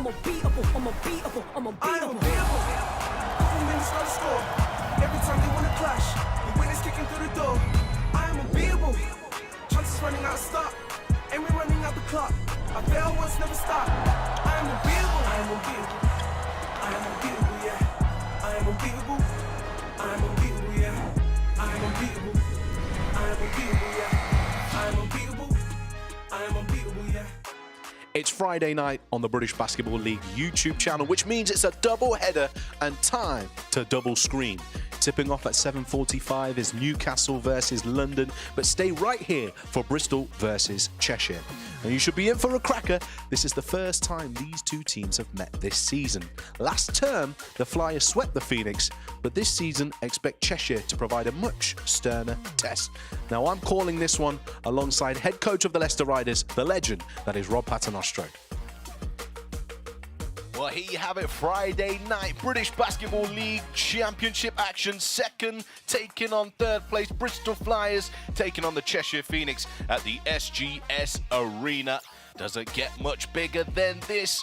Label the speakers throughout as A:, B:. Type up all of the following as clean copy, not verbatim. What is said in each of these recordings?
A: unbeatable, I'm unbeatable, I'm unbeatable.
B: I'm unbeatable. 4 minutes on the score. Every time they wanna clash, the winners kicking through the door. I'm unbeatable. Chances running out of stop, and we're running out the clock. I fail once, never stop. I am unbeatable. I am unbeatable. I am unbeatable, yeah. I am unbeatable. I am unbeatable, yeah. I am unbeatable. I am unbeatable, yeah. I am unbeatable. I am unbeatable, yeah.
C: It's Friday night on the British Basketball League YouTube channel, which means it's a double header and time to double screen. Tipping off at 7:45 is Newcastle versus London, but stay right here for Bristol versus Cheshire. And you should be in for a cracker. This is the first time these two teams have met this season. Last term, the Flyers swept the Phoenix, but this season expect Cheshire to provide a much sterner test. Now I'm calling this one alongside head coach of the Leicester Riders, the legend that is Rob Paternostro. Well, here you have it, Friday night, British Basketball League Championship action. Second taking on third place, Bristol Flyers taking on the Cheshire Phoenix at the SGS Arena. Doesn't get much bigger than this.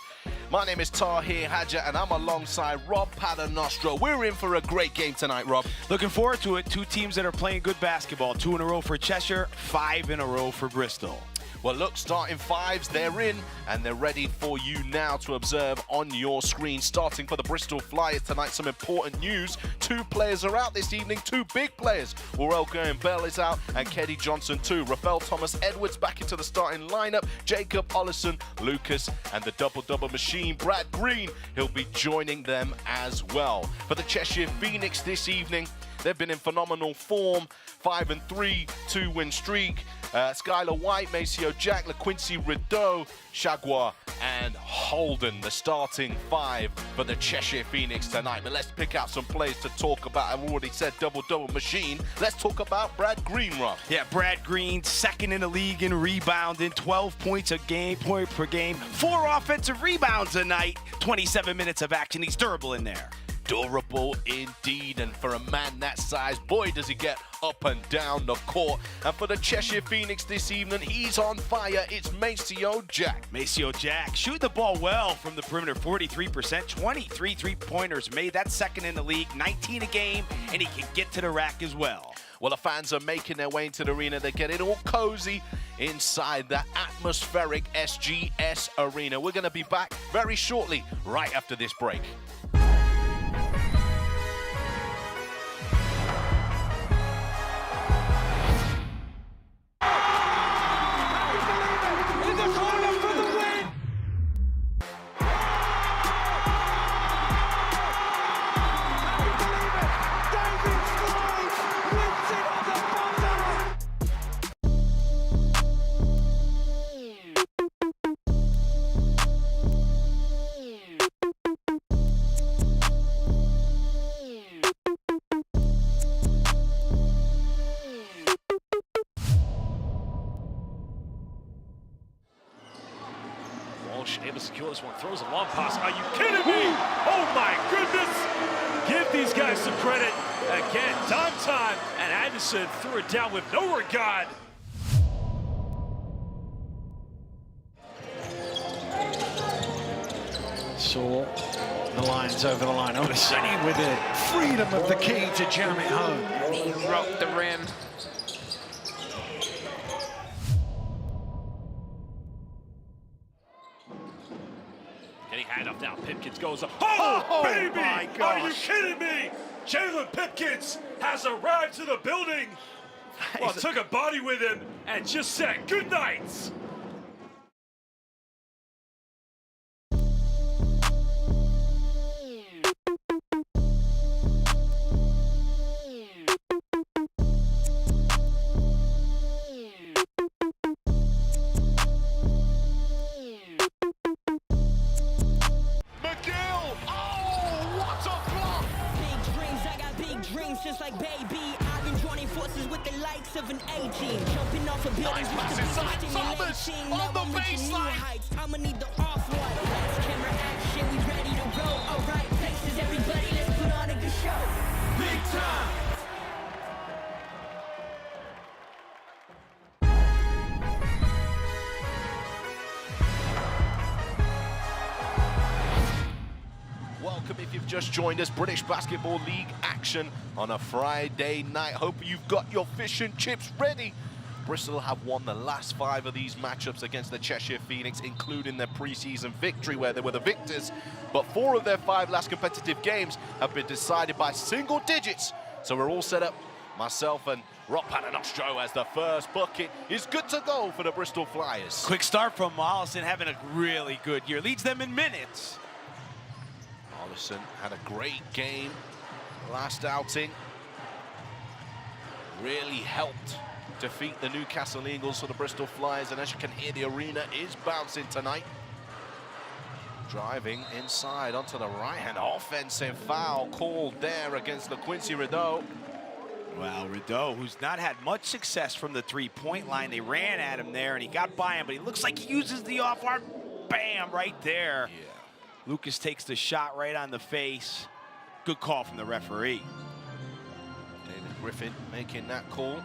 C: My name is Tahir Hadja and I'm alongside Rob Paternostro. We're in for a great game tonight, Rob.
D: Looking forward to it. Two teams that are playing good basketball. 2 in a row for Cheshire, 5 in a row for Bristol.
C: Well, look, starting fives, they're in, and they're ready for you now to observe on your screen. Starting for the Bristol Flyers tonight, some important news. 2 players are out this evening, 2 big players. Aurelio Bell is out, and Keddy Johnson too. Rafael Thomas-Edwards back into the starting lineup. Jacob Ollison, Lucas, and the double-double machine, Brad Green. He'll be joining them as well. For the Cheshire Phoenix this evening, they've been in phenomenal form. 5-3, 2-win streak. Skylar White, Maceo Jack, LaQuincy Rideau, Shagwa, and Holden, the starting 5 for the Cheshire Phoenix tonight. But let's pick out some players to talk about. I've already said double-double machine. Let's talk about Brad Green, Rob.
D: Yeah, Brad Green, second in the league in rebounding, 12 points a game, point per game, 4 offensive rebounds a night, 27 minutes of action. He's durable in there.
C: Durable indeed, and for a man that size, boy, does he get up and down the court. And for the Cheshire Phoenix this evening, he's on fire. It's Maceo Jack.
D: Maceo Jack, shoot the ball well from the perimeter, 43%, 23 three-pointers made. That's second in the league, 19 a game, and he can get to the rack as well.
C: Well, the fans are making their way into the arena. They're getting all cozy inside the atmospheric SGS Arena. We're going to be back very shortly, right after this break.
E: Able to secure this one, throws a long pass. Are you kidding me? Oh my goodness! Give these guys some credit. Again, time, and Anderson threw it down with no regard.
F: Saw the Lions over the line. Olaseni with the freedom of the key to jam it home.
G: He rocked the rim.
E: Getting handoff now. Pipkins goes up. Oh baby!
F: My gosh.
E: Are you kidding me? Jalen Pipkins has arrived to the building. Well, took a body with him and just said good night.
A: Just like baby, I've been joining forces with the likes of an A-team. Jumping off of buildings with the
C: Thomas on the baseline.
A: I'ma need the off-white. Lights, camera, action, we ready to roll. Alright, places, everybody, let's put on a good show. Big time!
C: welcome if you've just joined us. British Basketball League action on a Friday night. Hope you've got your fish and chips ready. Bristol have won the last 5 of these matchups against the Cheshire Phoenix, including their pre-season victory where they were the victors. But 4 of their 5 last competitive games have been decided by single digits. So we're all set up. Myself and Rob Paternostro as the first bucket is good to go for the Bristol Flyers.
D: Quick start from Mollison, having a really good year. Leads them in minutes.
C: Mollison had a great game last outing. Really helped defeat the Newcastle Eagles for the Bristol Flyers, and as you can hear, the arena is bouncing tonight. Driving inside onto the right-hand, offensive foul called there against LaQuincy Rideau.
D: Well, Rideau, who's not had much success from the three-point line. They ran at him there, and he got by him, but he looks like he uses the off-arm. Bam, right there.
C: Yeah.
D: Lucas takes the shot right on the face. Good call from the referee.
C: David Griffin making that call.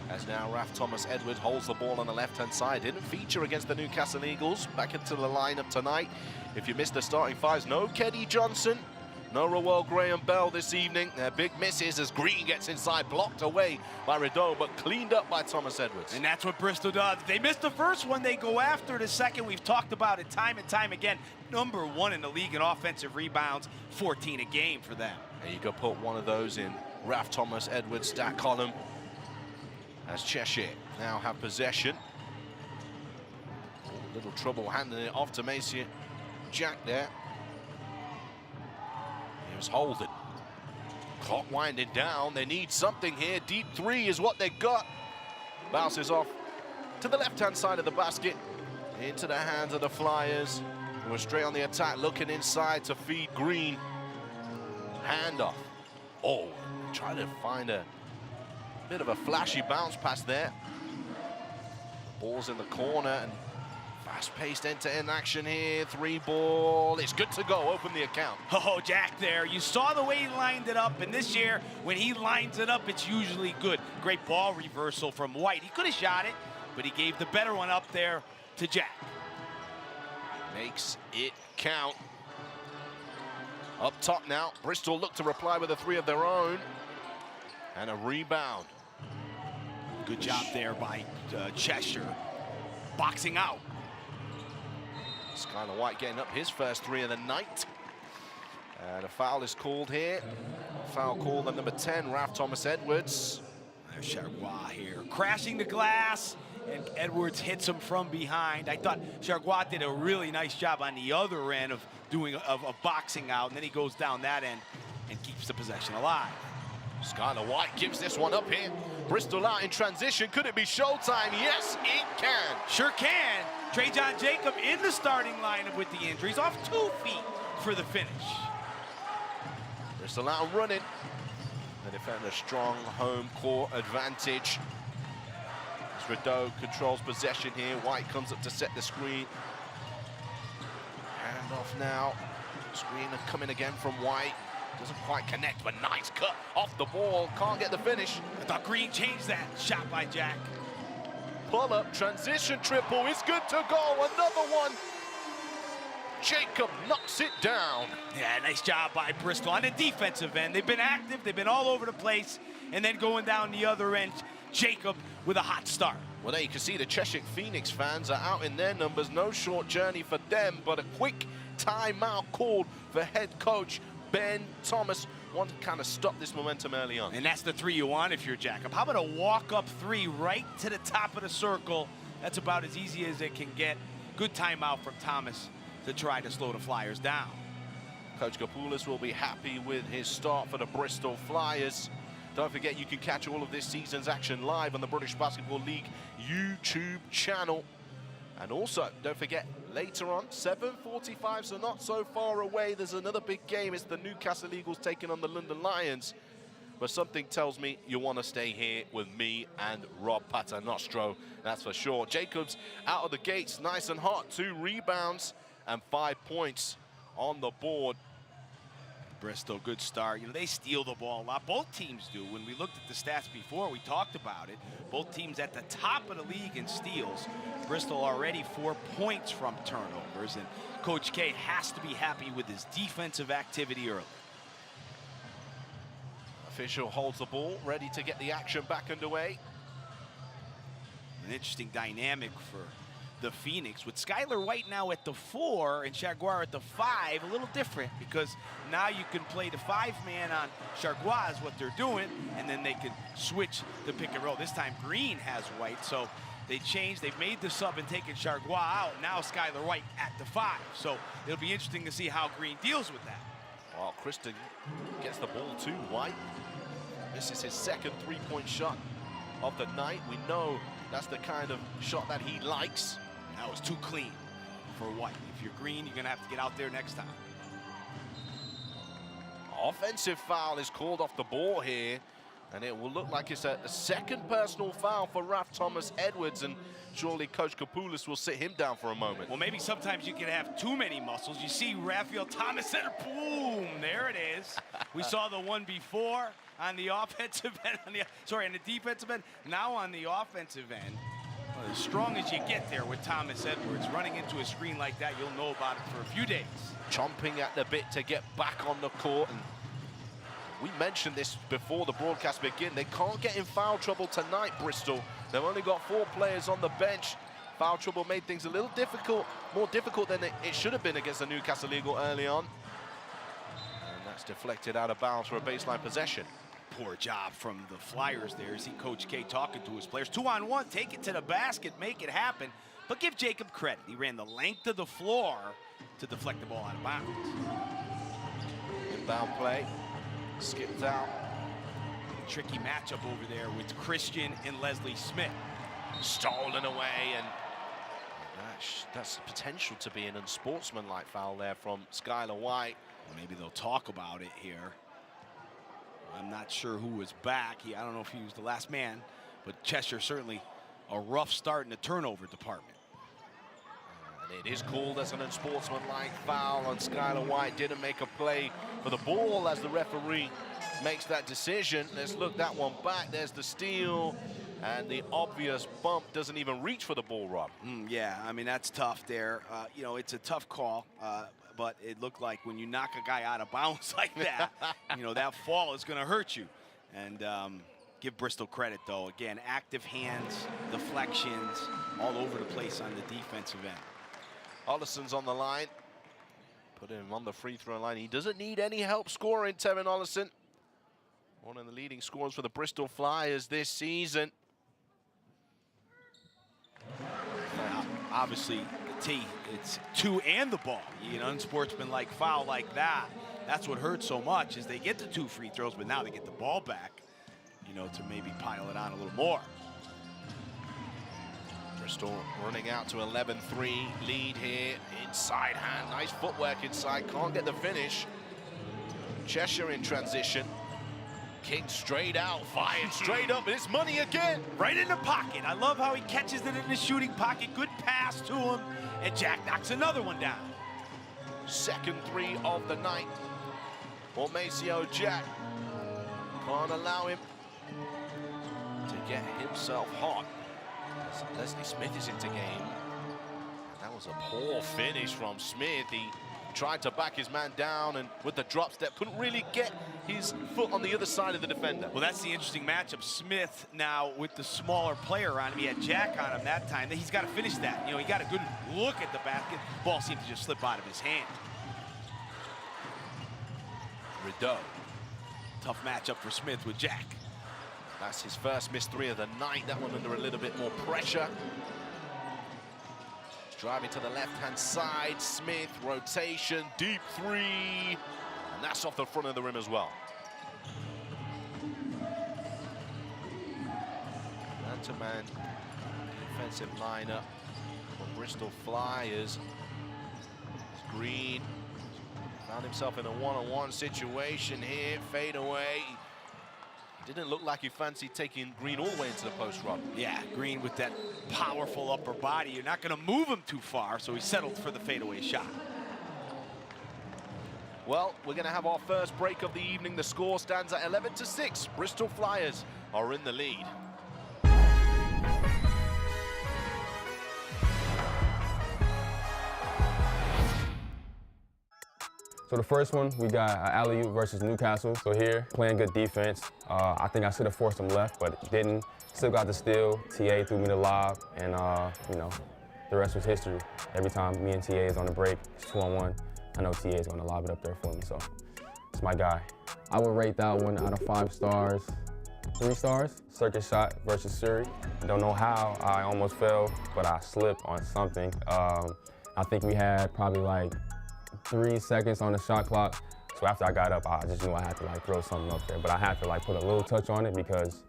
C: As now Raf Thomas-Edwards holds the ball on the left-hand side. Didn't feature against the Newcastle Eagles. Back into the lineup tonight. If you missed the starting 5s, no Keddy Johnson, no Rowell Graham-Bell this evening. They're big misses as Green gets inside, blocked away by Rideau, but cleaned up by Thomas-Edwards.
D: And that's what Bristol does. They missed the first one, they go after the second. We've talked about it time and time again. #1 in the league in offensive rebounds, 14 a game for them.
C: And you could put one of those in Raf Thomas-Edwards' stat column. As Cheshire now have possession. A little trouble handing it off to Macy Jack there. Here's Holden. Clock winding down. They need something here. Deep 3 is what they got. Bounces off to the left-hand side of the basket. Into the hands of the Flyers, who are straight on the attack, looking inside to feed Green. Handoff. Oh, trying to find a bit of a flashy bounce pass there. Ball's in the corner and fast-paced end-to-end action here. 3-ball. It's good to go. Open the account.
D: Oh, Jack there. You saw the way he lined it up, and this year, when he lines it up, it's usually good. Great ball reversal from White. He could have shot it, but he gave the better one up there to Jack.
C: Makes it count. Up top now. Bristol look to reply with a 3 of their own. And a rebound.
D: Good job there by Cheshire. Boxing out.
C: Skylar White getting up his first 3 of the night. And a foul is called here. Foul called on number 10, Raf Thomas-Edwards.
D: There's Chargois here. Crashing the glass, and Edwards hits him from behind. I thought Chargois did a really nice job on the other end of boxing out, and then he goes down that end and keeps the possession alive.
C: Skylar White gives this one up here. Bristol out in transition. Could it be showtime? Yes, it can.
D: Sure can. Trajan Jacob in the starting lineup with the injuries, off 2 feet for the finish.
C: Bristol out running. They defend a strong home court advantage. As Rideau controls possession here. White comes up to set the screen. Hand off now. Screen coming again from White. Doesn't quite connect, but nice cut off the ball. Can't get the finish.
D: I thought Green changed that. Shot by Jack.
C: Pull up, transition triple is good to go. Another one. Jacob knocks it down.
D: Yeah, nice job by Bristol on the defensive end. They've been active, they've been all over the place, and then going down the other end, Jacob with a hot start.
C: Well, there you can see the Cheshire Phoenix fans are out in their numbers. No short journey for them, but a quick timeout called for head coach Ben Thomas. Want to kind of stop this momentum early on.
D: And that's the 3 you want if you're Jacob. How about a walk-up 3 right to the top of the circle? That's about as easy as it can get. Good timeout from Thomas to try to slow the Flyers down.
C: Coach Kapoulis will be happy with his start for the Bristol Flyers. Don't forget, you can catch all of this season's action live on the British Basketball League YouTube channel. And also, don't forget, later on, 7:45, so not so far away, there's another big game. It's the Newcastle Eagles taking on the London Lions. But something tells me you want to stay here with me and Rob Paternostro, that's for sure. Jacobs out of the gates, nice and hot. 2 rebounds and 5 points on the board.
D: Bristol, good start. You know, they steal the ball a lot. Both teams do. When we looked at the stats before, we talked about it. Both teams at the top of the league in steals. Bristol already 4 points from turnovers, and Coach K has to be happy with his defensive activity early.
C: Official holds the ball, ready to get the action back underway.
D: An interesting dynamic for the Phoenix with Skylar White now at the 4 and Chargois at the 5. A little different because now you can play the 5-man on Chargois is what they're doing, and then they can switch the pick and roll. This time Green has White, so they changed. They've made the sub and taken Chargois out. Now Skylar White at the 5. So it'll be interesting to see how Green deals with that.
C: Well, Kristen gets the ball to White. This is his second three-point shot of the night. We know that's the kind of shot that he likes.
D: That was too clean for White. If you're Green, you're going to have to get out there next time.
C: Offensive foul is called off the ball here, and it will look like it's a second personal foul for Raf Thomas Edwards, and surely Coach Kapoulis will sit him down for a moment.
D: Well, maybe sometimes you can have too many muscles. You see Raphael Thomas center, boom, there it is. We saw the one before on the offensive end, on the defensive end, now on the offensive end. Well, as strong as you get there with Thomas Edwards, running into a screen like that, you'll know about it for a few days.
C: Chomping at the bit to get back on the court, and we mentioned this before the broadcast began. They can't get in foul trouble tonight, Bristol. They've only got 4 players on the bench. Foul trouble made things a little difficult, more difficult than it should have been against the Newcastle Eagle early on. And that's deflected out of bounds for a baseline possession.
D: Poor job from the Flyers there. You see Coach K talking to his players. 2-on-1, take it to the basket, make it happen. But give Jacob credit. He ran the length of the floor to deflect the ball out of bounds.
C: Inbound play, skipped out.
D: Tricky matchup over there with Christian and Leslie Smith.
C: Stolen away, and that's potential to be an unsportsmanlike foul there from Skylar White.
D: Maybe they'll talk about it here. I'm not sure who was back. I don't know if he was the last man, but Cheshire certainly a rough start in the turnover department.
C: And it is called as an unsportsmanlike foul on Skylar White. Didn't make a play for the ball as the referee makes that decision. Let's look that one back. There's the steal, and the obvious bump doesn't even reach for the ball, Rob.
D: Yeah, I mean, that's tough there. You know, it's a tough call, but it looked like when you knock a guy out of bounds like that, you know, that fall is going to hurt you. And give Bristol credit, though. Again, active hands, deflections, all over the place on the defensive end.
C: Ollison's on the line. Put him on the free throw line. He doesn't need any help scoring, Tevin Ollison. One of the leading scorers for the Bristol Flyers this season.
D: Obviously, it's 2 and the ball. You know, unsportsmanlike foul like that, that's what hurts so much is they get the 2 free throws, but now they get the ball back, you know, to maybe pile it on a little more.
C: Bristol running out to 11-3 lead here. Inside hand, nice footwork inside, can't get the finish. Cheshire in transition. Kicked straight out, fired straight up, and it's money again.
D: Right in the pocket. I love how he catches it in the shooting pocket. Good pass to him, and Jack knocks another one down.
C: Second 3 of the night for Maceo Jack. Can't allow him to get himself hot. Leslie Smith is into game. That was a poor finish from Smith. He tried to back his man down, and with the drop step, couldn't really get his foot on the other side of the defender.
D: Well, that's the interesting matchup. Smith now with the smaller player on him. He had Jack on him that time. He's got to finish that. You know, he got a good look at the basket. Ball seemed to just slip out of his hand.
C: Rideau.
D: Tough matchup for Smith with Jack.
C: That's his first missed 3 of the night. That one under a little bit more pressure. Driving to the left-hand side. Smith, rotation, deep 3. And that's off the front of the rim as well. Man-to-man defensive lineup for Bristol Flyers. Green found himself in a one-on-one situation here. Fade away. Didn't look like he fancied taking Green all the way into the post, Rob.
D: Yeah, Green with that powerful upper body. You're not going to move him too far, so he settled for the fadeaway shot.
C: Well, we're going to have our first break of the evening. The score stands at 11-6. Bristol Flyers are in the lead.
G: So the first one, we got alley-oop versus Newcastle. So here, playing good defense. I think I should have forced them left, but didn't. Still got the steal. TA threw me the lob, and you know, the rest was history. Every time me and TA is on the break, it's 2-on-1. I know TA is going to lob it up there for me, so it's my guy. I would rate that one out of 5 stars, 3 stars. Circus shot versus Surrey. I don't know how I almost fell, but I slipped on something. I think we had probably like 3 seconds on the shot clock. So after I got up, I just knew I had to like throw something up there, but I had to like put a little touch on it because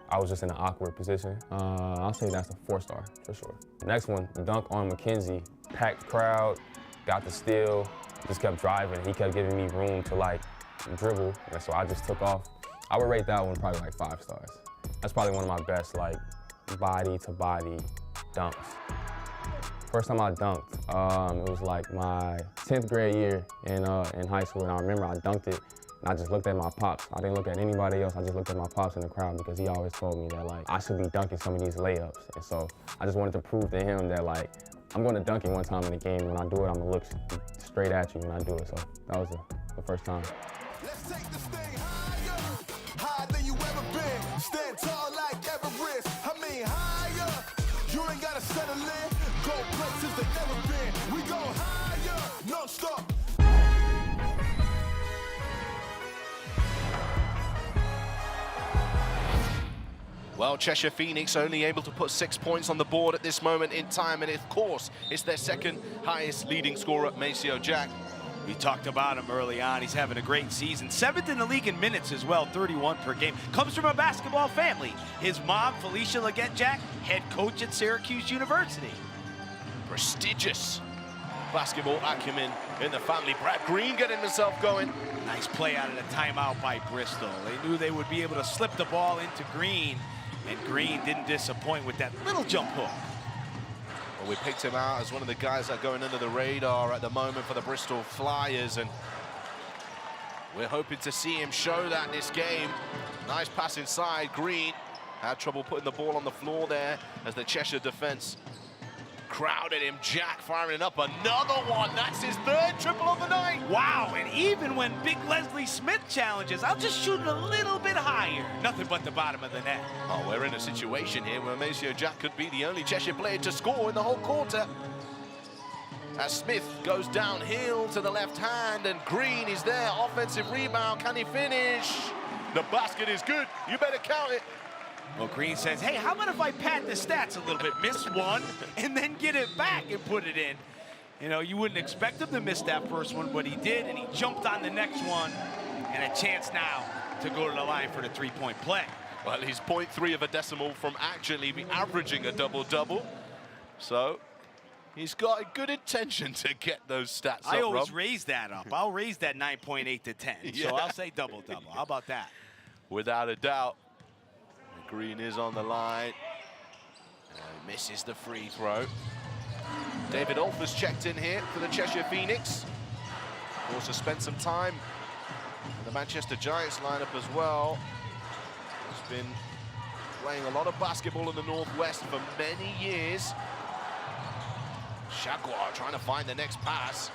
G: I was just in an awkward position. I'll say that's a 4-star for sure. Next one, dunk on McKenzie. Packed crowd, got the steal, just kept driving. He kept giving me room to like dribble, and so I just took off. I would rate that one probably like 5 stars. That's probably one of my best like body to body dunks. First time I dunked, it was like my 10th grade year in high school, and I remember I dunked it, and I just looked at my pops. I didn't look at anybody else, I just looked at my pops in the crowd because he always told me that like I should be dunking some of these layups. And so I just wanted to prove to him that like I'm going to dunk it one time in the game. When I do it, I'm going to look straight at you when I do it. So that was the first time.
B: Let's take this thing higher, higher than you ever been. Stand tall like Everest. I mean higher. You ain't gotta settle in. Go places they never been. We go higher, non-stop.
C: Well, Cheshire Phoenix only able to put 6 points on the board at this moment in time, and of course, it's their second highest leading scorer, Maceo Jack.
D: We talked about him early on. He's having a great season. 7th in the league in minutes as well, 31 per game. Comes from a basketball family. His mom, Felicia Leggett Jack, head coach at Syracuse University.
C: Prestigious basketball acumen in the family. Brad Green getting himself going.
D: Nice play out of the timeout by Bristol. They knew they would be able to slip the ball into Green, and Green didn't disappoint with that little jump hook.
C: Well, we picked him out as one of the guys that are going under the radar at the moment for the Bristol Flyers, and we're hoping to see him show that this game. Nice pass inside. Green had trouble putting the ball on the floor there as the Cheshire defense crowded him. Jack firing up another one. That's his 3rd triple of the night.
D: Wow, and even when Big Leslie Smith challenges, I'll just shoot it a little bit higher. Nothing but the bottom of the net.
C: Oh, we're in a situation here where Maceo Jack could be the only Cheshire player to score in the whole quarter. As Smith goes downhill to the left hand, and Green is there. Offensive rebound. Can he finish? The basket is good. You better count it.
D: Well, Green says, hey, how about if I pad the stats a little bit, miss one, and then get it back and put it in? You know, you wouldn't expect him to miss that first one, but he did, and he jumped on the next one, and a chance now to go to the line for the 3-point play.
C: Well, he's 0.3 of a decimal from actually be averaging a double-double. So he's got a good intention to get those stats up,
D: I always
C: Rob.
D: raise that up. I'll raise that 9.8 to 10,
C: Yeah.
D: so I'll say double-double. How about that?
C: Without a doubt. Green is on the line. And misses the free throw. David Ulf has checked in here for the Cheshire Phoenix. Also spent some time in the Manchester Giants lineup as well. He's been playing a lot of basketball in the Northwest for many years. Jaguar trying to find the next pass.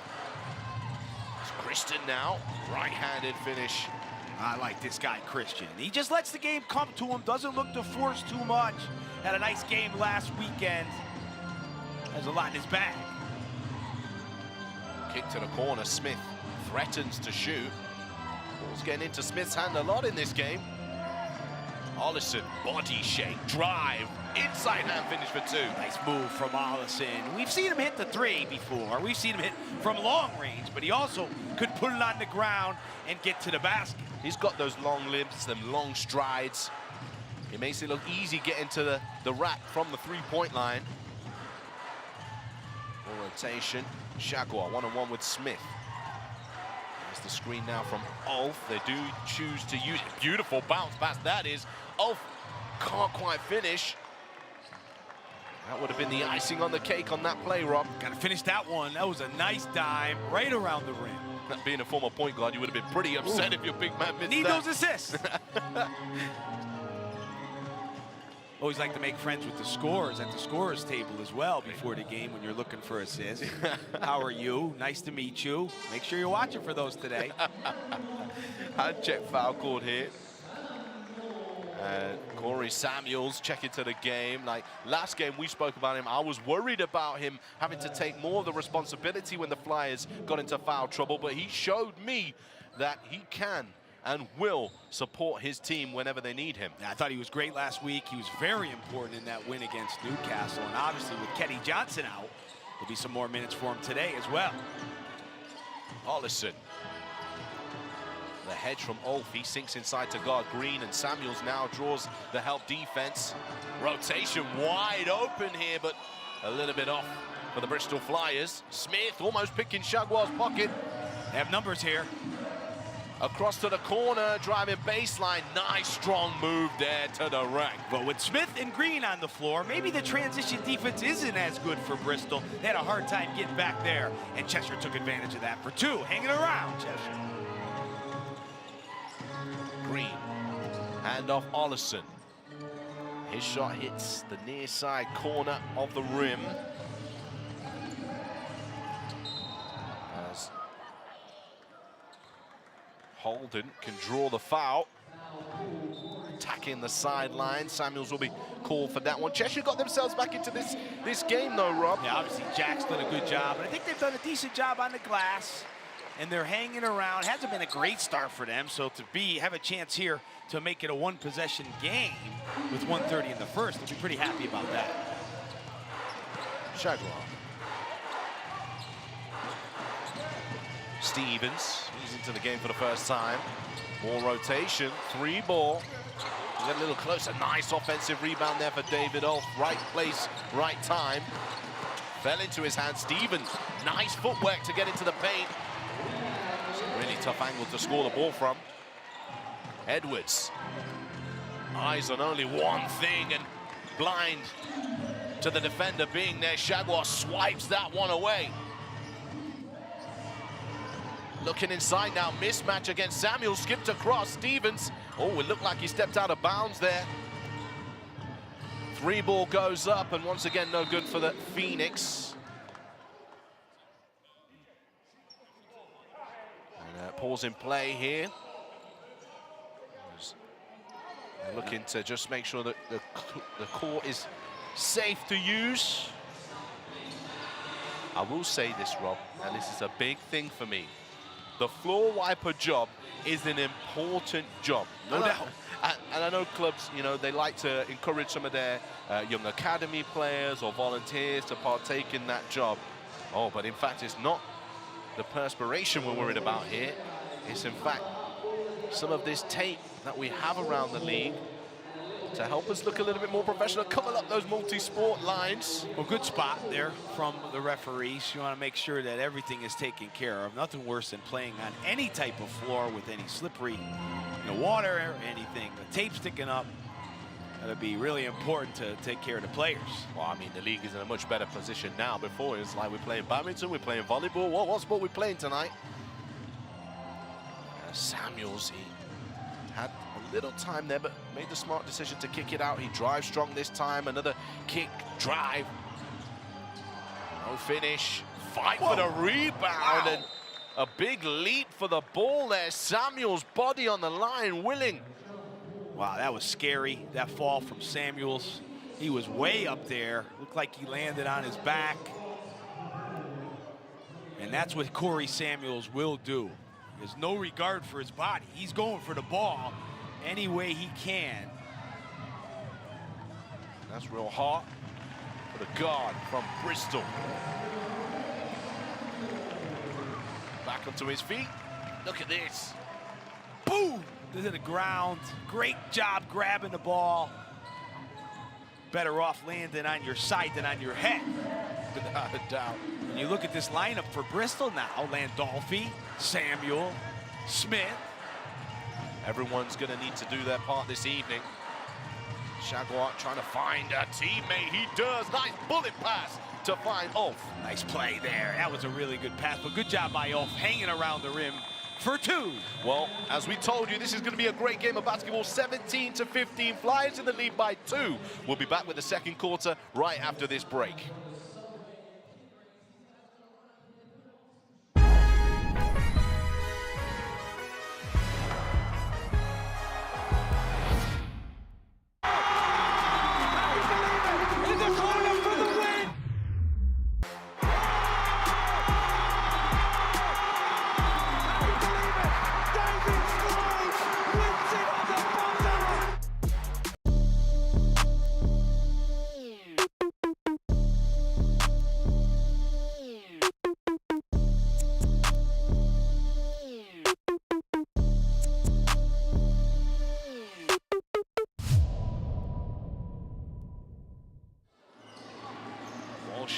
C: It's Christian now, right-handed finish.
D: I like this guy, Christian. He just lets the game come to him, doesn't look to force too much. Had a nice game last weekend. Has a lot in his bag.
C: Kick to the corner, Smith threatens to shoot. Ball's getting into Smith's hand a lot in this game. Ollison, body shake, drive, inside hand finish for 2.
D: Nice move from Ollison. We've seen him hit the 3 before. We've seen him hit from long range, but he also could put it on the ground and get to the basket.
C: He's got those long limbs, them long strides. It makes it look easy getting to the rack from the 3-point line. Full rotation. Jaguar one-on-one with Smith. There's the screen now from Ulf. They do choose to use it. Beautiful bounce pass that is. Ulf can't quite finish. That would have been the icing on the cake on that play, Rob.
D: Got to finish that one. That was a nice dime right around the rim.
C: Being a former point guard, you would have been pretty upset if your big man missed
D: Need
C: that.
D: those assists. Always like to make friends with the scorers at the scorers table as well before the game when you're looking for assists. How are you? Nice to meet you. Make sure you're watching for those today.
C: Hand check foul called here. Corey Samuels checking to the game. Like last game we spoke about him, I was worried about him having to take more of the responsibility when the Flyers got into foul trouble, but he showed me that he can and will support his team whenever they need him.
D: Yeah, I thought he was great last week. He was very important in that win against Newcastle. And obviously with Kenny Johnson out, there'll be some more minutes for him today as well.
C: Ollison. The hedge from Ulf, he sinks inside to guard Green, and Samuels now draws the help defense. Rotation wide open here, but a little bit off for the Bristol Flyers. Smith almost picking Shagwell's pocket.
D: They have numbers here.
C: Across to the corner, driving baseline. Nice strong move there to the rack.
D: But with Smith and Green on the floor, maybe the transition defense isn't as good for Bristol. They had a hard time getting back there, and Cheshire took advantage of that for two. Hanging around, Cheshire.
C: Green, hand off Ollison. His shot hits the near side corner of the rim. As Holden can draw the foul. Attacking the sideline. Samuels will be called for that one. Cheshire got themselves back into this game though, Rob.
D: Yeah, obviously Jack's done a good job, and I think they've done a decent job on the glass. And they're hanging around. Hasn't been a great start for them, so to have a chance here to make it a one-possession game with 1:30 in the first, they'll be pretty happy about that.
C: Shagwell. Stevens, he's into the game for the first time. More rotation, 3 ball. Get a little closer, nice offensive rebound there for David Ulf. Right place, right time. Fell into his hand, Stevens. Nice footwork to get into the paint. Really tough angle to score the ball from. Edwards. Eyes on only one thing and blind to the defender being there. Shagwell swipes that one away. Looking inside now, mismatch against Samuel, skipped across. Stevens, oh, it looked like he stepped out of bounds there. 3 ball goes up, and once again, no good for the Phoenix. Pause in play here. Looking to just make sure that the court is safe to use. I will say this, Rob, and this is a big thing for me. The floor wiper job is an important job. No doubt. And I know clubs, you know, they like to encourage some of their young academy players or volunteers to partake in that job. Oh, but in fact, it's not the perspiration we're worried about here. It's in fact some of this tape that we have around the league to help us look a little bit more professional, couple up those multi-sport lines.
D: Well, good spot there from the referees. You want to make sure that everything is taken care of. Nothing worse than playing on any type of floor with any slippery water or anything. The tape sticking up. That'll be really important to take care of the players.
C: Well, I mean, the league is in a much better position now. Before, it's like we're playing badminton, we're playing volleyball. What sport we playing tonight? Samuels, he had a little time there, but made the smart decision to kick it out. He drives strong this time. Another kick, drive. No finish. Fight for the rebound. And a big leap for the ball there. Samuels' body on the line, willing.
D: Wow, that was scary, that fall from Samuels. He was way up there. Looked like he landed on his back. And that's what Corey Samuels will do. There's no regard for his body. He's going for the ball any way he can.
C: That's real hot for the guard from Bristol. Back onto his feet. Look at this.
D: Boom! To the ground. Great job grabbing the ball. Better off landing on your side than on your head.
C: Without a doubt.
D: When you look at this lineup for Bristol now, Landolfi, Samuel, Smith.
C: Everyone's going to need to do their part this evening. Shagwell trying to find a teammate. He does. Nice bullet pass to find Ulf.
D: Nice play there. That was a really good pass, but good job by Ulf hanging around the rim for two.
C: Well, as we told you, this is going to be a great game of basketball. 17-15, Flyers in the lead by 2. We'll be back with the second quarter right after this break.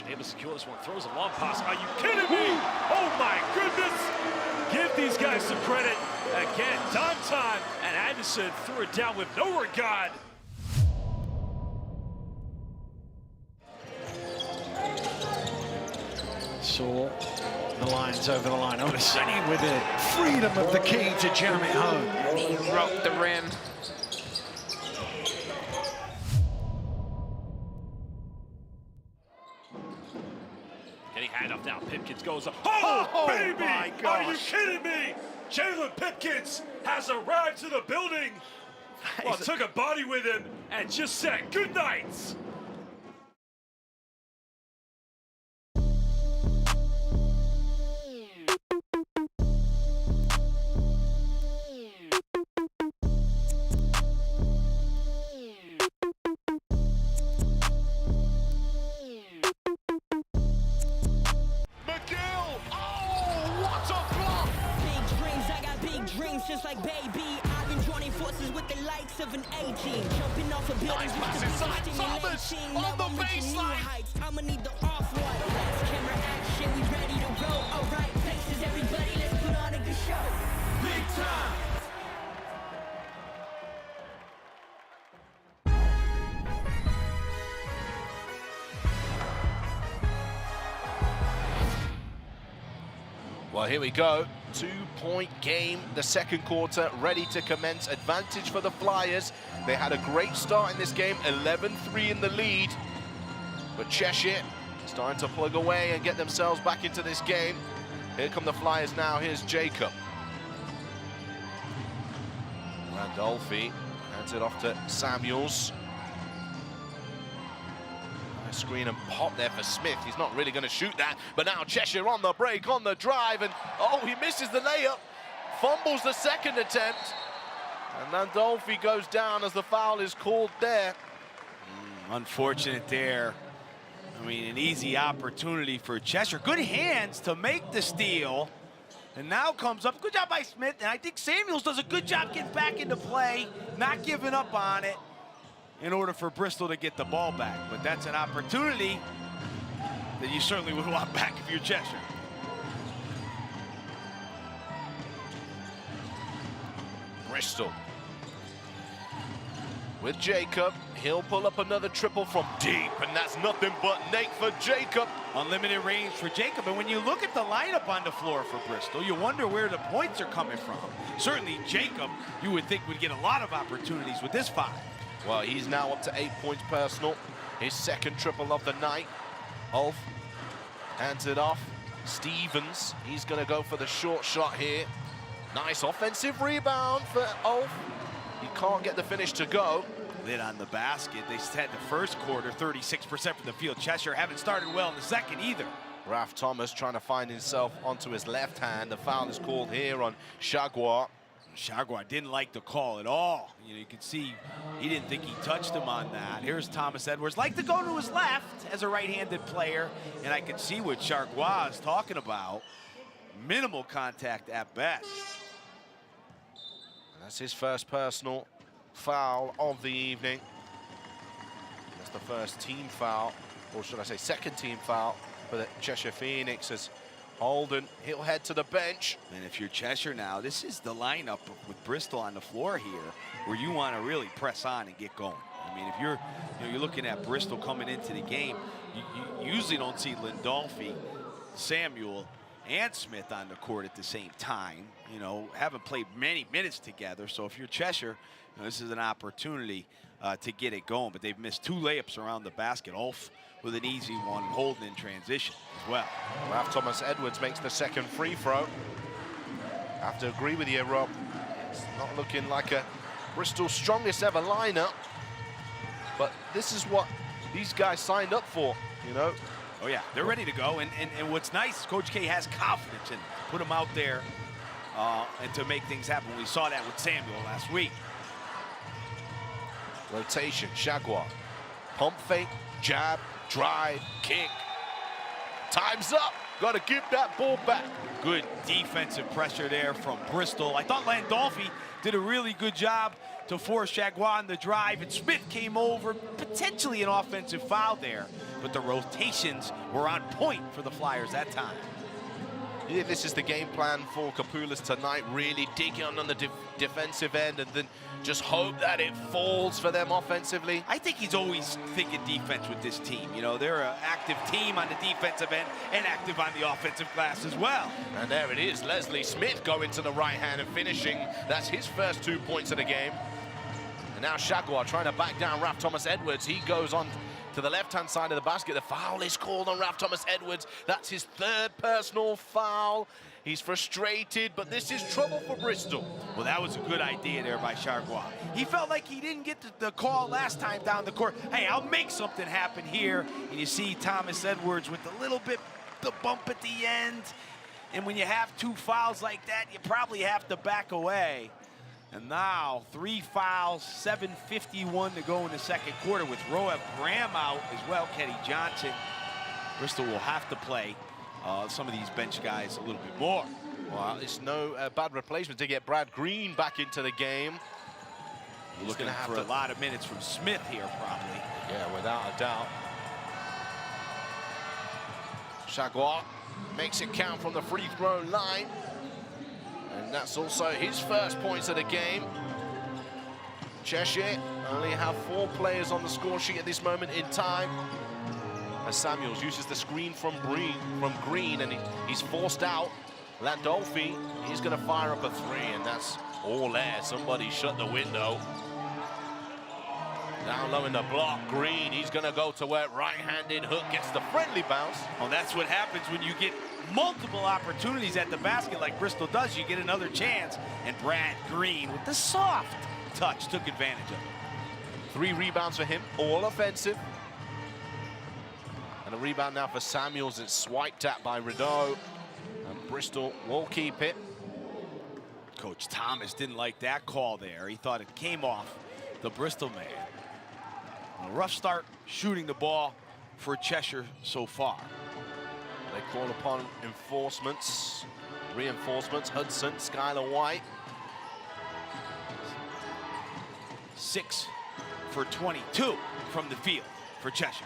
E: Able to secure this one, throws a long pass. Are you kidding me? Oh my goodness! Give these guys some credit. Again, time, and Anderson threw it down with no regard.
F: Saw the Lions over the line. Olaseni with the freedom of the key to jam it home.
H: And he rocked the rim.
E: Getting handoff now. Pipkins goes up. Oh baby!
C: My gosh.
E: Are you kidding me? Jalen Pipkins has arrived to the building. Well, took a body with him and just said good night.
A: Just like baby, I've been joining forces with the likes of an A-team. Jumping off of buildings with the
C: inside
A: big
C: Thomas
A: stimulation.
C: on
A: Now
C: the
A: I'm reaching new
C: baseline.
A: heights. I'ma need the off-white. Lights, camera, action, we ready to roll. Alright, faces, everybody, let's put on a good show. Big time!
C: Well, here we go. 2-point game, the second quarter, ready to commence. Advantage for the Flyers. They had a great start in this game, 11-3 in the lead. But Cheshire starting to plug away and get themselves back into this game. Here come the Flyers now. Here's Jacob. Randolphi hands it off to Samuels. Nice screen and pop there for Smith. He's not really going to shoot that, but now Cheshire on the break, on the drive, and oh, he misses the layup. Fumbles the second attempt, and Randolphi goes down as the foul is called there.
D: Unfortunate there. I mean, an easy opportunity for Cheshire. Good hands to make the steal. And now comes up. Good job by Smith. And I think Samuels does a good job getting back into play, not giving up on it in order for Bristol to get the ball back. But that's an opportunity that you certainly would want back if you're Cheshire.
C: Bristol with Jacob. He'll pull up another triple from deep, and that's nothing but Nate for Jacob.
D: Unlimited range for Jacob. And when you look at the lineup on the floor for Bristol, you wonder where the points are coming from. Certainly Jacob, you would think, would get a lot of opportunities with this five.
C: Well, he's now up to 8 points personal. His second triple of the night. Ulf hands it off. Stevens, he's going to go for the short shot here. Nice offensive rebound for Ulf. He can't get the finish to go.
D: Lid on the basket. They had the first quarter 36% from the field. Cheshire haven't started well in the second either.
C: Raf Thomas trying to find himself onto his left hand. The foul is called here on Chagua.
D: Chagua didn't like the call at all. You know, you could see he didn't think he touched him on that. Here's Thomas Edwards, like to go to his left as a right-handed player, and I could see what Chagua is talking about. Minimal contact at best.
C: That's his first personal foul of the evening. That's the first team foul, or should I say second team foul for the Cheshire Phoenix as Holden, he'll head to the bench.
D: And if you're Cheshire now, this is the lineup with Bristol on the floor here where you want to really press on and get going. I mean, if you're looking at Bristol coming into the game, you usually don't see Landolfi, Samuel, and Smith on the court at the same time. You know, haven't played many minutes together. So if you're Cheshire, this is an opportunity to get it going. But they've missed 2 layups around the basket, Ulf with an easy one, Holden in transition as well.
C: Ralph Thomas Edwards makes the second free throw. I have to agree with you, Rob. It's not looking like a Bristol's strongest ever lineup, but this is what these guys signed up for, you know.
D: Oh yeah, they're ready to go, and what's nice, Coach K has confidence in them to put them out there and to make things happen. We saw that with Samuel last week.
C: Rotation, Jaguar. Pump fake, jab, drive, kick. Time's up. Got to give that ball back.
D: Good defensive pressure there from Bristol. I thought Landolfi did a really good job to force Jaguar on the drive, and Smith came over, potentially an offensive foul there, but the rotations were on point for the Flyers that time.
C: Yeah, this is the game plan for Kapoulas tonight, really digging on the defensive end and then just hope that it falls for them offensively.
D: I think he's always thinking defense with this team. You know, they're an active team on the defensive end and active on the offensive glass as well.
C: And there it is, Leslie Smith going to the right hand and finishing. That's his first 2 points of the game. And now Jaguar trying to back down Ralph Thomas Edwards. He goes on to the left-hand side of the basket. The foul is called on Ralph Thomas Edwards. That's his 3rd personal foul. He's frustrated, but this is trouble for Bristol.
D: Well, that was a good idea there by Jaguar. He felt like he didn't get the call last time down the court. Hey, I'll make something happen here. And you see Thomas Edwards with a little bit the bump at the end. And when you have 2 fouls like that, you probably have to back away. And now 3 fouls, 7:51 to go in the second quarter with Roev Graham out as well, Kenny Johnson. Bristol will have to play some of these bench guys a little bit more.
C: Well, it's no bad replacement to get Brad Green back into the game.
D: He's looking for a lot of minutes from Smith here, probably.
C: Yeah, without a doubt. Jaguar makes it count from the free throw line. And that's also his first points of the game. Cheshire only have 4 players on the score sheet at this moment in time. As Samuels uses the screen from Green, and he's forced out. Landolfi, he's going to fire up a 3, and that's all there. Somebody shut the window. Down low in the block, Green, he's going to go to work. Right-handed hook gets the friendly bounce.
D: Well, that's what happens when you get multiple opportunities at the basket like Bristol does. You get another chance, and Brad Green with the soft touch took advantage of it.
C: 3 rebounds for him, all offensive. And a rebound now for Samuels. It's swiped at by Rideau, and Bristol will keep it.
D: Coach Thomas didn't like that call there. He thought it came off the Bristol man. A rough start shooting the ball for Cheshire so far.
C: They call upon reinforcements. Hudson, Skylar White.
D: 6 for 22 from the field for Cheshire.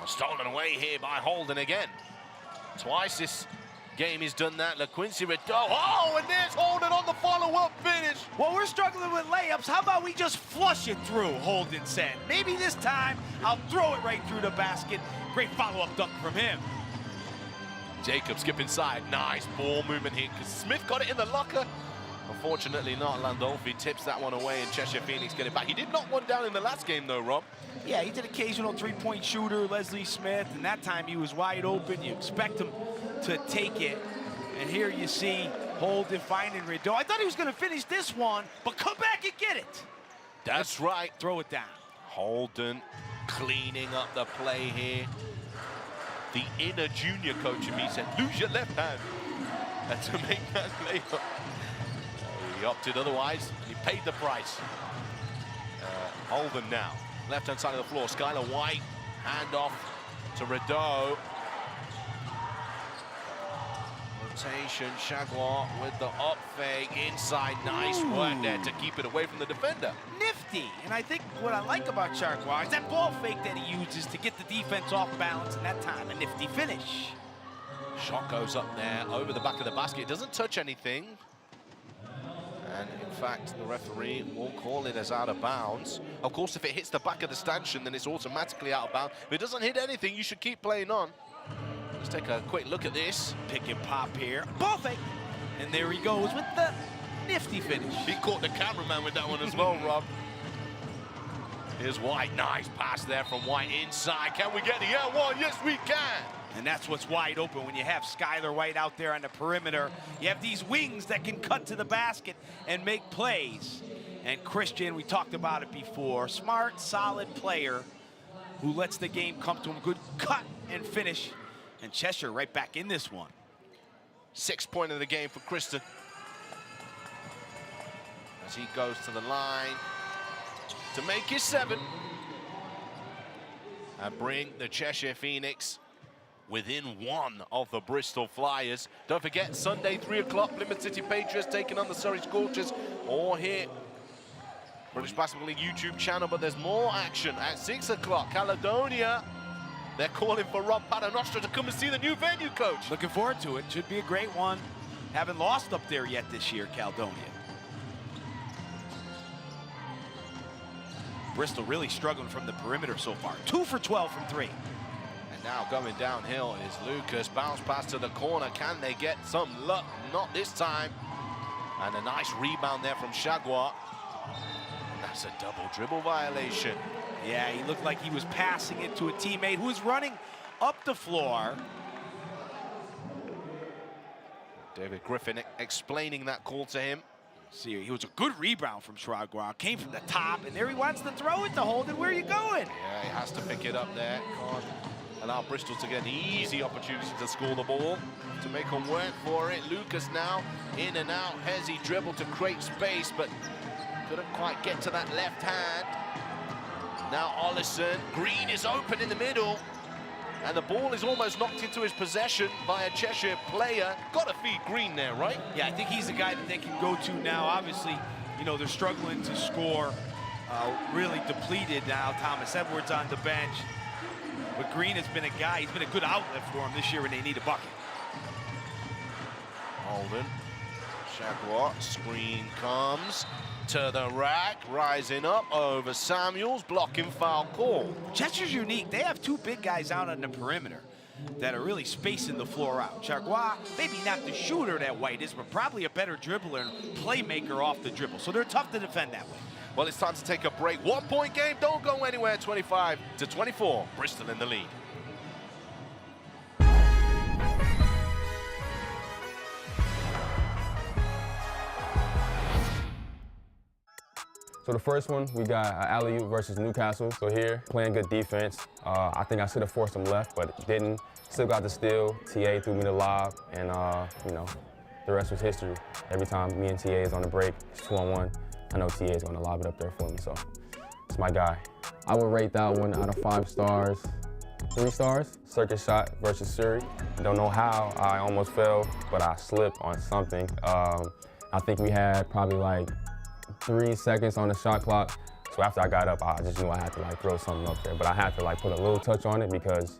C: Stolen away here by Holden again. Twice this game he's done that. LaQuincy Rideau. Oh, and there's Holden on the follow-up finish.
D: Well, we're struggling with layups. How about we just flush it through, Holden said. Maybe this time I'll throw it right through the basket. Great follow-up dunk from him.
C: Jacob skip inside. Nice ball movement here because Smith got it in the locker. Unfortunately not. Landolfi tips that one away and Cheshire Phoenix get it back. He did knock one down in the last game though, Rob.
D: Yeah, he's an occasional 3-point shooter, Leslie Smith, and that time he was wide open. You expect him to take it. And here you see Holden finding Rideau. I thought he was going to finish this one, but come back and get it.
C: That's right.
D: Throw it down.
C: Holden cleaning up the play here. The inner junior coach in me said, lose your left hand. And to make that layup. He opted otherwise. He paid the price. Holden now. Left-hand side of the floor. Skylar White. Hand off to Rideau. Rotation. Jaguar with the up fake. Inside. Nice work there to keep it away from the defender.
D: Nifty. And I think what I like about Jaguar is that ball fake that he uses to get the defense off balance, and that time a nifty finish.
C: Shot goes up there over the back of the basket. It doesn't touch anything. And in fact, the referee will call it as out of bounds. Of course, if it hits the back of the stanchion, then it's automatically out of bounds. If it doesn't hit anything, you should keep playing on. Let's take a quick look at this.
D: Pick and pop here. Ball fake. And there he goes with the nifty finish.
C: He caught the cameraman with that one as well, Rob. Here's White. Nice pass there from White inside. Can we get the L1? Yes, we can.
D: And that's what's wide open when you have Skylar White out there on the perimeter. You have these wings that can cut to the basket and make plays. And Christian, we talked about it before, smart, solid player who lets the game come to him. Good cut and finish. And Cheshire right back in this one.
C: 6th point of the game for Christian. As he goes to the line to make his 7. And bring the Cheshire Phoenix within 1 of the Bristol Flyers. Don't forget, Sunday, 3 o'clock, Plymouth City Patriots taking on the Surrey Scorchers, or here, British Basketball League YouTube channel, but there's more action at 6 o'clock. Caledonia, they're calling for Rob Paternoster to come and see the new venue, coach.
D: Looking forward to it. Should be a great one. Haven't lost up there yet this year, Caledonia. Bristol really struggling from the perimeter so far. 2 for 12 from 3.
C: Now going downhill is Lucas. Bounce pass to the corner. Can they get some luck? Not this time. And a nice rebound there from Chagua. That's a double dribble violation.
D: Yeah, he looked like he was passing it to a teammate who was running up the floor.
C: David Griffin explaining that call to him.
D: See, he was a good rebound from Chagua. Came from the top, and there he wants to throw it to Holden. Where are you going?
C: Yeah, he has to pick it up there. Can't allow Bristol to get an easy opportunity to score the ball, to make them work for it. Lucas now in and out, Hezzy dribble to create space, but couldn't quite get to that left hand. Now Ollison, Green is open in the middle, and the ball is almost knocked into his possession by a Cheshire player. Got to feed Green there, right?
D: Yeah, I think he's the guy that they can go to now. Obviously, you know, they're struggling to score, really depleted now. Thomas Edwards on the bench. But Green has been a guy, he's been a good outlet for them this year when they need a bucket.
C: Holden, Chagua, screen comes to the rack, rising up over Samuels, blocking foul call.
D: Chester's unique. They have 2 big guys out on the perimeter that are really spacing the floor out. Chagua, maybe not the shooter that White is, but probably a better dribbler and playmaker off the dribble. So they're tough to defend that way.
C: Well, it's time to take a break. 1-point game, don't go anywhere. 25-24, Bristol in the lead.
G: So the first one, we got alley-oop versus Newcastle. So here, playing good defense. I think I should have forced them left, but didn't. Still got the steal. TA threw me the lob, and you know, the rest was history. Every time me and TA is on the break, it's 2-on-1. I know TA is going to lob it up there for me, so it's my guy. I would rate that one out of 5 stars, 3 stars. Circus shot versus Surrey. I don't know how I almost fell, but I slipped on something. I think we had probably like 3 seconds on the shot clock. So after I got up, I just knew I had to like throw something up there, but I had to like put a little touch on it because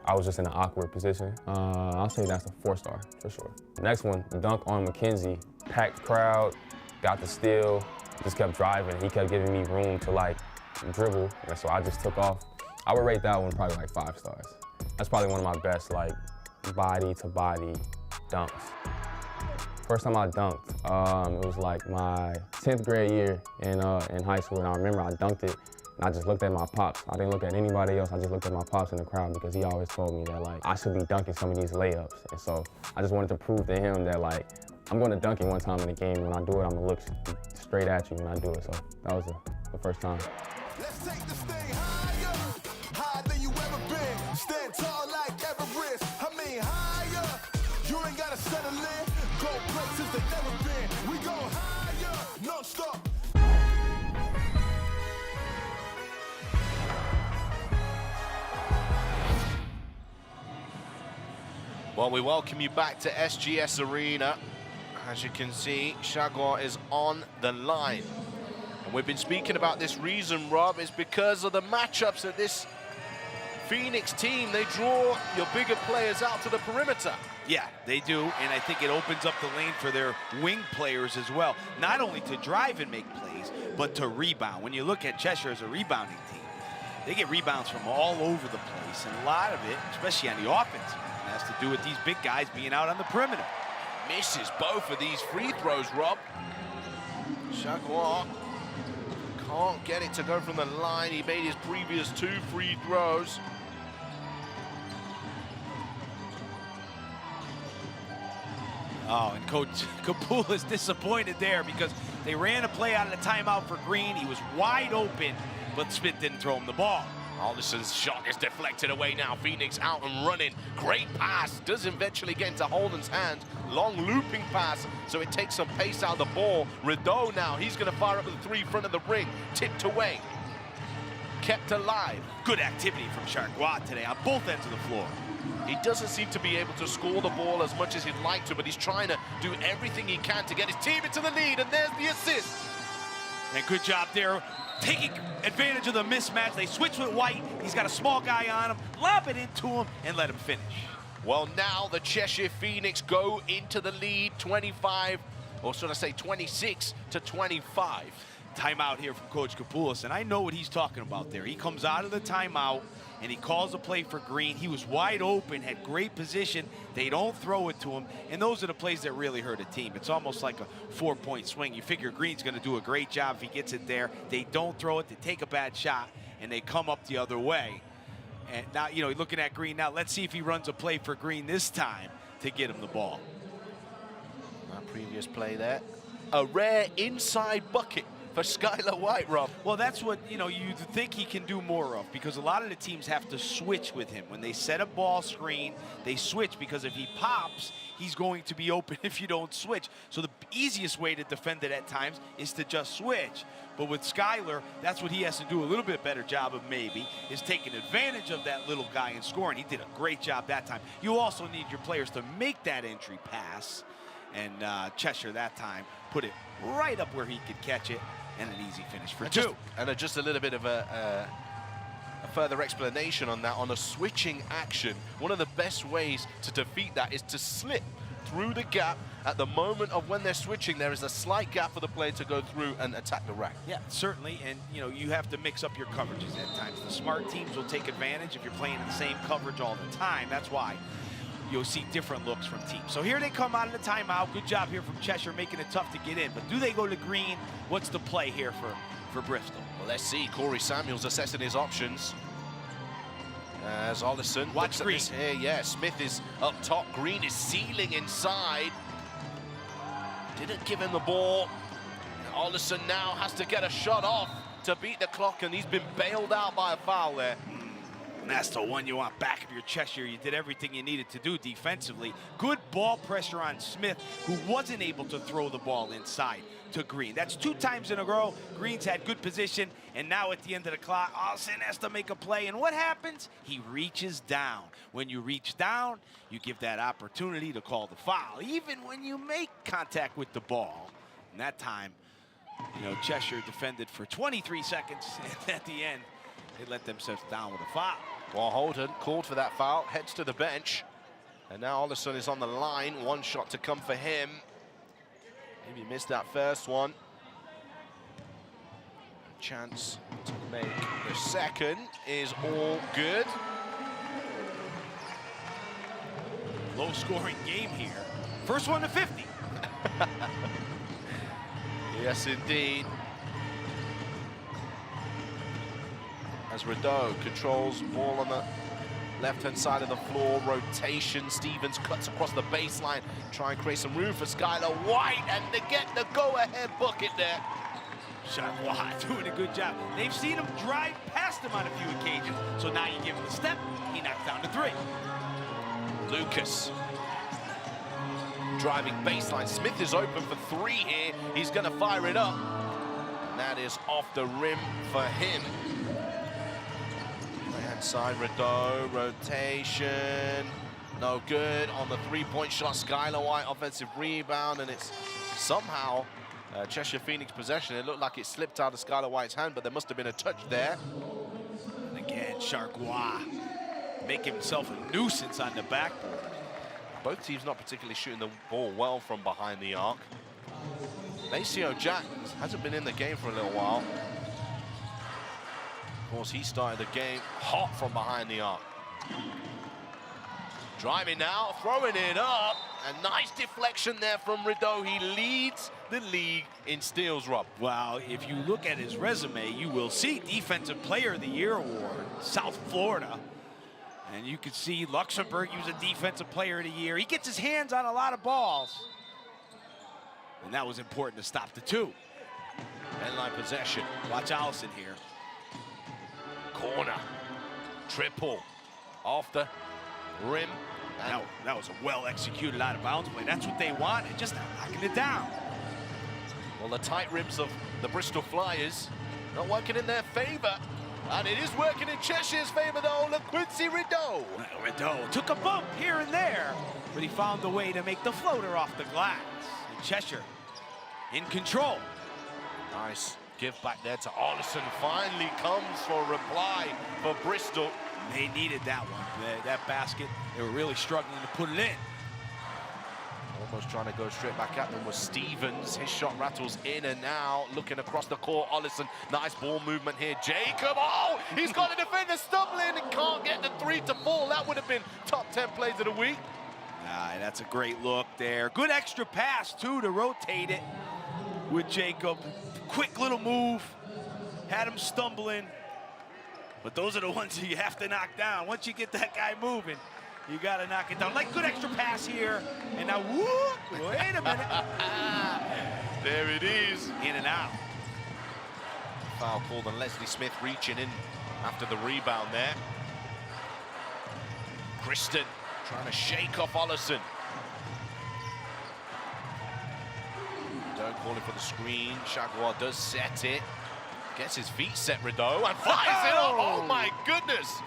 G: I was just in an awkward position. I'll say that's a 4-star for sure. Next one, dunk on McKenzie. Packed crowd, got the steal. Just kept driving. He kept giving me room to like dribble, and so I just took off. I would rate that one probably like 5 stars. That's probably one of my best like body to body dunks. First time I dunked, it was like my 10th grade year in high school, and I remember I dunked it, and I just looked at my pops. I didn't look at anybody else. I just looked at my pops in the crowd because he always told me that like I should be dunking some of these layups, and so I just wanted to prove to him that like I'm going to dunk it one time in the game. When I do it, I'm going to look straight at you when I do it. So that was the first time.
B: Let's take this thing higher, higher than you ever been. Stand tall like Everest. I mean higher. You ain't gotta settle in. Go places they never been. We go higher, non-stop.
C: Well, we welcome you back to SGS Arena. As you can see, Chagua is on the line. And we've been speaking about this reason, Rob, is because of the matchups that this Phoenix team, they draw your bigger players out to the perimeter.
D: Yeah, they do, and I think it opens up the lane for their wing players as well. Not only to drive and make plays, but to rebound. When you look at Cheshire as a rebounding team, they get rebounds from all over the place, and a lot of it, especially on the offensive end, has to do with these big guys being out on the perimeter.
C: Misses both of these free throws, Rob. Chagua can't get it to go from the line. He made his previous 2 free throws.
D: Oh, and Coach Kapula is disappointed there because they ran a play out of the timeout for Green. He was wide open, but Smith didn't throw him the ball.
C: Alderson's shot is deflected away now. Phoenix out and running. Great pass. Does eventually get into Holden's hands. Long looping pass, so it takes some pace out of the ball. Rideau now, he's going to fire up the 3 front of the ring. Tipped away. Kept alive.
D: Good activity from Chargois today on both ends of the floor.
C: He doesn't seem to be able to score the ball as much as he'd like to, but he's trying to do everything he can to get his team into the lead, and there's the assist.
D: And good job there, taking advantage of the mismatch. They switch with White. He's got a small guy on him. Lob it into him and let him finish.
C: Well, now the Cheshire Phoenix go into the lead 25, or should I say 26 to 25.
D: Timeout here from Coach Kapoulis, and I know what he's talking about there. He comes out of the timeout, and he calls a play for Green. He was wide open, had great position. They don't throw it to him, and those are the plays that really hurt a team. It's almost like a 4-point swing. You figure Green's going to do a great job if he gets it there. They don't throw it. They take a bad shot, and they come up the other way. And now, you know, looking at Green now, let's see if he runs a play for Green this time to get him the ball.
C: That previous play there. A rare inside bucket for Skylar White, Rob.
D: Well, that's what, you know, you think he can do more of, because a lot of the teams have to switch with him. When they set a ball screen, they switch, because if he pops, he's going to be open if you don't switch. So the easiest way to defend it at times is to just switch. But with Skylar, that's what he has to do a little bit better job of, maybe, is taking advantage of that little guy and scoring. He did a great job that time. You also need your players to make that entry pass. And Cheshire that time put it right up where he could catch it, and an easy finish for two.
C: Just a little bit of a further explanation on that. On a switching action, one of the best ways to defeat that is to slip through the gap. At the moment of when they're switching, there is a slight gap for the player to go through and attack the rack.
D: Yeah, certainly, and you know, you have to mix up your coverages at times. The smart teams will take advantage if you're playing in the same coverage all the time. That's why you'll see different looks from teams. So here they come out of the timeout. Good job here from Cheshire, making it tough to get in. But do they go to Green? What's the play here for Bristol?
C: Well, let's see. Corey Samuels assessing his options. As Alderson
D: watch
C: looks
D: Green.
C: At this here. Yeah, Smith is up top. Green is sealing inside. Didn't give him the ball. Alderson now has to get a shot off to beat the clock, and he's been bailed out by a foul there.
D: And that's the one you want back of your Cheshire. You did everything you needed to do defensively. Good ball pressure on Smith, who wasn't able to throw the ball inside to Green. That's 2 times in a row. Green's had good position, and now at the end of the clock, Alderson has to make a play. And what happens? He reaches down. When you reach down, you give that opportunity to call the foul, even when you make contact with the ball. And that time, you know, Cheshire defended for 23 seconds, and at the end, they let themselves down with a foul.
C: Well, Holden called for that foul, heads to the bench. And now Alderson is on the line. 1 shot to come for him. Maybe missed that first one. Chance to make the second is all good.
D: Low-scoring game here. First one to 50.
C: Yes, indeed. As Rideau controls ball on the left-hand side of the floor, rotation. Stevens cuts across the baseline, try and create some room for Skylar White, and they get the go-ahead bucket there.
D: Chargois doing a good job. They've seen him drive past him on a few occasions, so now you give him the step, he knocks down to 3.
C: Lucas driving baseline. Smith is open for 3 here. He's going to fire it up, and that is off the rim for him. Right-hand side, Rideau, rotation, no good on the 3-point shot. Skylar White offensive rebound, and it's somehow Cheshire Phoenix possession. It looked like it slipped out of Skylar White's hand, but there must have been a touch there.
D: And again, Chargois make himself a nuisance on the backboard.
C: Both teams not particularly shooting the ball well from behind the arc. Maceo Jack hasn't been in the game for a little while. Of course, he started the game hot from behind the arc. Driving now, throwing it up. A nice deflection there from Rideau. He leads the league in steals, Rob.
D: Well, if you look at his resume, you will see Defensive Player of the Year award, South Florida. And you can see Luxembourg, he was a Defensive Player of the Year. He gets his hands on a lot of balls. And that was important to stop the two.
C: Headline possession.
D: Watch Allison here.
C: Corner. Triple. Off the rim.
D: That was a well-executed out-of-bounds play. That's what they wanted, just knocking it down.
C: Well, the tight ribs of the Bristol Flyers not working in their favor. And it is working in Cheshire's favor, though. LaQuincy Rideau.
D: Rideau took a bump here and there, but he found a way to make the floater off the glass. And Cheshire in control.
C: Nice give back there to Allison. Finally comes for a reply for Bristol.
D: They needed that one. That basket, they were really struggling to put it in.
C: Almost trying to go straight back at them was Stevens. His shot rattles in and out. Looking across the court, Allison. Nice ball movement here. Jacob, oh! He's got a defender stumbling and can't get the 3 to fall. That would have been top 10 plays of the week.
D: That's a great look there. Good extra pass, too, to rotate it with Jacob. Quick little move. Had him stumbling. But those are the ones that you have to knock down. Once you get that guy moving, you got to knock it down. Like, good extra pass here. And now, whoop, wait a minute.
C: There it is.
D: In and out.
C: Foul called on Leslie Smith reaching in after the rebound there. Kristen trying to shake off Allison. Don't call him for the screen. Jaguar does set it. Gets his feet set, Rideau, and flies it up. Oh, my goodness.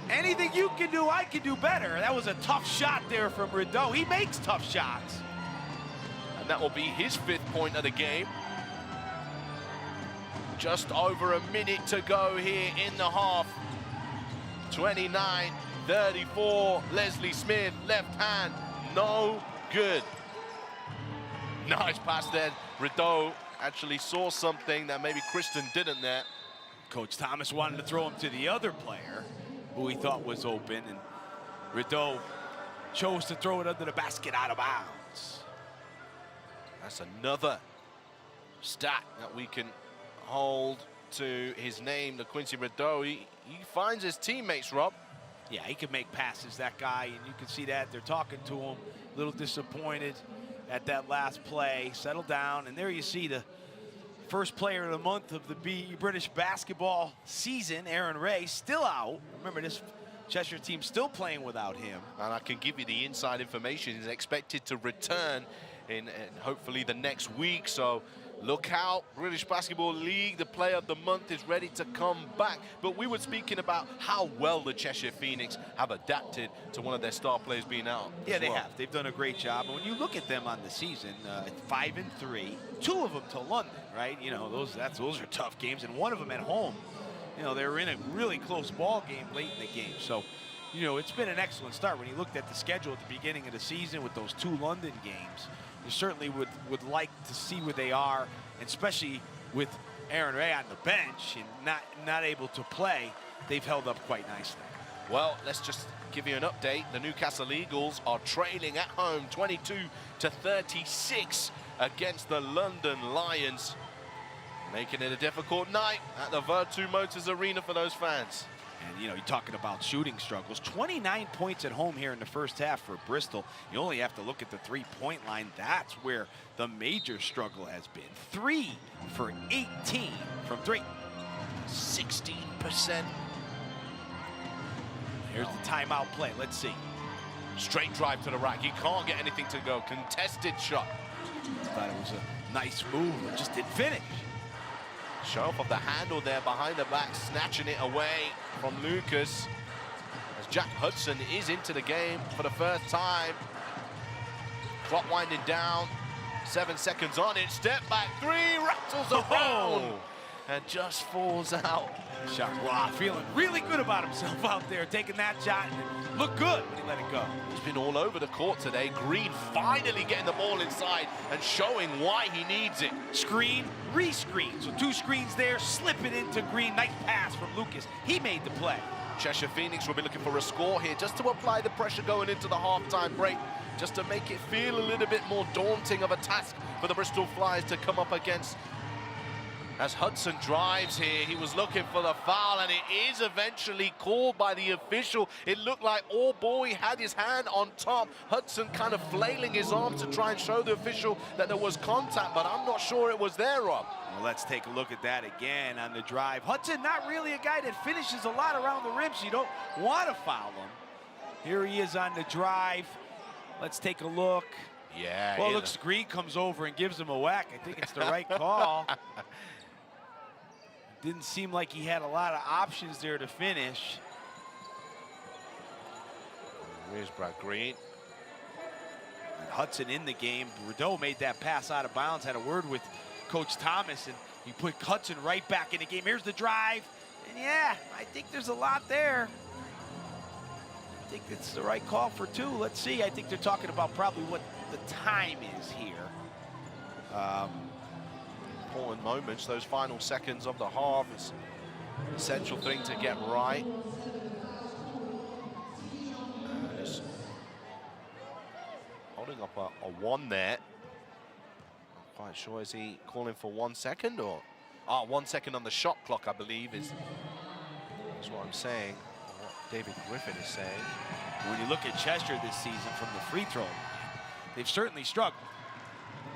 D: Anything you can do, I can do better. That was a tough shot there from Rideau. He makes tough shots.
C: And that will be his 5th point of the game. Just over a minute to go here in the half. 29-34. Leslie Smith, left hand, no good. Nice pass there. Rideau actually saw something that maybe Kristen didn't there.
D: Coach Thomas wanted to throw him to the other player who he thought was open, and Rideau chose to throw it under the basket out of bounds.
C: That's another stat that we can hold to his name, LaQuincy Rideau. He finds his teammates, Rob.
D: Yeah, he can make passes, that guy, and you can see that. They're talking to him, a little disappointed at that last play. Settle down, and there you see the first player of the month of the British basketball season, Aaron Ray, still out. Remember, this Cheshire team still playing without him.
C: And I can give you the inside information. He's expected to return in hopefully the next week. So look out, British Basketball League, the player of the month is ready to come back. But we were speaking about how well the Cheshire Phoenix have adapted to one of their star players being out.
D: Yeah, they have. They've done a great job. And when you look at them on the season, 5-3, 2 of them to London, right? You know, those are tough games, and 1 of them at home. You know, they were in a really close ball game late in the game. So, you know, it's been an excellent start. When you looked at the schedule at the beginning of the season with those 2 London games, you certainly would like to see where they are, and especially with Aaron Ray on the bench and not able to play, they've held up quite nicely.
C: Well, let's just give you an update. The Newcastle Eagles are trailing at home 22-36 against the London Lions, making it a difficult night at the Virtu Motors Arena for those fans.
D: And, you know, you're talking about shooting struggles. 29 points at home here in the first half for Bristol. You only have to look at the 3-point line. That's where the major struggle has been. 3 for 18 from 3.
C: 16%.
D: Here's the timeout play. Let's see.
C: Straight drive to the rack. He can't get anything to go. Contested shot.
D: Thought it was a nice move, but just didn't finish.
C: Show off of the handle there behind the back, snatching it away from Lucas. As Jack Hudson is into the game for the first time. Clock winding down. 7 seconds on it. Step back 3, rattles around. And just falls out.
D: Chargois feeling really good about himself out there, taking that shot and looked good when he let it go.
C: He's been all over the court today. Green finally getting the ball inside and showing why he needs it.
D: Screen, re-screen. So 2 screens there, slip it into Green. Nice pass from Lucas. He made the play.
C: Cheshire Phoenix will be looking for a score here just to apply the pressure going into the halftime break, just to make it feel a little bit more daunting of a task for the Bristol Flyers to come up against. As Hudson drives here, he was looking for the foul, and it is eventually called by the official. It looked like Boy had his hand on top. Hudson kind of flailing his arm to try and show the official that there was contact, but I'm not sure it was there, Rob.
D: Well, let's take a look at that again on the drive. Hudson, not really a guy that finishes a lot around the rim, so you don't want to foul him. Here he is on the drive. Let's take a look.
C: Yeah.
D: Well, looks Green comes over and gives him a whack. I think it's the right call. Didn't seem like he had a lot of options there to finish.
C: Here's Brad Green.
D: And Hudson in the game. Rideau made that pass out of bounds, had a word with Coach Thomas, and he put Hudson right back in the game. Here's the drive. And yeah, I think there's a lot there. I think it's the right call for 2. Let's see. I think they're talking about probably what the time is here.
C: Important moments, those final seconds of the half is an essential thing to get right. Just holding up a 1 there. Not quite sure, is he calling for 1 second or? 1 second on the shot clock, I believe, is what I'm saying. What David Griffin is saying.
D: When you look at Cheshire this season from the free throw line, they've certainly struggled.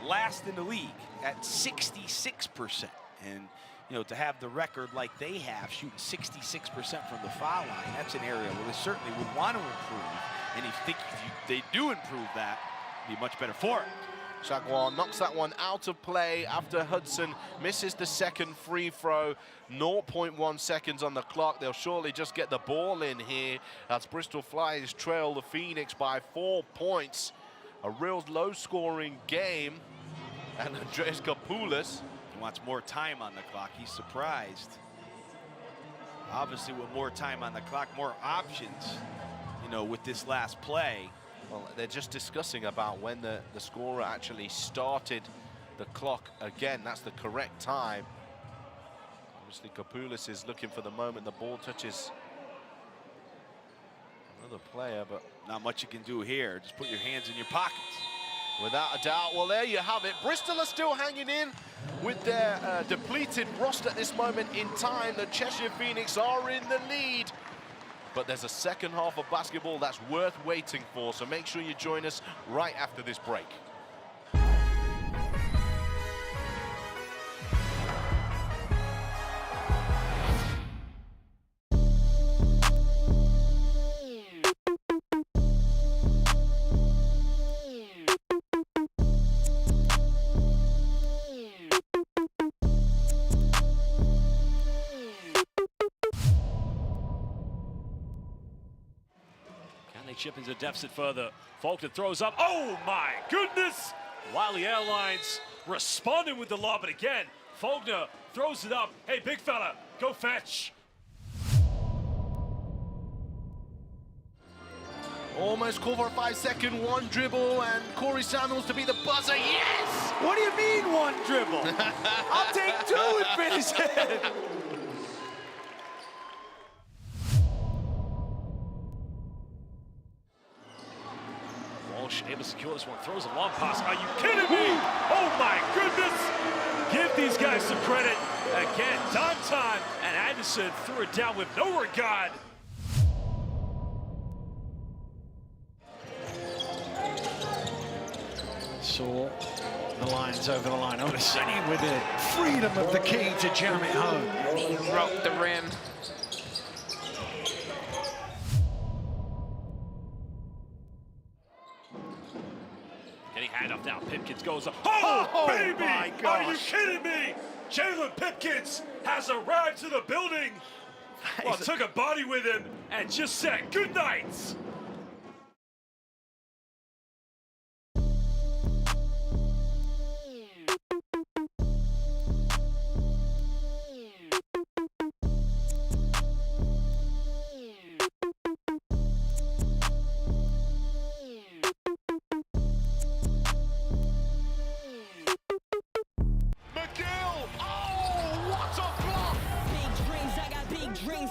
D: Last in the league at 66%. And, you know, to have the record like they have, shooting 66% from the foul line, that's an area where they certainly would want to improve. And if they do improve that, it'd be much better for it.
C: Chargois knocks that one out of play after Hudson misses the second free throw. 0.1 seconds on the clock. They'll surely just get the ball in here as Bristol Flyers trail the Phoenix by 4 points. A real low-scoring game. And Andreas Kapoulis.
D: He wants more time on the clock. He's surprised. Obviously, with more time on the clock, more options, you know, with this last play.
C: Well, they're just discussing about when the scorer actually started the clock again. That's the correct time. Obviously, Kapoulis is looking for the moment the ball touches another player, but
D: not much you can do here. Just put your hands in your pockets.
C: Without a doubt. Well, there you have it. Bristol are still hanging in with their depleted roster at this moment in time. The Cheshire Phoenix are in the lead. But there's a second half of basketball that's worth waiting for. So make sure you join us right after this break.
E: Chip into deficit further. Faulkner throws up. Oh my goodness! Wiley Airlines responding with the lob, but again, Faulkner throws it up. Hey, big fella, go fetch.
C: Almost call for a 5-second one dribble, and Corey Samuels to be the buzzer. Yes!
D: What do you mean 1 dribble? I'll take 2 and finish it.
E: Able to secure this one, throws a long pass. Are you kidding me? Oh my goodness! Give these guys some credit. Again, time, and Anderson threw it down with no regard.
F: Saw the lines over the line. Otiseni with the freedom of the key to jam it home.
H: He rocked the rim.
E: Getting handoff now. Pipkins goes up. Oh baby!
D: My gosh.
E: Are you kidding me? Jalen Pipkins has arrived to the building. Well, took a body with him and just said good night.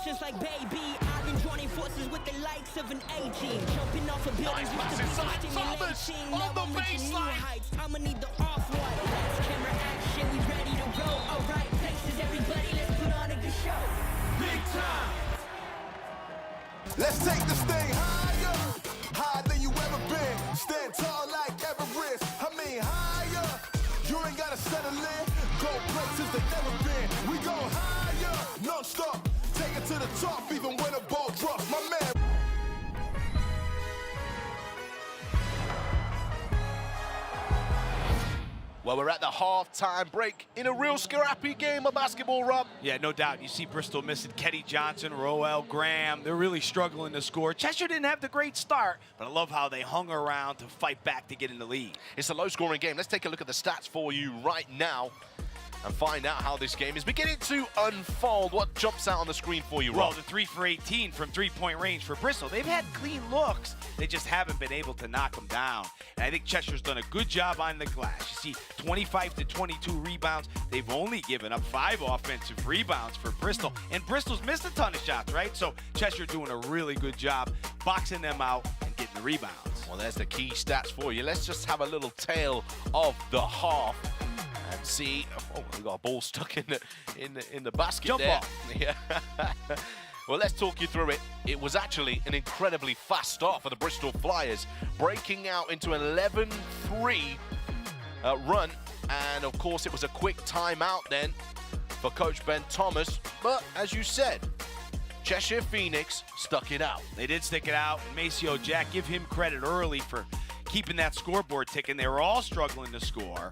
A: just like baby. I've been joining forces with the likes of an A-team. Jumping off of buildings
C: Nice pass inside. Thomas on the baseline.
A: I'ma need the off-white. Lights, camera, action, we ready to roll. Alright, places, everybody, let's put on a good show.
B: Big time. Let's take this thing higher, higher than you ever been. Stand tall like Everest. I mean higher. You ain't gotta settle in. Go places that never been. We go higher, non-stop. Take it to the top, even when a ball drops. My man.
C: Well, we're at the half-time break in a real scrappy game of basketball, Rob.
D: Yeah, no doubt. You see Bristol missing Kenny Johnson, Roel Graham. They're really struggling to score. Cheshire didn't have the great start, but I love how they hung around to fight back to get in the lead.
C: It's a low-scoring game. Let's take a look at the stats for you right now and find out how this game is beginning to unfold. What jumps out on the screen for you, Rob?
D: Well, the 3 for 18 from three-point range for Bristol. They've had clean looks. They just haven't been able to knock them down. And I think Cheshire's done a good job on the glass. You see 25 to 22 rebounds. They've only given up 5 offensive rebounds for Bristol. And Bristol's missed a ton of shots, right? So Cheshire doing a really good job boxing them out and getting the rebounds.
C: Well, there's the key stats for you. Let's just have a little tail of the half and see. Oh, we got a ball stuck in the basket.
D: Jump
C: there.
D: ball.
C: Yeah. Well, let's talk you through it. It was actually an incredibly fast start for the Bristol Flyers, breaking out into an 11-3 run. And, of course, it was a quick timeout then for Coach Ben Thomas. But, as you said, Cheshire Phoenix stuck it out.
D: They did stick it out. And Maceo Jack, give him credit early for keeping that scoreboard ticking. They were all struggling to score.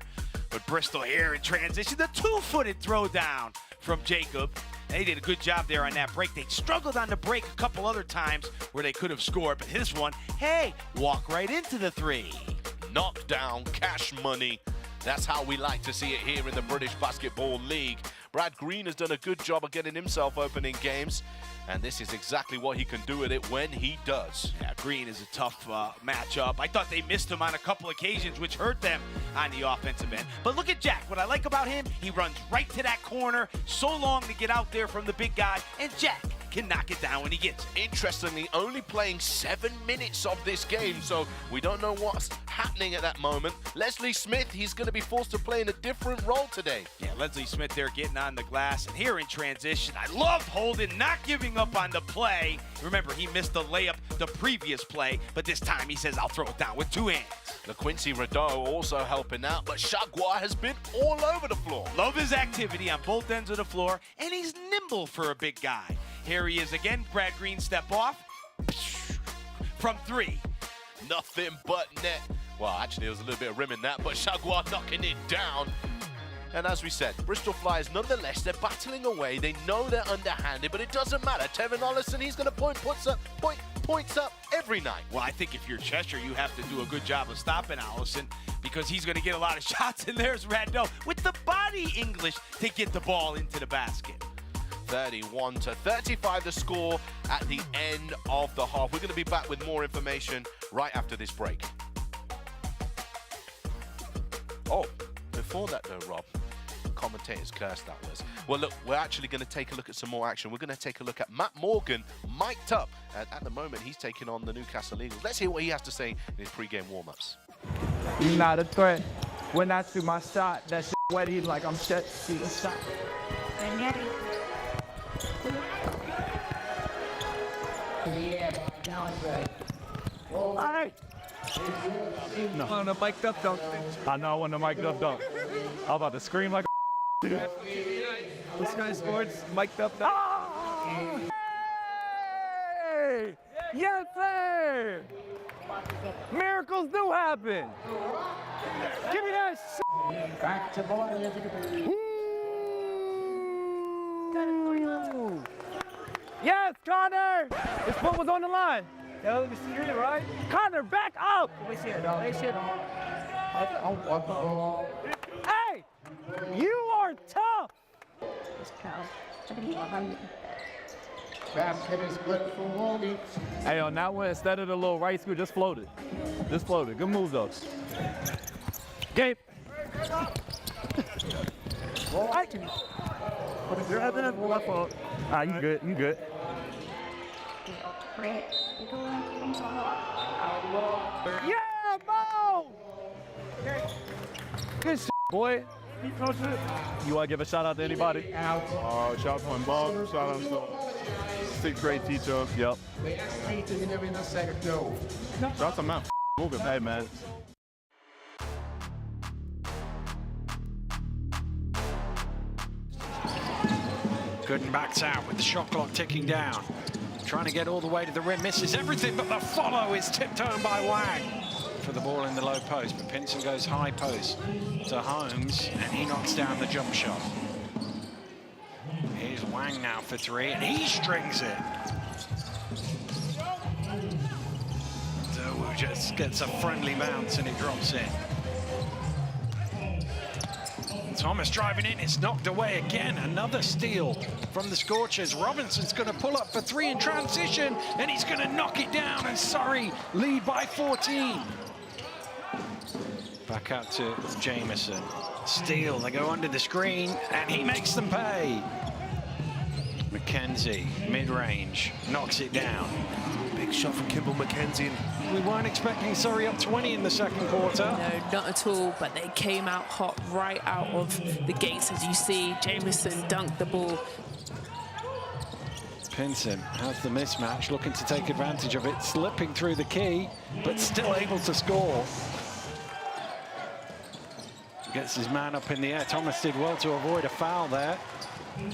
D: But Bristol here in transition, the 2-footed throw down from Jacob. They did a good job there on that break. They struggled on the break a couple other times where they could have scored, but this one, hey, walk right into the 3.
C: Knockdown, cash money. That's how we like to see it here in the British Basketball League. Brad Green has done a good job of getting himself open in games, and this is exactly what he can do with it when he does.
D: Yeah, Green is a tough matchup. I thought they missed him on a couple occasions, which hurt them on the offensive end. But look at Jack. What I like about him, he runs right to that corner, so long to get out there from the big guy, and Jack can knock it down when he gets it.
C: Interestingly, only playing 7 minutes of this game, so we don't know what's happening at that moment. Leslie Smith, he's going to be forced to play in a different role today.
D: Yeah, Leslie Smith there getting on the glass, and here in transition, I love Holden not giving up on the play. Remember, he missed the layup the previous play, but this time he says, I'll throw it down with 2 hands.
C: LaQuincy Rideau also helping out, but Chagua has been all over the floor.
D: Love his activity on both ends of the floor, and he's nimble for a big guy. Here he is again. Brad Green step off. From 3.
C: Nothing but net. Well, actually, there was a little bit of rim in that, but Chagua knocking it down. And as we said, Bristol Flyers, nonetheless, they're battling away. They know they're underhanded, but it doesn't matter. Tevin Ollison, he's going to points up every night.
D: Well, I think if you're Cheshire, you have to do a good job of stopping Ollison because he's going to get a lot of shots. And there's Rideau with the body English to get the ball into the basket.
C: 31 to 35 the score at the end of the half. We're going to be back with more information right after this break. Oh, before that though, Rob, commentators cursed that was. Well, look, we're actually going to take a look at some more action. We're going to take a look at Matt Morgan, mic'd up. At the moment, he's taking on the Newcastle Eagles. Let's hear what he has to say in his pre-game warm-ups.
H: You're not a threat. When I shoot my shot, that shit wet, he's like, I'm shut, shoot a shot.
I: Yeah, that was right.
H: All right. No. On the mic'd up dunk. I know I want the mic'd up dunk. I'm about to scream like a This guy sports mic'd up dunk. Oh! Hey! Yes, sir! Miracles do happen. Give me that shit.
I: Back to border.
H: Yes, Connor! His foot was on the line. Yeah, let me see it, right? Connor, back up!
I: Let me see it, dog. Let me see it, dog.
H: Hey! You are tough!
I: This cow. Grab Kevin split for Wally.
H: Hey, on that one, instead of the little right scoop, just float it. Just float it. Good move, though. Gabe. You're at the left fault. Ah, you good. You good.
I: Great.
H: Yeah, Mo! Good shit, boy. You want to give a shout out to anybody?
J: Shout out to my mom, shout out to sixth grade teacher.
H: Yep.
J: Shout out to Matt Morgan. Hey, man.
F: Gooden backs out with the shot clock ticking down. Trying to get all the way to the rim, misses everything, but the follow is tipped home by Wang for the ball in the low post. But Pinson goes high post to Holmes, and he knocks down the jump shot. Here's Wang now for three, and he strings it. So just gets a friendly bounce, and it drops in. Thomas driving in, it's knocked away again. Another steal from the Scorchers. Robinson's going to pull up for three in transition, and he's going to knock it down, and Surrey lead by 14. Back out to Jameson. Steal, they go under the screen, and he makes them pay. McKenzie, mid-range, knocks it down.
B: Big shot from Kimball McKenzie.
F: We weren't expecting Surrey up 20 in the second quarter.
K: No, not at all, but they came out hot right out of the gates, as you see. Jameson dunked the ball.
F: Pinson has the mismatch, looking to take advantage of it, slipping through the key, but still able to score. Gets his man up in the air. Thomas did well to avoid a foul there.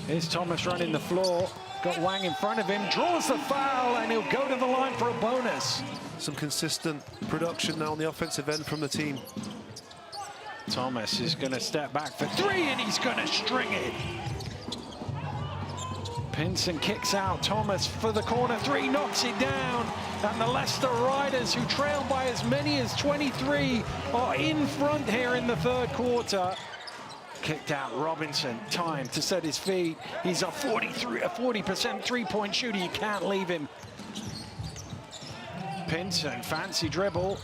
F: Here's Thomas running the floor. Got Wang in front of him, draws the foul, and he'll go to the line for a bonus.
B: Some consistent production now on the offensive end from the team.
F: Thomas is going to step back for three, and he's going to string it. Pinson kicks out. Thomas for the corner three, knocks it down. And the Leicester Riders, who trail by as many as 23, are in front here in the third quarter. Kicked out Robinson, time to set his feet. He's a 40% three-point shooter. You can't leave him. Pinson, fancy dribble.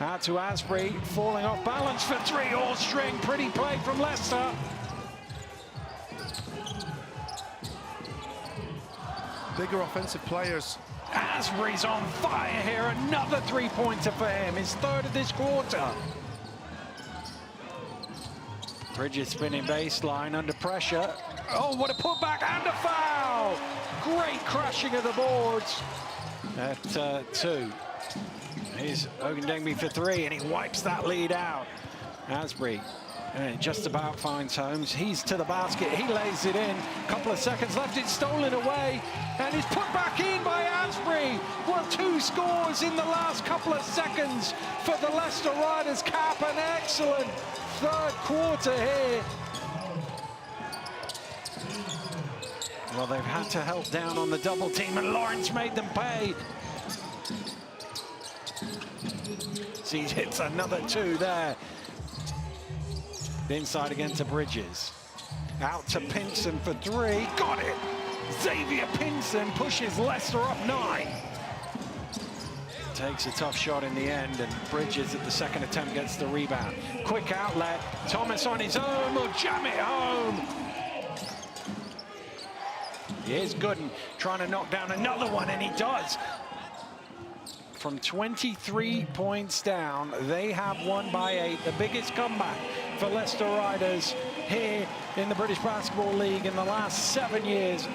F: Out to Asbury, falling off balance for three, all string. Pretty play from Leicester.
B: Bigger offensive players.
F: Asbury's on fire here. Another three-pointer for him, his third of this quarter. Bridges spinning baseline under pressure. Oh, what a putback and a foul! Great crashing of the boards at two. Here's Ogundengi for three, and he wipes that lead out. Asbury just about finds Holmes. He's to the basket. He lays it in. Couple of seconds left. It's stolen away, and it's put back in by Asbury. Well, two scores in the last couple of seconds for the Leicester Riders. Cap an excellent third quarter here. Well, they've had to help down on the double team, and Lawrence made them pay. See, he hits another two there. Inside again to Bridges. Out to Pinson for three. Got it! Xavier Pinson pushes Leicester up 9. Takes a tough shot in the end, and Bridges at the second attempt gets the rebound. Quick outlet. Thomas on his own will jam it home. Here's Gooden trying to knock down another one, and he does. From 23 points down, they have won by 8. The biggest comeback for Leicester Riders here in the British Basketball League in the last 7 years.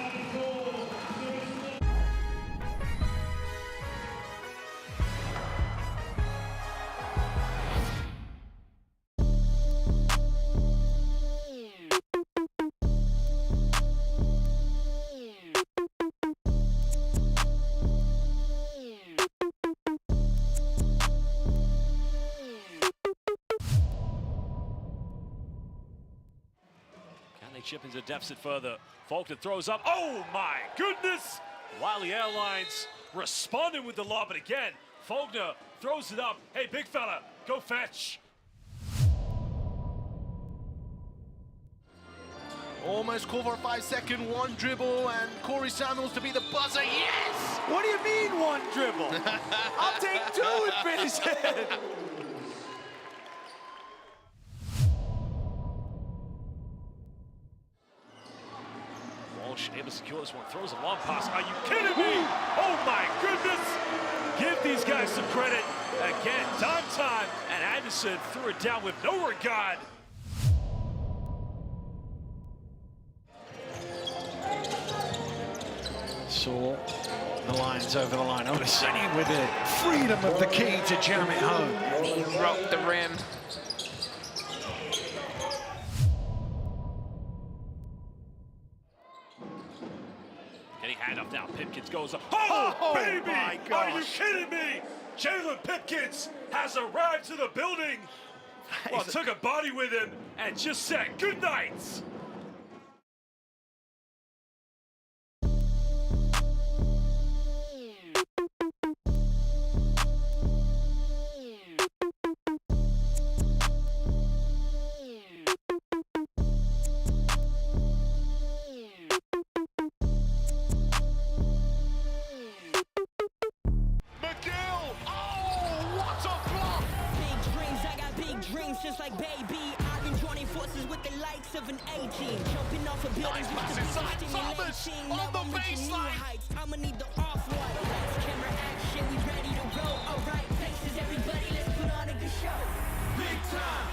E: Chip into deficit further. Faulkner throws up. Oh my goodness! Wiley Airlines responding with the lob, but again, Faulkner throws it up. Hey, big fella, go fetch.
C: Almost call for a 5-second one dribble, and Corey Samuels to be the buzzer. Yes!
D: What do you mean one dribble? I'll take two and finish it.
E: Able to secure this one, throws a long pass. Are you kidding me? Oh my these guys some credit. Again, time, and Anderson threw it down with no regard.
F: Saw the Lions over the line. Odesani with the freedom of the key to jam it home.
K: He rocked the rim.
E: Getting hand up now. Pipkins goes up. Oh baby!
D: My
E: Are
D: gosh.
E: you kidding me? Jalen Pipkins has arrived to the building. Well, took a body with him and just said good night.
A: Just like baby, I've been joining forces with the likes of an A-team, jumping off of buildings with the stimulating. Now I'm reaching new heights. I'ma need the off-white lights, camera action. We ready to roll. Alright, faces, everybody, let's put on a good show. Big time.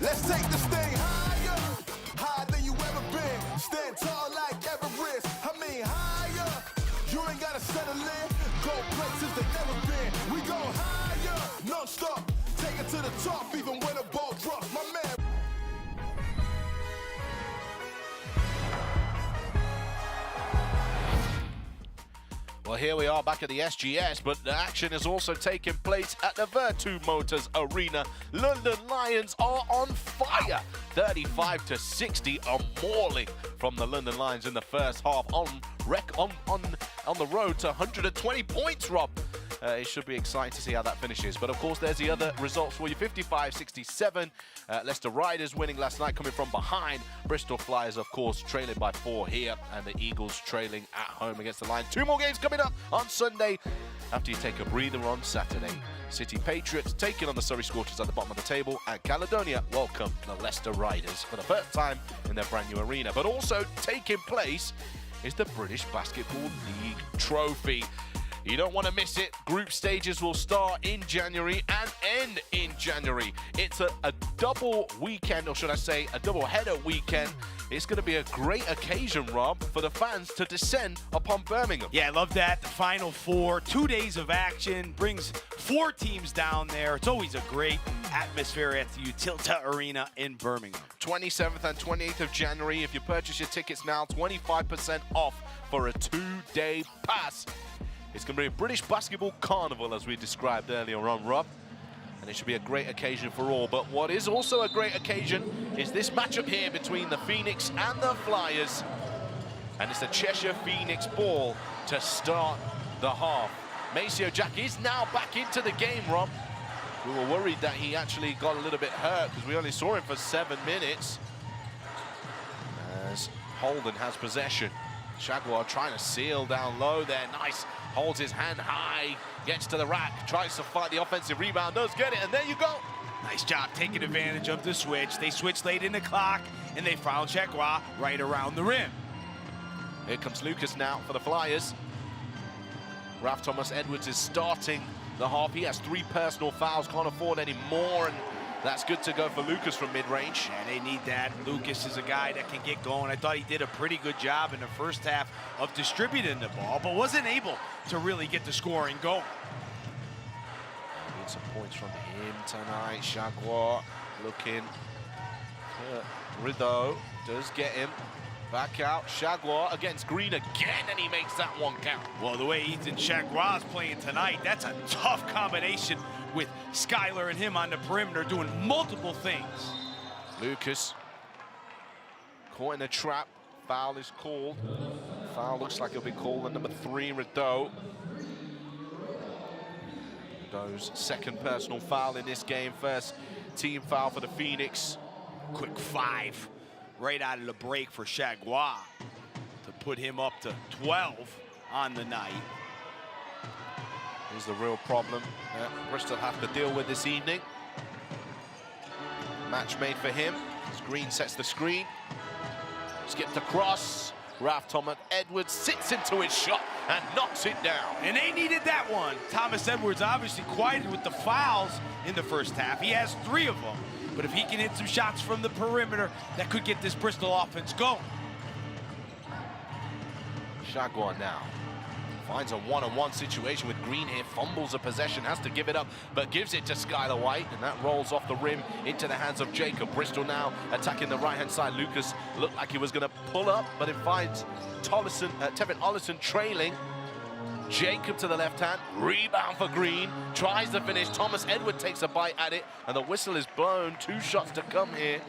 B: Let's take this thing higher, higher than you ever been. Stand tall like Everest. I mean higher. You ain't gotta settle in. Go places they never been. We go higher, non-stop. Take it to the top, even when the ball drops, my man.
C: Well, here we are back at the SGS, but the action is also taking place at the Virtu Motors Arena. London Lions are on fire. 35-60, a mauling from the London Lions in the first half on the road to 120 points, Rob. It should be exciting to see how that finishes. But, of course, there's the other results for you. 55-67. Leicester Riders winning last night, coming from behind. Bristol Flyers, of course, trailing by 4 here. And the Eagles trailing at home against the Lions. 2 more games coming up on Sunday after you take a breather on Saturday. City Patriots taking on the Surrey Scorchers at the bottom of the table. And Caledonia welcome the Leicester Riders for the first time in their brand new arena. But also taking place is the British Basketball League Trophy. You don't want to miss it. Group stages will start in January and end in January. It's a double weekend, or should I say a double header weekend. It's going to be a great occasion, Rob, for the fans to descend upon Birmingham.
D: Yeah, I love that. The Final Four, 2 days of action, brings 4 teams down there. It's always a great atmosphere at the Utilita Arena in Birmingham.
C: 27th and 28th of January. If you purchase your tickets now, 25% off for a 2-day pass. It's going to be a British basketball carnival, as we described earlier on, Rob. And it should be a great occasion for all. But what is also a great occasion is this matchup here between the Phoenix and the Flyers. And it's the Cheshire Phoenix ball to start the half. Maceo Jack is now back into the game, Rob. We were worried that he actually got a little bit hurt because we only saw him for 7 minutes. As Holden has possession. Jaguar trying to seal down low there. Nice. Holds his hand high, gets to the rack, tries to fight the offensive rebound, does get it, and there you go.
D: Nice job taking advantage of the switch. They switched late in the clock, and they found Jaguar right around the rim.
C: Here comes Lucas now for the Flyers. Ralph Thomas Edwards is starting the half. He has 3 personal fouls, can't afford any more, and that's good to go for Lucas from mid-range.
D: Yeah, they need that. Lucas is a guy that can get going. I thought he did a pretty good job in the first half of distributing the ball, but wasn't able to really get the scoring going.
C: Need some points from him tonight. Jaguar looking. Rideau does get him. Back out. Jaguar against Green again, and he makes that one count.
D: Well, the way Ethan Jaguar is playing tonight, that's a tough combination with Skyler and him on the perimeter doing multiple things.
C: Lucas caught in a trap. Foul is called. Foul looks like it'll be called on number 3, Rideau. Rideau's second personal foul in this game. First team foul for the Phoenix.
D: Quick 5 right out of the break for Jaguar to put him up to 12 on the night.
C: Here's the real problem that Bristol have to deal with this evening. Match made for him as Green sets the screen. Skipped across. Ralph Thomas Edwards sits into his shot and knocks it down.
D: And they needed that one. Thomas Edwards obviously quieted with the fouls in the first half. He has 3 of them. But if he can hit some shots from the perimeter, that could get this Bristol offense going.
C: Jaguar now finds a one-on-one situation with Green here, fumbles a possession, has to give it up, but gives it to Skylar White, and that rolls off the rim into the hands of Jacob. Bristol now attacking the right-hand side. Lucas looked like he was going to pull up, but it finds Tevin Ollison trailing. Jacob to the left hand, rebound for Green, tries to finish. Thomas Edward takes a bite at it, and the whistle is blown. 2 shots to come here.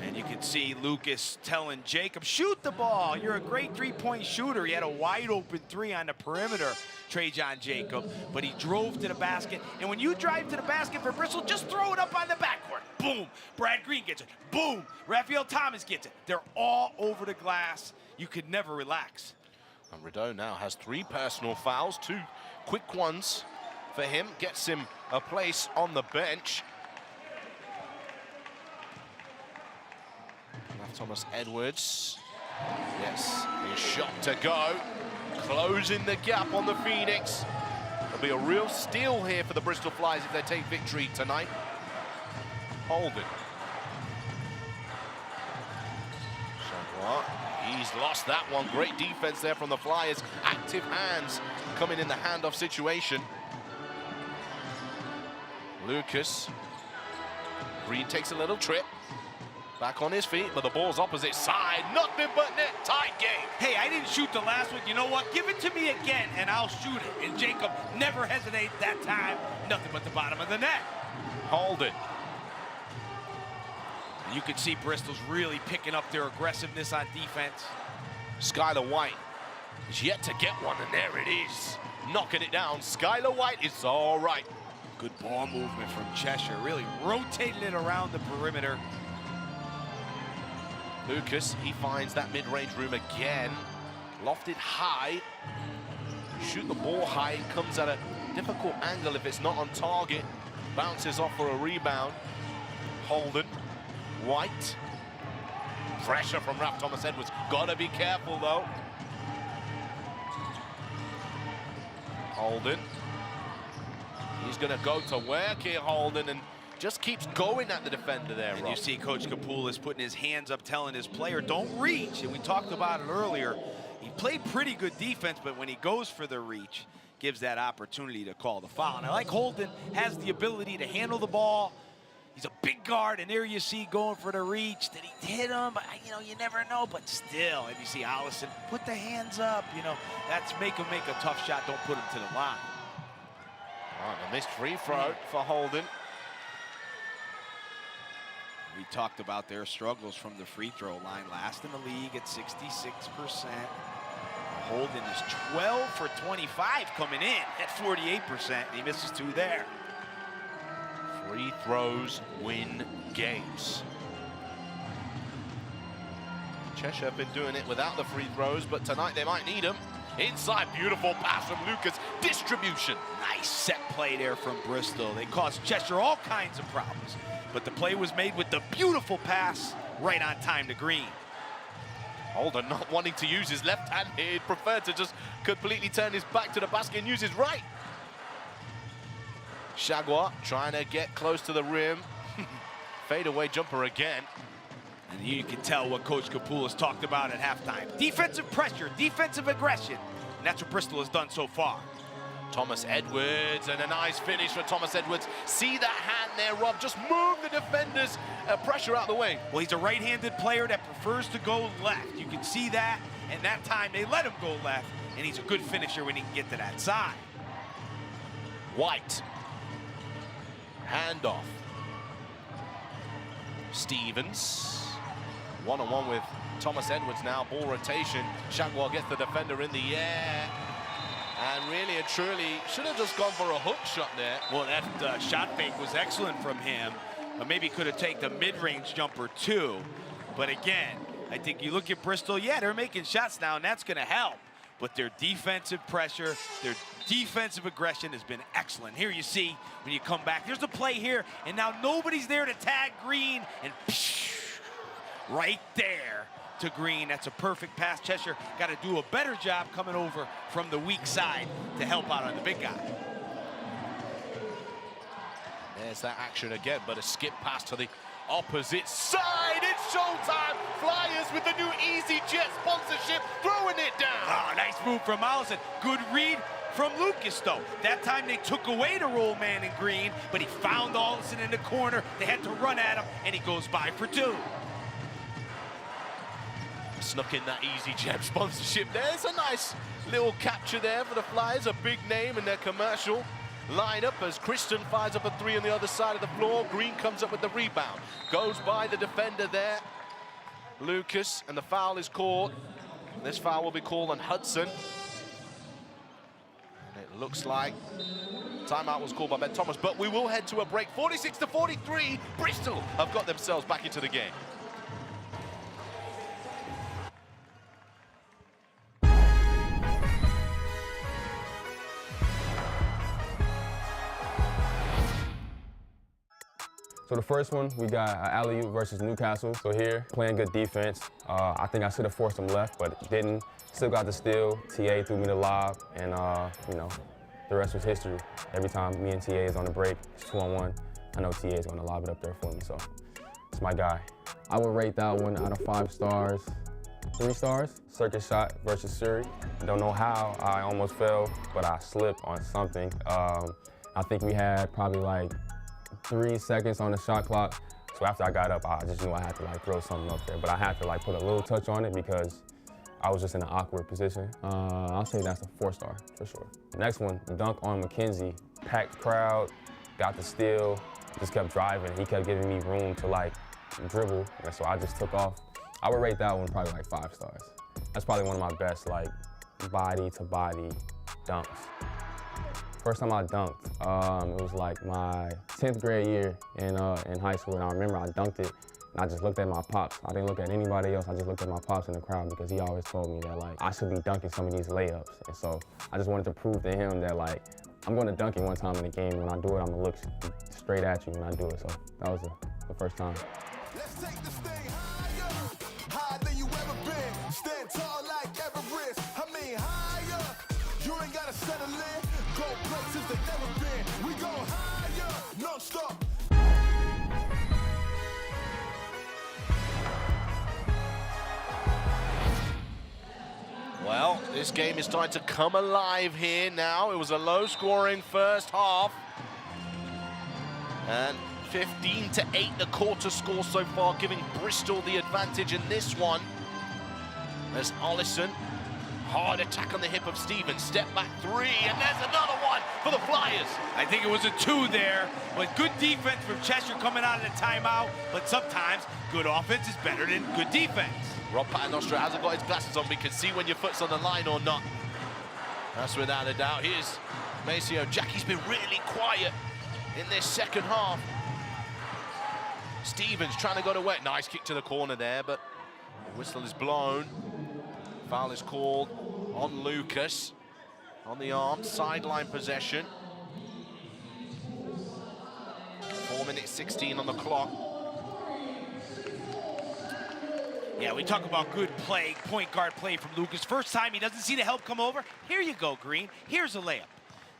D: And you can see Lucas telling Jacob, shoot the ball. You're a great 3-point shooter. He had a wide open 3 on the perimeter, Trajan Jacob, but he drove to the basket. And when you drive to the basket for Bristol, just throw it up on the backcourt. Boom. Brad Green gets it. Boom. Raphael Thomas gets it. They're all over the glass. You could never relax.
C: And Rideau now has 3 personal fouls, 2 quick ones for him. Gets him a place on the bench. Thomas Edwards, yes, his shot to go, closing the gap on the Phoenix. There'll be a real steal here for the Bristol Flyers if they take victory tonight. Holden. Jaguar, he's lost that one. Great defense there from the Flyers. Active hands coming in the handoff situation. Lucas. Green takes a little trip. Back on his feet, but the ball's opposite side. Nothing but net. Tight game.
D: Hey, I didn't shoot the last one. You know what? Give it to me again, and I'll shoot it. And Jacob never hesitated that time. Nothing but the bottom of the net.
C: Holden.
D: And you can see Bristol's really picking up their aggressiveness on defense.
C: Skylar White is yet to get one, and there it is. Knocking it down. Skylar White is all right.
D: Good ball movement from Cheshire. Really rotating it around the perimeter.
C: Lucas, he finds that mid-range room again. Lofted high. Shoot the ball high. It comes at a difficult angle if it's not on target. Bounces off for a rebound. Holden. White. Pressure from Ralph Thomas Edwards. Gotta be careful, though. Holden. He's gonna go to work here, Holden, and just keeps going at the defender there,
D: And
C: Rob.
D: you see Coach Kapoulis putting his hands up, telling his player, don't reach. And we talked about it earlier. He played pretty good defense, but when he goes for the reach, gives that opportunity to call the foul. And I like Holden has the ability to handle the ball. He's a big guard, and there you see going for the reach. Did he hit him? You know, you never know, but still. And you see Allison, put the hands up. You know, that's make him make a tough shot. Don't put him to the line.
C: All right, a missed free throw for Holden.
D: We talked about their struggles from the free throw line. Last in the league at 66%. Holden is 12 for 25 coming in at 48%. And he misses 2 there.
C: Free throws win games. Cheshire have been doing it without the free throws, but tonight they might need them. Inside, beautiful pass from Lucas. Distribution.
D: Nice set play there from Bristol. They caused Cheshire all kinds of problems, but the play was made with the beautiful pass right on time to Green.
C: Holden not wanting to use his left hand here. He'd prefer to just completely turn his back to the basket and use his right. Jaguar trying to get close to the rim. Fadeaway jumper again.
D: And you can tell what Coach Kapoulis talked about at halftime. Defensive pressure, defensive aggression. And that's what Bristol has done so far.
C: Thomas Edwards, and a nice finish for Thomas Edwards. See that hand there, Rob? Just move the defenders' pressure out of the way.
D: Well, he's a right-handed player that prefers to go left. You can see that, and that time they let him go left, and he's a good finisher when he can get to that side.
C: White. Handoff. Stevens. One-on-one with Thomas Edwards now. Ball rotation. Jaguar gets the defender in the air. And really and truly, should have just gone for a hook shot there.
D: Well, that shot fake was excellent from him. But maybe could have taken the mid-range jumper too. But again, I think you look at Bristol, yeah, they're making shots now, and that's going to help. But their defensive pressure, their defensive aggression has been excellent. Here you see, when you come back, there's a play here, and now nobody's there to tag Green, and right there, to Green. That's a perfect pass. Cheshire got to do a better job coming over from the weak side to help out on the big guy.
C: There's that action again, but a skip pass to the opposite side. It's showtime. Flyers with the new EasyJet sponsorship, throwing it down.
D: Oh, nice move from Allison. Good read from Lucas, though. That time they took away the roll man in Green, but he found Allison in the corner. They had to run at him, and he goes by for 2.
C: Snuck in that EasyJet sponsorship. There's a nice little capture there for the Flyers, a big name in their commercial lineup as Christian fires up a 3 on the other side of the floor. Green comes up with the rebound, goes by the defender there, Lucas, and the foul is called. This foul will be called on Hudson. And it looks like timeout was called by Ben Thomas, but we will head to a break. 46-43, Bristol have got themselves back into the game.
G: So the first one, we got alley-oop versus Newcastle. So here, playing good defense. I think I should have forced them left, but didn't. Still got the steal. TA threw me the lob, and you know, the rest was history. Every time me and TA is on the break, it's 2-on-1. I know TA is gonna lob it up there for me, so it's my guy. I would rate that one out of 5 stars, 3 stars. Circus shot versus Surrey. Don't know how I almost fell, but I slipped on something. I think we had probably like 3 seconds on the shot clock. So after I got up, I just knew I had to like throw something up there. But I had to like put a little touch on it because I was just in an awkward position. I'll say that's a 4-star for sure. Next one, dunk on McKenzie. Packed crowd, got the steal, just kept driving. He kept giving me room to like dribble, and so I just took off. I would rate that one probably like 5 stars. That's probably one of my best like body to body dunks. First time I dunked, it was like my 10th grade year in high school, and I remember I dunked it, and I just looked at my pops. I didn't look at anybody else, I just looked at my pops in the crowd because he always told me that like I should be dunking some of these layups. And so I just wanted to prove to him that like I'm gonna dunk it one time in the game. When I do it, I'm gonna look straight at you when I do it. So that was the first time.
B: Let's take this thing higher, higher than you ever been. Stand tall like Everest. I mean higher. You ain't gotta settle in. Go places they never been. We go higher, non-stop.
C: Well, this game is starting to come alive here now. It was a low-scoring first half. And 15-8 the quarter score so far, giving Bristol the advantage in this one. There's Ollison. Hard attack on the hip of Stevens. Step back 3, and there's another one for the Flyers.
D: I think it was a 2 there, but good defense from Cheshire coming out of the timeout. But sometimes good offense is better than good defense.
C: Rob Paternoster hasn't got his glasses on, but you can see when your foot's on the line or not. That's without a doubt. Here's Maceo. Jackie's been really quiet in this second half. Stevens trying to go to work. Nice kick to the corner there, but the whistle is blown. Foul is called on Lucas. On the arm, sideline possession. 4 minutes 16 on the clock.
D: Yeah, we talk about good play, point guard play from Lucas. First time he doesn't see the help come over. Here you go, Green. Here's a layup.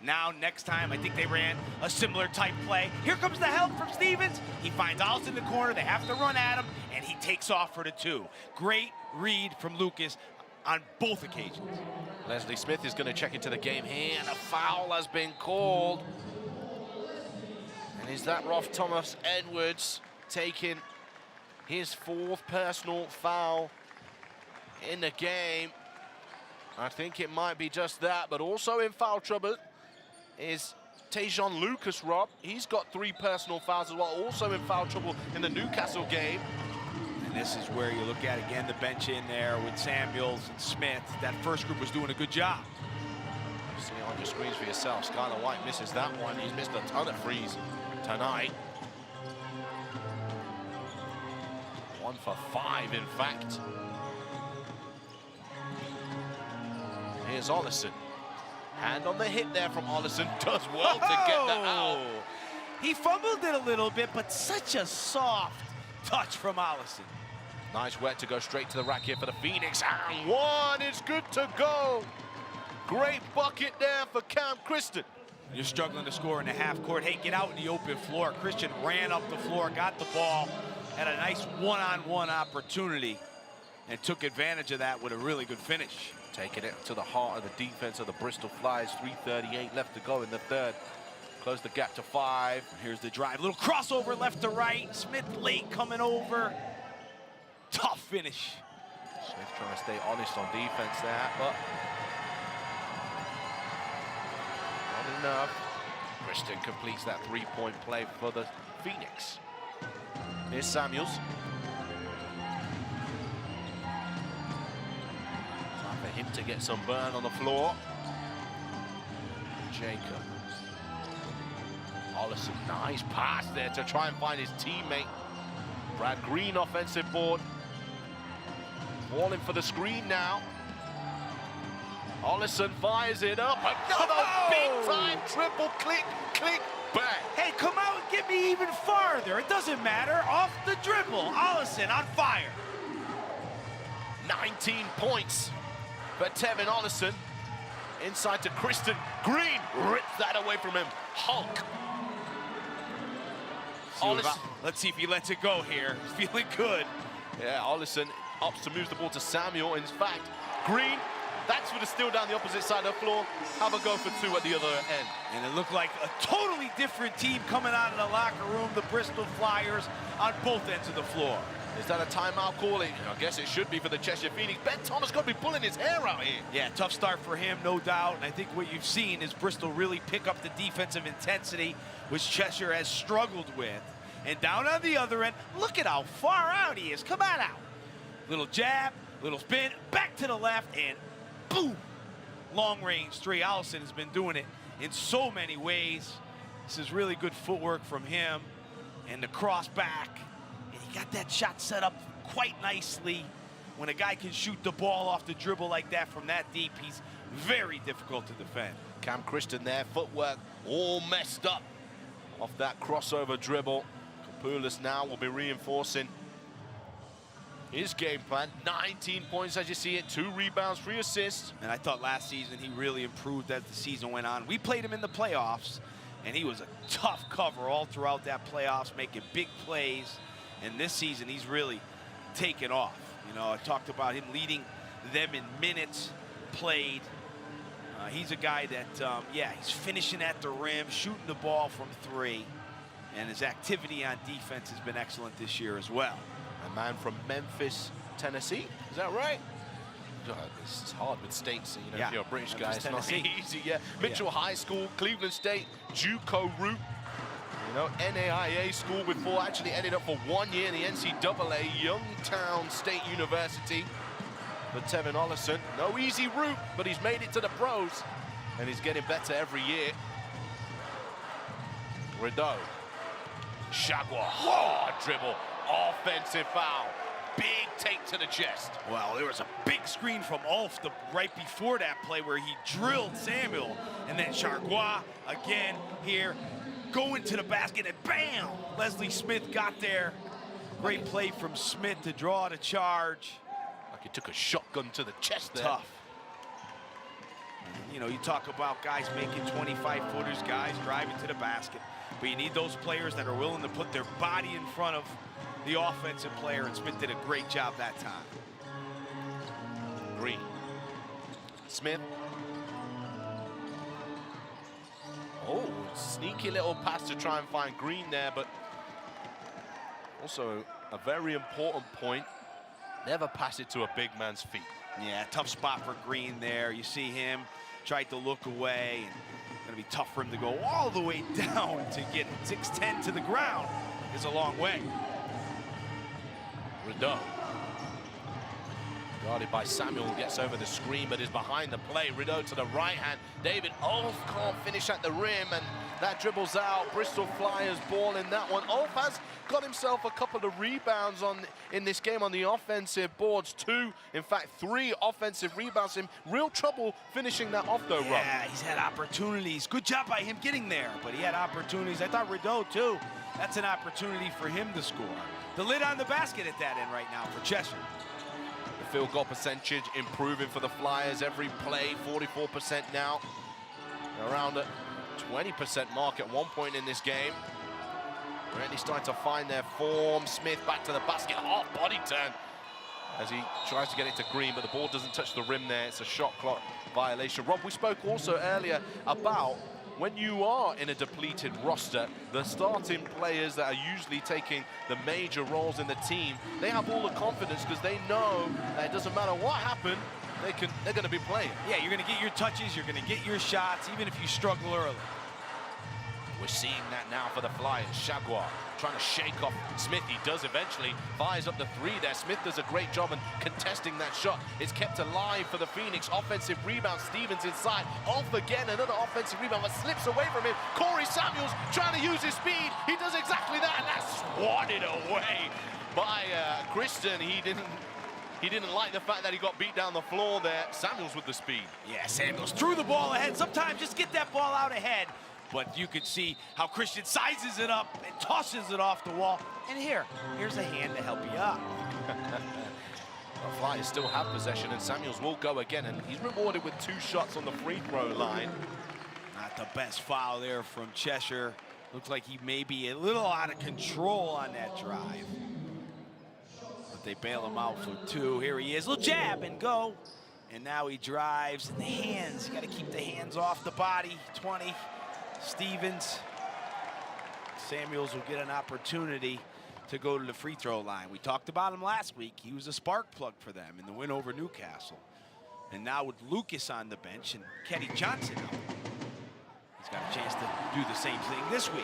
D: Now, next time, I think they ran a similar type play. Here comes the help from Stevens. He finds Allison in the corner. They have to run at him, and he takes off for the 2. Great read from Lucas on both occasions.
C: Leslie Smith is going to check into the game here, and a foul has been called. And is that Rolf Thomas Edwards taking his 4th personal foul in the game? I think it might be just that, but also in foul trouble is Tajon Lucas, Rob. He's got 3 personal fouls as well, also in foul trouble in the Newcastle game.
D: And this is where you look at, again, the bench in there with Samuels and Smith. That first group was doing a good job.
C: See it on your screens for yourself. Skylar White misses that one. He's missed a ton of threes tonight. 1 for 5, in fact. Here's Ollison. Hand on the hip there from Ollison. Does well to get that out.
D: He fumbled it a little bit, but such a soft touch from Ollison.
C: Nice wet to go straight to the rack here for the Phoenix. And one is good to go. Great bucket there for Cam Christian.
D: You're struggling to score in the half court. Hey, get out in the open floor. Christian ran up the floor, got the ball, had a nice one-on-one opportunity, and took advantage of that with a really good finish.
C: Taking it to the heart of the defense of the Bristol Flyers. 3:38 left to go in the third. Close the gap to 5.
D: Here's the drive. Little crossover left to right. Smith late coming over. Tough finish.
C: Smith trying to stay honest on defense there, but not enough. Christian completes that three-point play for the Phoenix. Here's Samuels. Time for him to get some burn on the floor. Jacob. Ollison, nice pass there to try and find his teammate. Brad Green offensive board. Falling for the screen now. Ollison fires it up. Another big-time triple click, bang.
D: Hey, come out and get me even farther. It doesn't matter. Off the dribble. Ollison on fire.
C: 19 points for Tevin Ollison. Inside to Kristen. Green rips that away from him. Hulk.
D: Let's see if he lets it go here. He's feeling good.
C: Yeah, Ollison ups to moves the ball to Samuel. In fact, Green, that's for the steal down the opposite side of the floor. Have a go for 2 at the other end.
D: And it looked like a totally different team coming out of the locker room, the Bristol Flyers, on both ends of the floor.
C: Is that a timeout call? I guess it should be for the Cheshire Phoenix. Ben Thomas got to be pulling his hair out here.
D: Yeah, tough start for him, no doubt. And I think what you've seen is Bristol really pick up the defensive intensity, which Cheshire has struggled with. And down on the other end, look at how far out he is. Come on out. Little jab, little spin, back to the left, and boom. Long range three. Ollison has been doing it in so many ways. This is really good footwork from him. And the cross back. And he got that shot set up quite nicely. When a guy can shoot the ball off the dribble like that from that deep, he's very difficult to defend.
C: Cam Christian there, footwork all messed up off that crossover dribble. Kapoulis now will be reinforcing his game plan. 19 points as you see it, 2 rebounds, 3 assists.
D: And I thought last season he really improved as the season went on. We played him in the playoffs, and he was a tough cover all throughout that playoffs, making big plays. And this season he's really taken off. You know, I talked about him leading them in minutes played. He's a guy that, yeah, he's finishing at the rim, shooting the ball from 3. And his activity on defense has been excellent this year as well.
C: A man from Memphis, Tennessee. Is that right? This is hard with states. You know,
D: yeah.
C: If you're a British
D: Memphis,
C: guy, it's
D: Tennessee.
C: not easy. Yeah. Mitchell High School, Cleveland State, JUCO route. You know, NAIA school before, actually ended up for 1 year in the NCAA, Youngstown State University. But Tevin Ollison, no easy route, but he's made it to the pros, and he's getting better every year. Rideau. Shagwa, hard dribble, offensive foul. Big take to the chest.
D: Well, there was a big screen from Ulf right before that play where he drilled Samuel. And then Chargois again here, going to the basket, and bam! Leslie Smith got there. Great play from Smith to draw the charge.
C: Like he took a shotgun to the chest there.
D: Tough. You know, you talk about guys making 25-footers, guys driving to the basket. But you need those players that are willing to put their body in front of the offensive player, and Smith did a great job that time.
C: Green. Smith. Oh, sneaky little pass to try and find Green there, but also a very important point. Never pass it to a big man's feet.
D: Yeah, tough spot for Green there. You see him tried to look away, and gonna be tough for him to go all the way down to get 6'10" to the ground is a long way.
C: Rideau. Guarded by Samuel, gets over the screen, but is behind the play. Rideau to the right hand. David Ulf can't finish at the rim, and that dribbles out. Bristol Flyers ball in that one. Ulf has got himself a couple of rebounds in this game on the offensive boards. 2, in fact 3 offensive rebounds. In real trouble finishing that off though, Rob.
D: Yeah, he's had opportunities. Good job by him getting there, but he had opportunities. I thought Rideau too. That's an opportunity for him to score. the lid on the basket at that end right now for Cheshire.
C: The field goal percentage improving for the Flyers every play, 44% now. Around a 20% mark at one point in this game. Really starting to find their form. Smith back to the basket, half body turn as he tries to get it to Green, but the ball doesn't touch the rim there. It's a shot clock violation. Rob, we spoke also earlier about when you are in a depleted roster, the starting players that are usually taking the major roles in the team, they have all the confidence because they know that it doesn't matter what happened, they're going to be playing.
D: Yeah, you're going to get your touches, you're going to get your shots, even if you struggle early.
C: We're seeing that now for the Flyers. Jaguar trying to shake off Smith. He does eventually. Fires up the three there. Smith does a great job in contesting that shot. It's kept alive for the Phoenix. Offensive rebound. Stevens inside. Off again. Another offensive rebound, but slips away from him. Corey Samuels trying to use his speed. He does exactly that, and that's swatted away by Kristen. He didn't like the fact that he got beat down the floor there. Samuels with the speed.
D: Yeah, Samuels threw the ball ahead. Sometimes just get that ball out ahead. But you could see how Christian sizes it up and tosses it off the wall. And here's a hand to help you out.
C: The Flyers still have possession, and Samuels will go again, and he's rewarded with 2 shots on the free throw line.
D: Not the best foul there from Cheshire. Looks like he may be a little out of control on that drive. But they bail him out for 2. Here he is, little jab and go. And now he drives, and the hands, you gotta keep the hands off the body. 20. Stevens. Samuels will get an opportunity to go to the free throw line. We talked about him last week. He was a spark plug for them in the win over Newcastle. And now with Lucas on the bench and Kenny Johnson out, he's got a chance to do the same thing this week.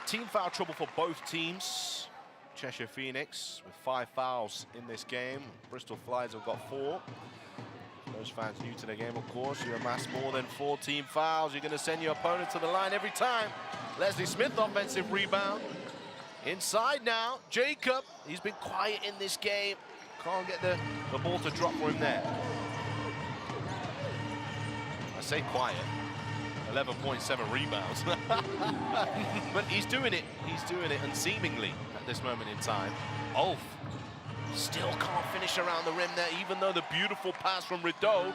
C: Team foul trouble for both teams. Cheshire Phoenix with 5 fouls in this game. Bristol Flyers have got 4. Those fans new to the game, of course, you amass more than 4 team fouls. You're going to send your opponent to the line every time. Leslie Smith, offensive rebound. Inside now, Jacob. He's been quiet in this game. Can't get the ball to drop for him there. I say quiet. 11.7 rebounds. But he's doing it. He's doing it unseemingly at this moment in time. Ulf. Still can't finish around the rim there, even though the beautiful pass from Rideau.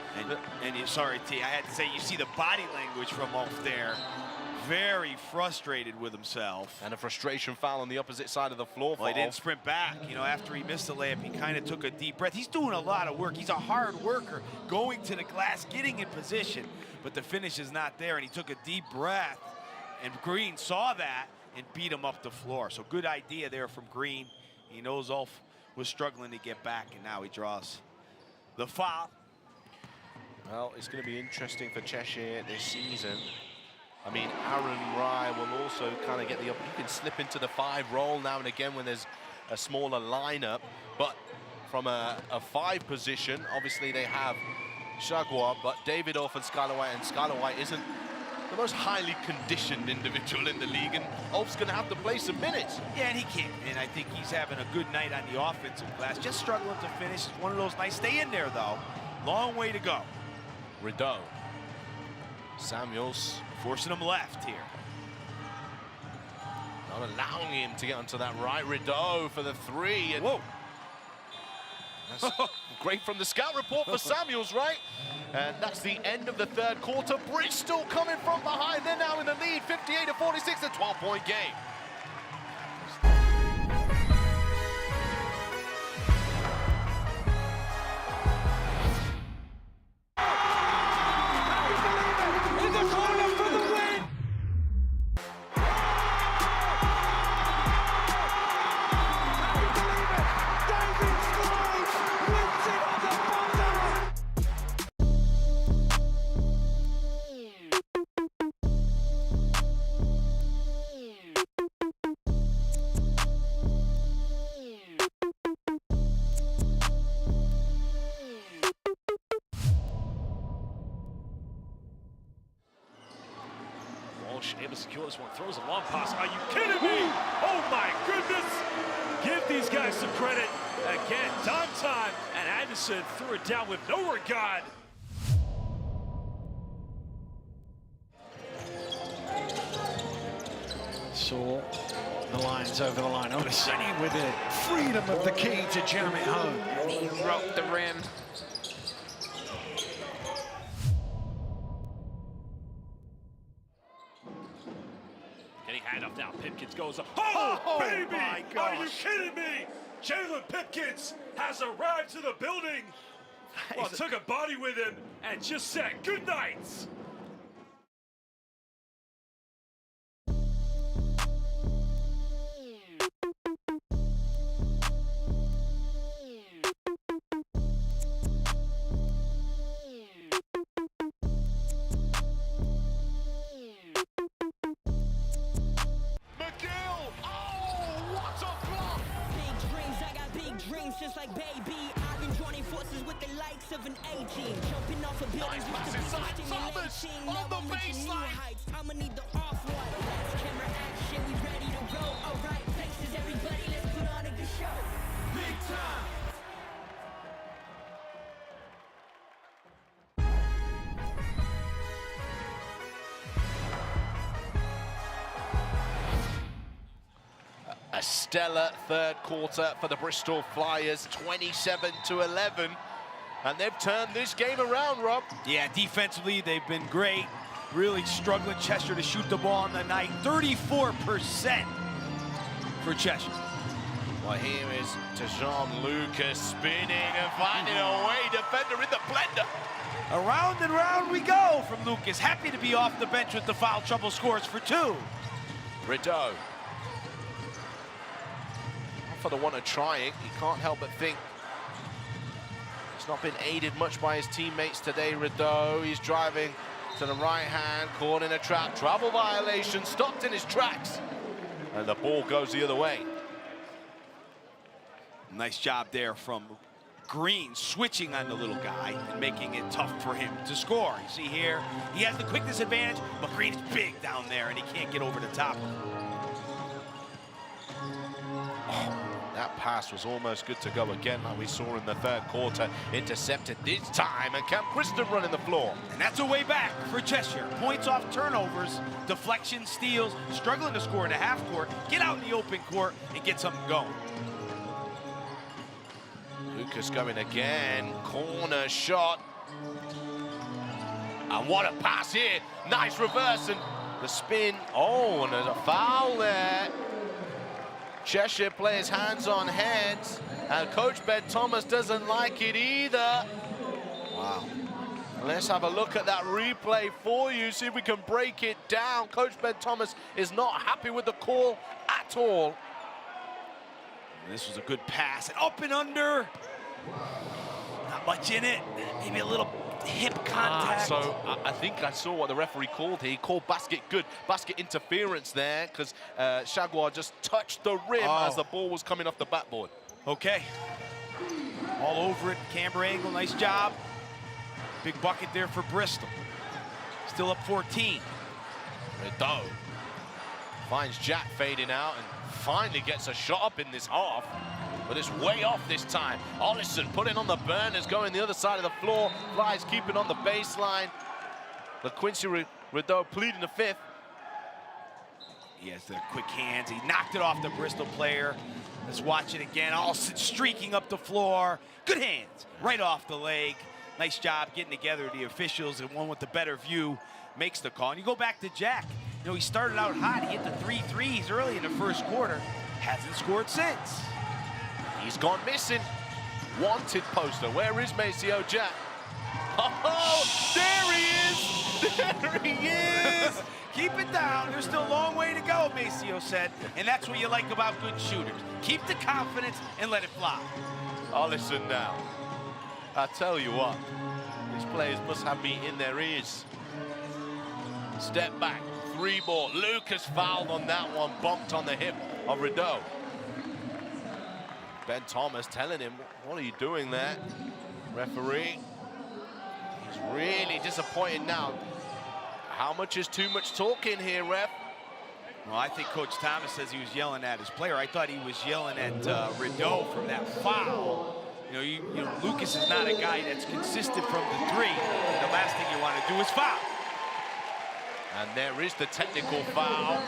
D: Sorry, T, I had to say, you see the body language from Ulf there. Very frustrated with himself.
C: And a frustration foul on the opposite side of the floor.
D: Well, he didn't sprint back. You know, after he missed the layup, he kind of took a deep breath. He's doing a lot of work. He's a hard worker, going to the glass, getting in position, but the finish is not there, and he took a deep breath. And Green saw that and beat him up the floor. So good idea there from Green. He knows Ulf was struggling to get back, and now he draws the foul.
C: Well, it's going to be interesting for Cheshire this season. I mean, Aaron Rye will also kind of get the... He can slip into the 5 role now and again when there's a smaller lineup. But from a 5 position, obviously they have Jaguar, but David Ulf and Skylar White isn't the most highly conditioned individual in the league, and Ulf's going to have to play some minutes.
D: Yeah, and he can. And I think he's having a good night on the offensive glass. Just struggling to finish. It's one of those nights. Stay in there, though. Long way to go.
C: Rideau. Samuels.
D: Forcing him left here.
C: Not allowing him to get onto that right. Rideau for the 3. And
D: whoa.
C: That's great from the scout report for Samuels, right? And that's the end of the 3rd quarter. Bristol coming from behind. They're now in the lead, 58-46, a 12-point game.
E: Able to secure this one, throws a long pass. Are you kidding me? Oh my goodness! Give these guys some credit. Again, time, and Anderson threw it down with no regard.
F: Saw the Lions over the line. Oliseni with the freedom of the key to jam it home.
K: He rocked the rim.
E: Getting handoff now. Pipkins goes up. Oh, baby!
D: My gosh.
E: Are you kidding me? Jalen Pipkins has arrived to the building. Well, took a body with him and just said good night.
A: Just like baby, I've been joining forces with the likes of an A-team. Jumping off of buildings
C: Nice
A: with
C: pass
A: the
C: inside. Thomas on the baseline.
A: I'ma need the off-white. That's camera action, we ready to go. Alright, places, everybody, let's put on a good show. Big time.
C: A stellar third quarter for the Bristol Flyers, 27-11. And they've turned this game around, Rob.
D: Yeah, defensively, they've been great. Really struggling Cheshire to shoot the ball on the night. 34% for Cheshire.
C: Well, here is Tejan Lucas spinning and finding a way. Defender in the blender.
D: Around and round we go from Lucas. Happy to be off the bench with the foul trouble, scores for 2.
C: Rideau. For the one of trying, he can't help but think he's not been aided much by his teammates today. Rideau, he's driving to the right hand, caught in a trap, travel violation, stopped in his tracks, and the ball goes the other way.
D: Nice job there from Green, switching on the little guy and making it tough for him to score. You see here, he has the quickness advantage, but Green is big down there and he can't get over the top of him.
C: That pass was almost good to go again, like we saw in the third quarter. Intercepted this time, and Cam Christon running the floor.
D: And that's a way back for Cheshire. Points off turnovers, deflection, steals, struggling to score in the half court, get out in the open court and get something going.
C: Lucas going again, corner shot. And what a pass here. Nice reverse and the spin. Oh, and there's a foul there. Cheshire plays hands on heads, and Coach Ben Thomas doesn't like it either. Wow. Let's have a look at that replay for you, see if we can break it down. Coach Ben Thomas is not happy with the call at all.
D: And this was a good pass, and up and under. Not much in it, maybe a little hip contact.
C: So I think I saw what the referee called here. He called basket good, basket interference there, because Shagwar just touched the rim as the ball was coming off the backboard.
D: Okay, all over it, camber angle, nice job. Big bucket there for Bristol. Still up 14.
C: Rideau finds Jack fading out and finally gets a shot up in this half. But it's way off this time. Ollison putting on the burners, going the other side of the floor. Flyers keeping on the baseline. LaQuincy Rideau pleading the fifth.
D: He has the quick hands. He knocked it off the Bristol player. Let's watch it again. Ollison streaking up the floor. Good hands, right off the leg. Nice job getting together the officials, and one with the better view makes the call. And you go back to Jack. You know, he started out hot. He hit the 3 threes early in the first quarter. Hasn't scored since.
C: He's gone missing. Wanted poster. Where is Maceo Jack? Oh, there he is! There he is!
D: Keep it down. There's still a long way to go, Maceo said. And that's what you like about good shooters. Keep the confidence and let it fly.
C: Ollison now. I tell you what, these players must have me in their ears. Step back, 3 ball. Lucas fouled on that one, bumped on the hip of Rideau. Ben Thomas telling him, what are you doing there? Referee, he's really disappointed now. How much is too much talking here, ref?
D: Well, I think Coach Thomas says he was yelling at his player. I thought he was yelling at Rideau from that foul. You know, Lucas is not a guy that's consistent from the 3. The last thing you want to do is foul.
C: And there is the technical foul.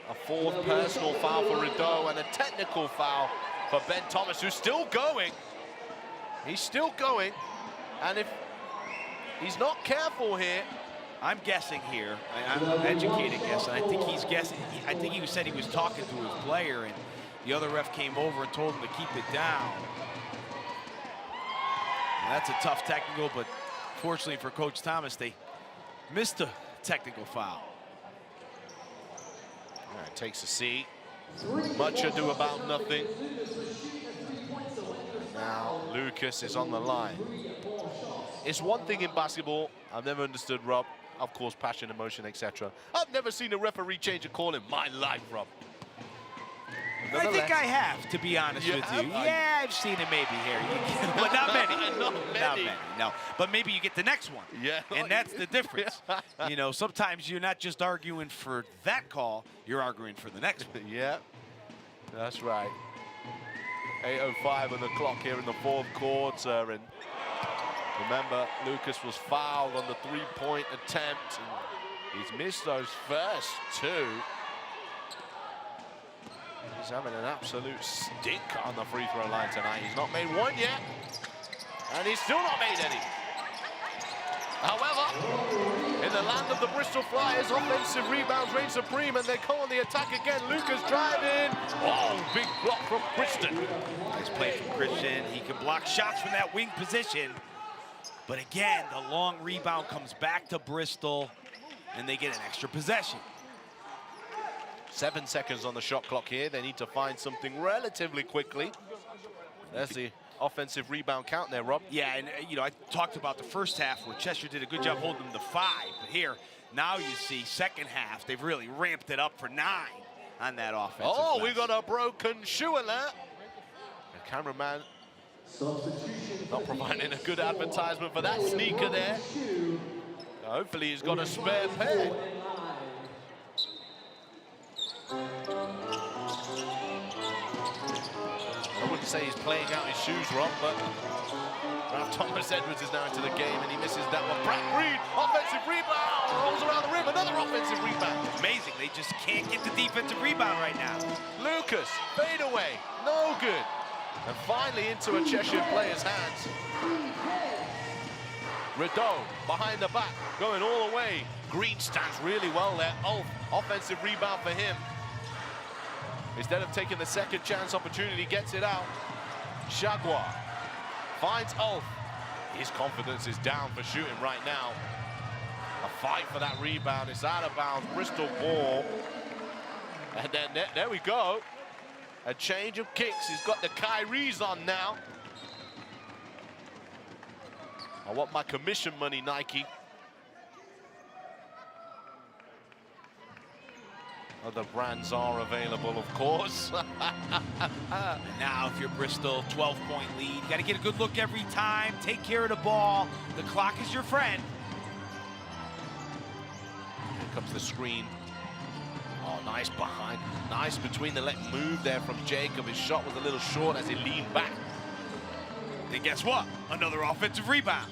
C: A fourth personal foul for Rideau and a technical foul for Ben Thomas, who's still going. He's still going. And if he's not careful here,
D: I'm guessing here. I'm an educated guess, and I think he's guessing. I think he said he was talking to his player, and the other ref came over and told him to keep it down. And that's a tough technical, but fortunately for Coach Thomas, they missed a technical foul.
C: All right, takes a seat. Much ado about nothing. Now Lucas is on the line. It's one thing in basketball I've never understood, Rob. Of course, passion, emotion, etc. I've never seen a referee change a call in my life, Rob.
D: I think I have, to be honest with you. Yeah, I've seen it maybe here, but not many. Not many, no. But maybe you get the next one.
C: Yeah.
D: And that's the difference. You know, sometimes you're not just arguing for that call, you're arguing for the next one.
C: Yeah, that's right. 8:05 on the clock here in the fourth quarter, and remember, Lucas was fouled on the three-point attempt, and he's missed those first two. He's having an absolute stinker on the free throw line tonight. He's not made one yet, and he's still not made any. However, in the land of the Bristol Flyers, offensive rebounds reign supreme, and they go on the attack again. Lucas driving. Oh, big block from Christian.
D: Nice play from Christian. He can block shots from that wing position. But again, the long rebound comes back to Bristol, and they get an extra possession.
C: 7 seconds on the shot clock here. They need to find something relatively quickly. There's the offensive rebound count there, Rob.
D: Yeah, and you know, I talked about the first half where Cheshire did a good job holding them to 5. But here, now you see second half, they've really ramped it up for 9 on that offense.
C: Oh, we got a broken shoe alert. The cameraman not providing a good advertisement for that sneaker there. Hopefully he's got a spare pair. I wouldn't say he's playing out his shoes, Rob, but Thomas Edwards is now into the game, and he misses that one. Brad Green, offensive rebound, rolls around the rim, another offensive rebound.
D: Amazing, they just can't get the defensive rebound right now.
C: Lucas, fade away, no good. And finally into a Cheshire player's hands. Rideau behind the back, going all the way. Green stands really well there. Oh, offensive rebound for him. Instead of taking the second chance opportunity, gets it out. Chagua finds Ulf. His confidence is down for shooting right now. A fight for that rebound. It's out of bounds. Bristol ball. And then there we go. A change of kicks. He's got the Kyries on now. I want my commission money, Nike. Other brands are available, of course.
D: Now, if you're Bristol, 12-point lead. You got to get a good look every time. Take care of the ball. The clock is your friend.
C: Here comes the screen. Oh, nice behind. Nice between the leg move there from Jacob. His shot was a little short as he leaned back.
D: And guess what? Another offensive rebound.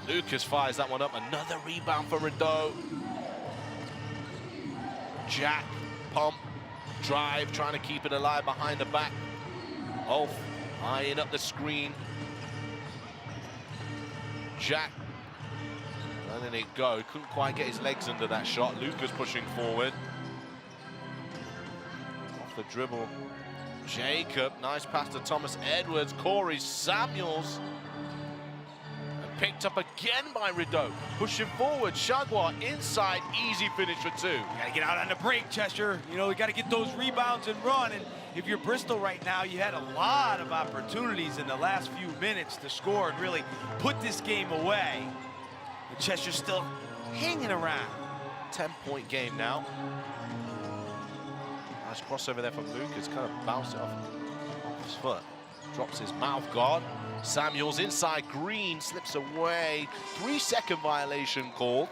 C: Lucas fires that one up. Another rebound for Rideau. Jack, pump, drive, trying to keep it alive behind the back. Ulf eyeing up the screen. Jack, letting it go. Couldn't quite get his legs under that shot. Lucas pushing forward. Off the dribble. Jacob, nice pass to Thomas Edwards. Corey Samuels. Picked up again by Rideau. Pushing forward, Chagua inside, easy finish for 2.
D: You gotta get out on the break, Cheshire. You know, you gotta get those rebounds and run. And if you're Bristol right now, you had a lot of opportunities in the last few minutes to score and really put this game away. And Cheshire's still hanging around.
C: 10-point game now. Nice crossover there from Lucas, kind of bounced it off his foot. Drops his mouth guard. Samuels inside, Green slips away. 3-second violation called.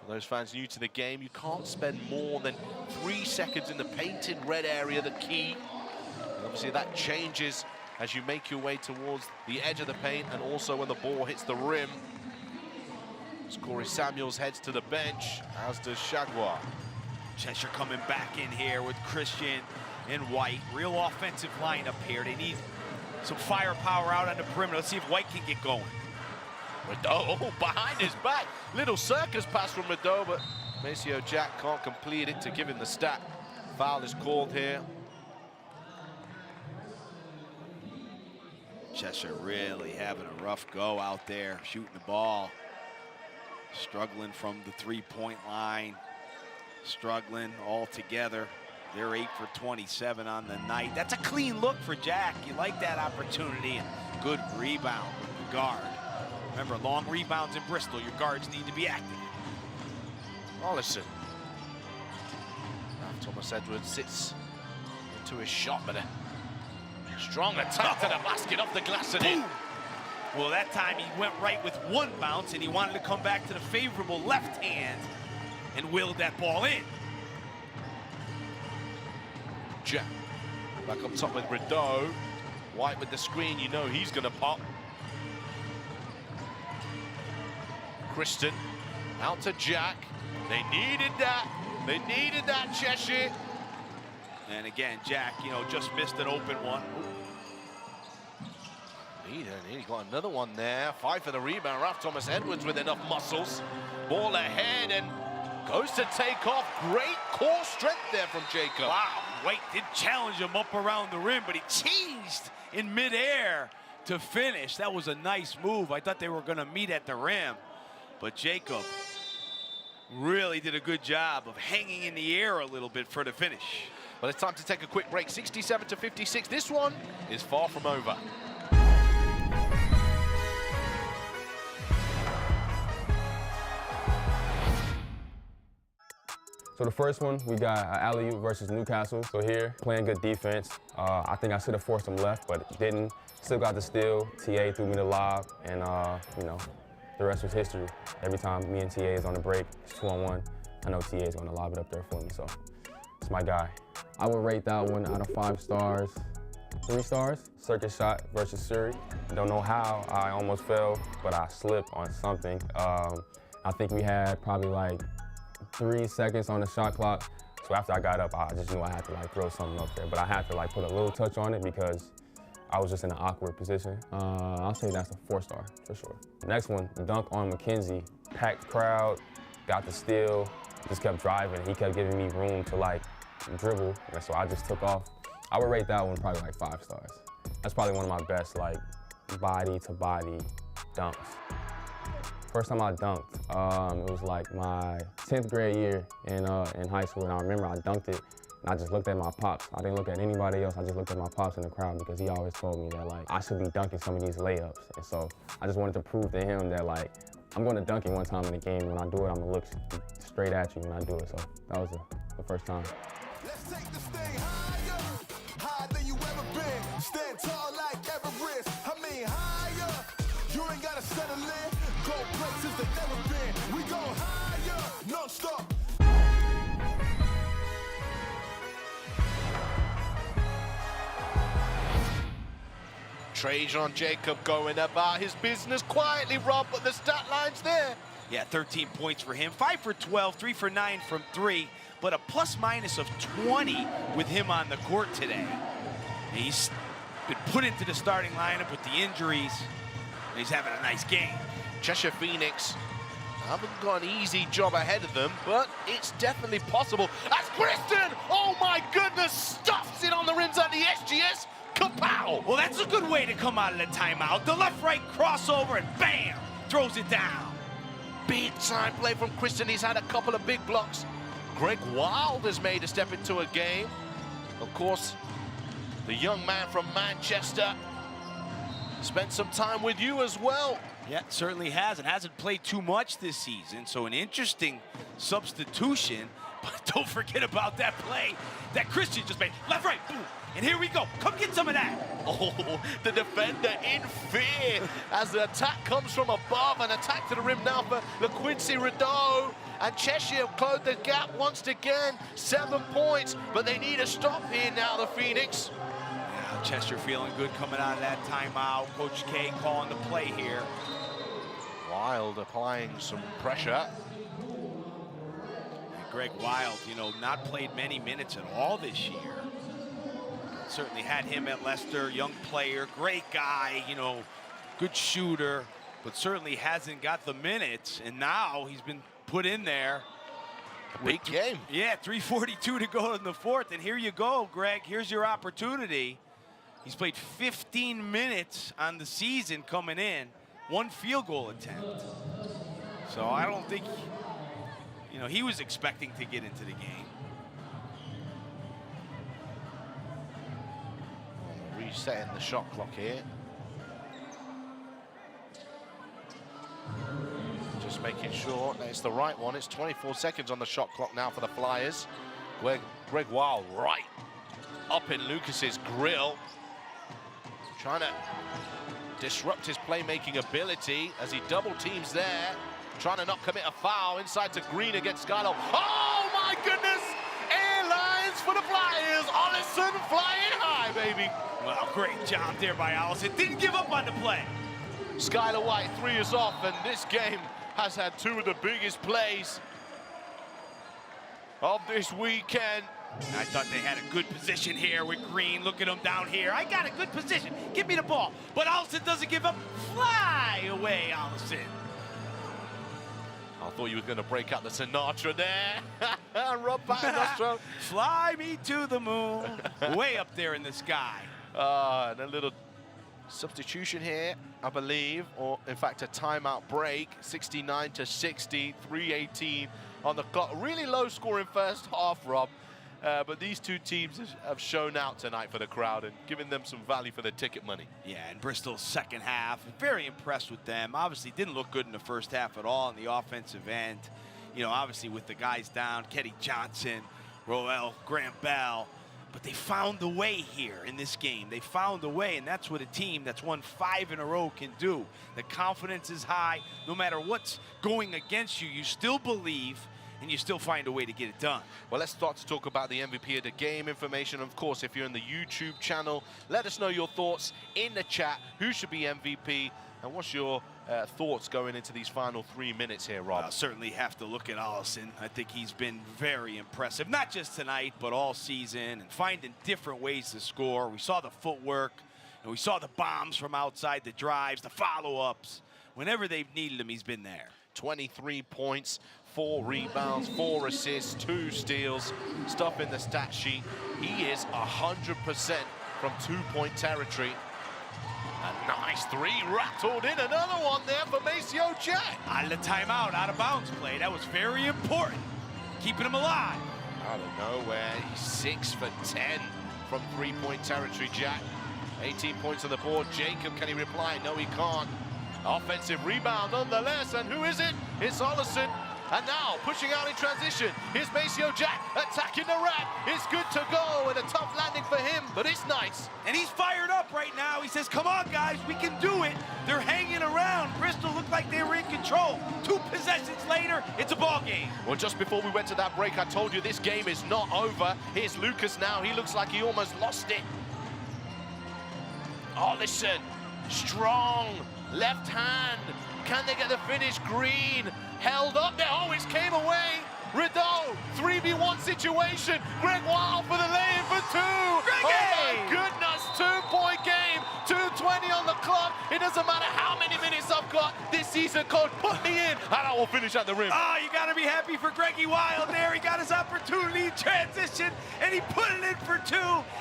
C: For those fans new to the game, you can't spend more than 3 seconds in the painted red area, the key. And obviously that changes as you make your way towards the edge of the paint and also when the ball hits the rim. As Corey Samuels heads to the bench, as does Chagua.
D: Cheshire coming back in here with Christian and White. Real offensive lineup here. They need some firepower out on the perimeter. Let's see if White can get going.
C: Rideau, behind his back. Little circus pass from Rideau, but Maceo Jack can't complete it to give him the stat. Foul is called here.
D: Cheshire really having a rough go out there, shooting the ball. Struggling from the three-point line. Struggling all together. They're 8 for 27 on the night. That's a clean look for Jack. You like that opportunity. And good rebound with the guard. Remember, long rebounds in Bristol, your guards need to be active.
C: Ollison. Thomas Edwards sits into his shot, but a strong attack to the basket, off the glass and in.
D: Well, that time he went right with one bounce, and he wanted to come back to the favorable left hand and willed that ball in.
C: Jack back up top with Rideau. White with the screen, you know he's going to pop. Kristen out to Jack. They needed that. They needed that, Cheshire.
D: And again, Jack, you know, just missed an open one.
C: He got another one there. Fight for the rebound. Ralph Thomas Edwards with enough muscles. Ball ahead and goes to take off. Great core strength there from Jacob.
D: Wow, White did challenge him up around the rim, but he changed in midair to finish. That was a nice move. I thought they were going to meet at the rim, but Jacob really did a good job of hanging in the air a little bit for the finish.
C: Well, it's time to take a quick break. 67 to 56. This one is far from over.
G: So the first one, we got alley-oop versus Newcastle. So here, playing good defense. I think I should have forced them left, but didn't. Still got the steal. TA threw me the lob, and you know, the rest was history. Every time me and TA is on the break, it's 2-on-1. I know TA is going to lob it up there for me, so it's my guy. I would rate that one out of 5 stars, 3 stars. Circus shot versus Surrey. Don't know how I almost fell, but I slipped on something. I think we had probably like 3 seconds on the shot clock. So after I got up, I just knew I had to like throw something up there, but I had to like put a little touch on it because I was just in an awkward position. I'll say that's a 4-star for sure. Next one, dunk on McKenzie. Packed crowd, got the steal, just kept driving. He kept giving me room to like dribble, and so I just took off. I would rate that one probably like 5 stars. That's probably one of my best like body to body dunks. First time I dunked, it was like my 10th grade year in high school, and I remember I dunked it, and I just looked at my pops. I didn't look at anybody else, I just looked at my pops in the crowd because he always told me that like I should be dunking some of these layups. And so I just wanted to prove to him that like I'm going to dunk it one time in the game. When I do it, I'm going to look straight at you when I do it. So that was the first time.
B: Let's take this thing higher, higher than you ever been. Stand tall like Everest. I mean higher. You ain't gotta settle in. Go places that never been. We go higher, non-stop.
C: Trajan Jacob going about his business quietly, Rob, but the stat line's there.
D: Yeah, 13 points for him. 5 for 12, 3 for 9 from 3, but a plus-minus of 20 with him on the court today. He's been put into the starting lineup with the injuries, and he's having a nice game.
C: Cheshire Phoenix haven't got an easy job ahead of them, but it's definitely possible. That's Kristen! Oh my goodness! Stuffs it on the rims at the SGS. Kapow!
D: Well, that's a good way to come out of the timeout. The left-right crossover, and bam! Throws it down.
C: Big time play from Kristen. He's had a couple of big blocks. Greg Wild has made a step into a game. Of course, the young man from Manchester spent some time with you as well.
D: Yeah, certainly has, and hasn't played too much this season, so an interesting substitution. But don't forget about that play that Christian just made. Left, right, boom, and here we go. Come get some of that.
C: Oh, the defender in fear as the attack comes from above. An attack to the rim now for LaQuincy Rideau. And Cheshire closed the gap once again. 7 points, but they need a stop here now, the Phoenix.
D: Yeah, Cheshire feeling good coming out of that timeout. Coach K calling the play here.
C: Wild applying some pressure.
D: Greg Wild, you know, not played many minutes at all this year. Certainly had him at Leicester, young player, great guy, you know, good shooter, but certainly hasn't got the minutes, and now he's been put in there.
C: A big game.
D: Yeah, 3:42 to go in the fourth, and here you go, Greg. Here's your opportunity. He's played 15 minutes on the season coming in, 1 field goal attempt. So I don't think, you know, he was expecting to get into the game.
C: Resetting the shot clock here. Just making sure that it's the right one. It's 24 seconds on the shot clock now for the Flyers. Greg Wild right up in Lucas's grill, trying to disrupt his playmaking ability as he double teams there, trying to not commit a foul inside to Green against Skylo. Oh my goodness! Airlines for the Flyers. Allison flying high, baby.
D: Well, great job there by Allison. Didn't give up on the play.
C: Skylar White 3 is off, and this game has had 2 of the biggest plays of this weekend.
D: I thought they had a good position here with Green. Look at him down here. I got a good position. Give me the ball. But Allison doesn't give up. Fly away, Allison.
C: I thought you were going to break out the Sinatra there. Rob Patton.
D: Fly me to the moon. Way up there in the sky.
C: And a little substitution here, I believe, or in fact a timeout break. 69 to 60, 3:18 on the clock. Really low scoring first half, Rob. But these two teams have shown out tonight for the crowd and given them some value for their ticket money.
D: Yeah, and Bristol's second half, very impressed with them. Obviously didn't look good in the first half at all on the offensive end. You know, obviously with the guys down, Kenny Johnson, Roel, Graham Bell, but they found the way here in this game. They found the way, and that's what a team that's won 5 in a row can do. The confidence is high. No matter what's going against you, you still believe, and you still find a way to get it done.
C: Well, let's start to talk about the MVP of the game information. Of course, if you're in the YouTube channel, let us know your thoughts in the chat. Who should be MVP? And what's your thoughts going into these final 3 minutes here, Rob?
D: I'll certainly have to look at Allison. I think he's been very impressive, not just tonight, but all season, and finding different ways to score. We saw the footwork, and we saw the bombs from outside, the drives, the follow-ups. Whenever they've needed him, he's been there.
C: 23 points, 4 rebounds, 4 assists, 2 steals, stuff in the stat sheet. He is 100% from 2-point territory. A nice 3 rattled in, another one there for Maceo Jack.
D: On the timeout, out of bounds play, that was very important. Keeping him alive.
C: Out of nowhere, he's 6 for 10 from 3-point territory, Jack. 18 points on the board. Jacob, can he reply? No, he can't. Offensive rebound nonetheless, and who is it? It's Allison. And now, pushing out in transition, here's Maceo Jack attacking the rack. It's good to go, and a tough landing for him, but it's nice.
D: And he's fired up right now. He says, come on, guys, we can do it. They're hanging around. Bristol looked like they were in control. 2 possessions later, it's a ball game.
C: Well, just before we went to that break, I told you this game is not over. Here's Lucas now. He looks like he almost lost it. Allison, strong, left hand. Can they get the finish? Green held up there. Oh, it came away. Rideau, 3v1 situation. Greg Wild for the lay-in for 2.
D: Greggy!
C: Oh my goodness, 2-point game. 2:20 on the clock. It doesn't matter how many minutes I've got this season, coach. Put me in, and I will finish at the rim.
D: Oh, you got to be happy for Greggy Wild there. He got his opportunity in transition, and he put it in for 2.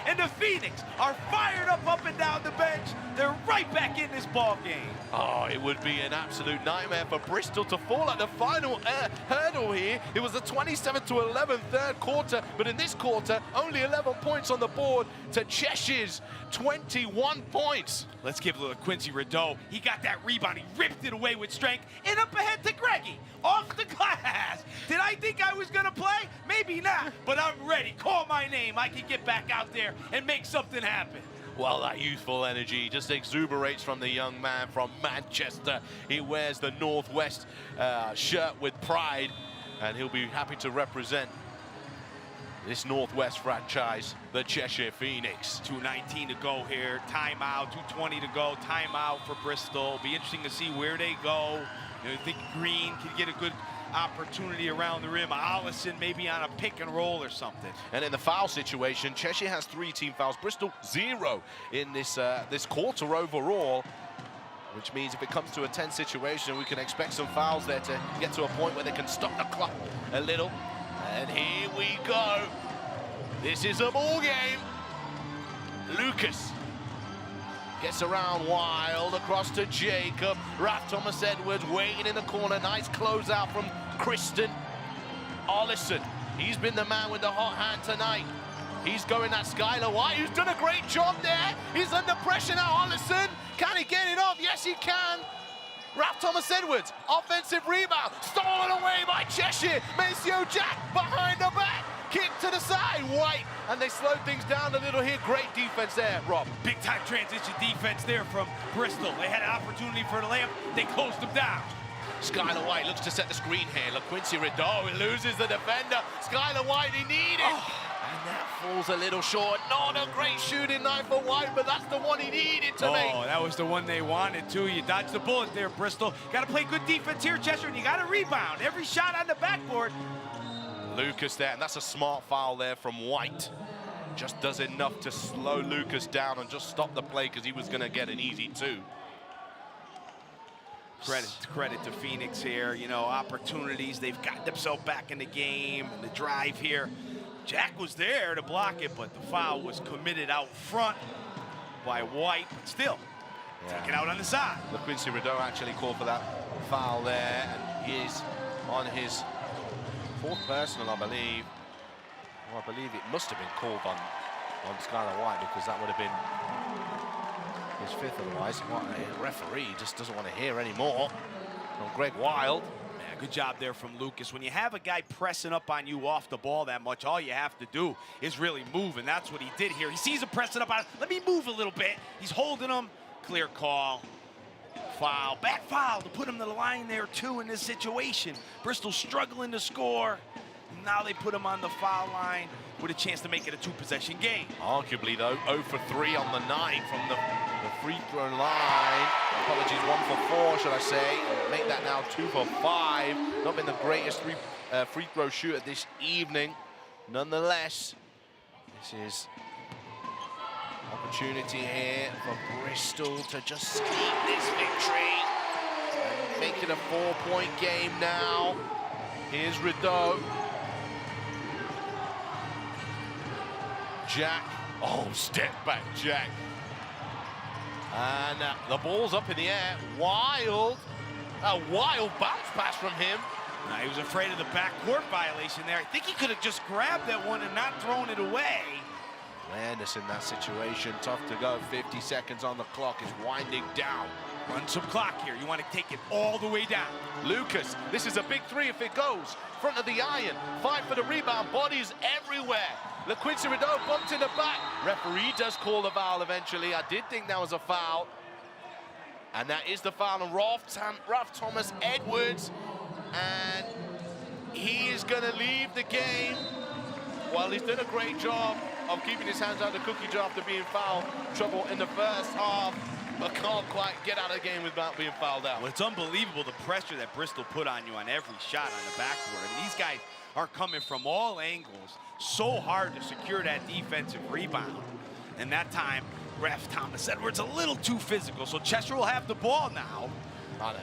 D: And the Phoenix are fired up and down the bench. They're right back in this ball game.
C: Oh, it would be an absolute nightmare for Bristol to fall at the final hurdle here. It was a 27-11 third quarter, but in this quarter, only 11 points on the board to Cheshire's 21 points.
D: Let's give Quincy Rideau. He got that rebound. He ripped it away with strength. And up ahead to Greggy. Off the glass. Did I think I was going to play? Maybe not, but I'm ready. Call my name. I can get back out there and make something happen.
C: Well, that youthful energy just exuberates from the young man from Manchester. He wears the Northwest shirt with pride, and he'll be happy to represent this Northwest franchise, the Cheshire Phoenix.
D: 2:19 to go here, timeout, 2:20 to go, timeout for Bristol. Be interesting to see where they go. You know, I think Green can get a good opportunity around the rim. Allison maybe on a pick and roll or something.
C: And in the foul situation, Cheshire has 3 team fouls, Bristol 0 in this this quarter overall, which means if it comes to a 10 situation, we can expect some fouls there to get to a point where they can stop the clock a little. And here we go. This is a ball game. Lucas gets around Wild, across to Jacob. Raf Thomas Edwards waiting in the corner. Nice closeout from Kristen Ollison. He's been the man with the hot hand tonight. He's going at Skylar White, who's done a great job there. He's under pressure now, Ollison. Can he get it off? Yes, he can. Raf Thomas Edwards, offensive rebound. Stolen away by Cheshire. Maceo Jack behind the back. Kick to the side, White, and they slowed things down a little here. Great defense there, Rob.
D: Big time transition defense there from Bristol. They had an opportunity for the layup, they closed them down.
C: Skylar White looks to set the screen here. LaQuincy Rideau, he loses the defender. Skylar White, he needed. And that falls a little short. Not a great shooting night for White, but that's the one he needed to make.
D: Oh, that was the one they wanted too. You dodged the bullet there, Bristol. Got to play good defense here, Cheshire, and you got to rebound. Every shot on the backboard.
C: Lucas there, and that's a smart foul there from White. Just does enough to slow Lucas down and just stop the play because he was going to get an easy 2.
D: Credit to Phoenix here. You know, opportunities. They've got themselves back in the game. The drive here. Jack was there to block it, but the foul was committed out front by White. But still, take it out on the side.
C: LaQuincy Rideau actually called for that foul there, and he is on his 4th personal, I believe. Well, I believe it must have been called on Skylar White because that would have been his 5th otherwise. What a referee just doesn't want to hear anymore from Greg Wild.
D: Yeah, good job there from Lucas. When you have a guy pressing up on you off the ball that much, all you have to do is really move, and that's what he did here. He sees him pressing up on him. Let me move a little bit. He's holding him. Clear call. Foul, bad foul to put him to the line there too in this situation. Bristol struggling to score. Now they put him on the foul line with a chance to make it a 2-possession game.
C: Arguably though, 0 for 3 on the 9 from the free throw line. Apologies, 1 for 4 should I say. Make that now 2 for 5. Not been the greatest free throw shooter this evening. Nonetheless, this is opportunity here for Bristol to just keep this victory and make it a 4-point game now. Here's Rideau. Jack. Oh, step back, Jack. And the ball's up in the air. Wild. A wild bounce pass from him.
D: He was afraid of the backcourt violation there. I think he could have just grabbed that one and not thrown it away.
C: Landis in that situation, tough to go. 50 seconds on the clock, is winding down.
D: Run some clock here. You want to take it all the way down.
C: Lucas, this is a big 3 if it goes. Front of the iron, 5 for the rebound, bodies everywhere. LaQuincy Rideau bumped in the back. Referee does call the foul eventually. I did think that was a foul. And that is the foul on Raf Thomas Edwards. And he is going to leave the game. Well, he's done a great job of keeping his hands out of the cookie jar after being foul trouble in the first half, but can't quite get out of the game without being fouled out.
D: Well, it's unbelievable the pressure that Bristol put on you on every shot on the backboard. I mean, these guys are coming from all angles, so hard to secure that defensive rebound. And that time, Raf Thomas Edwards a little too physical, so Cheshire will have the ball now.
C: A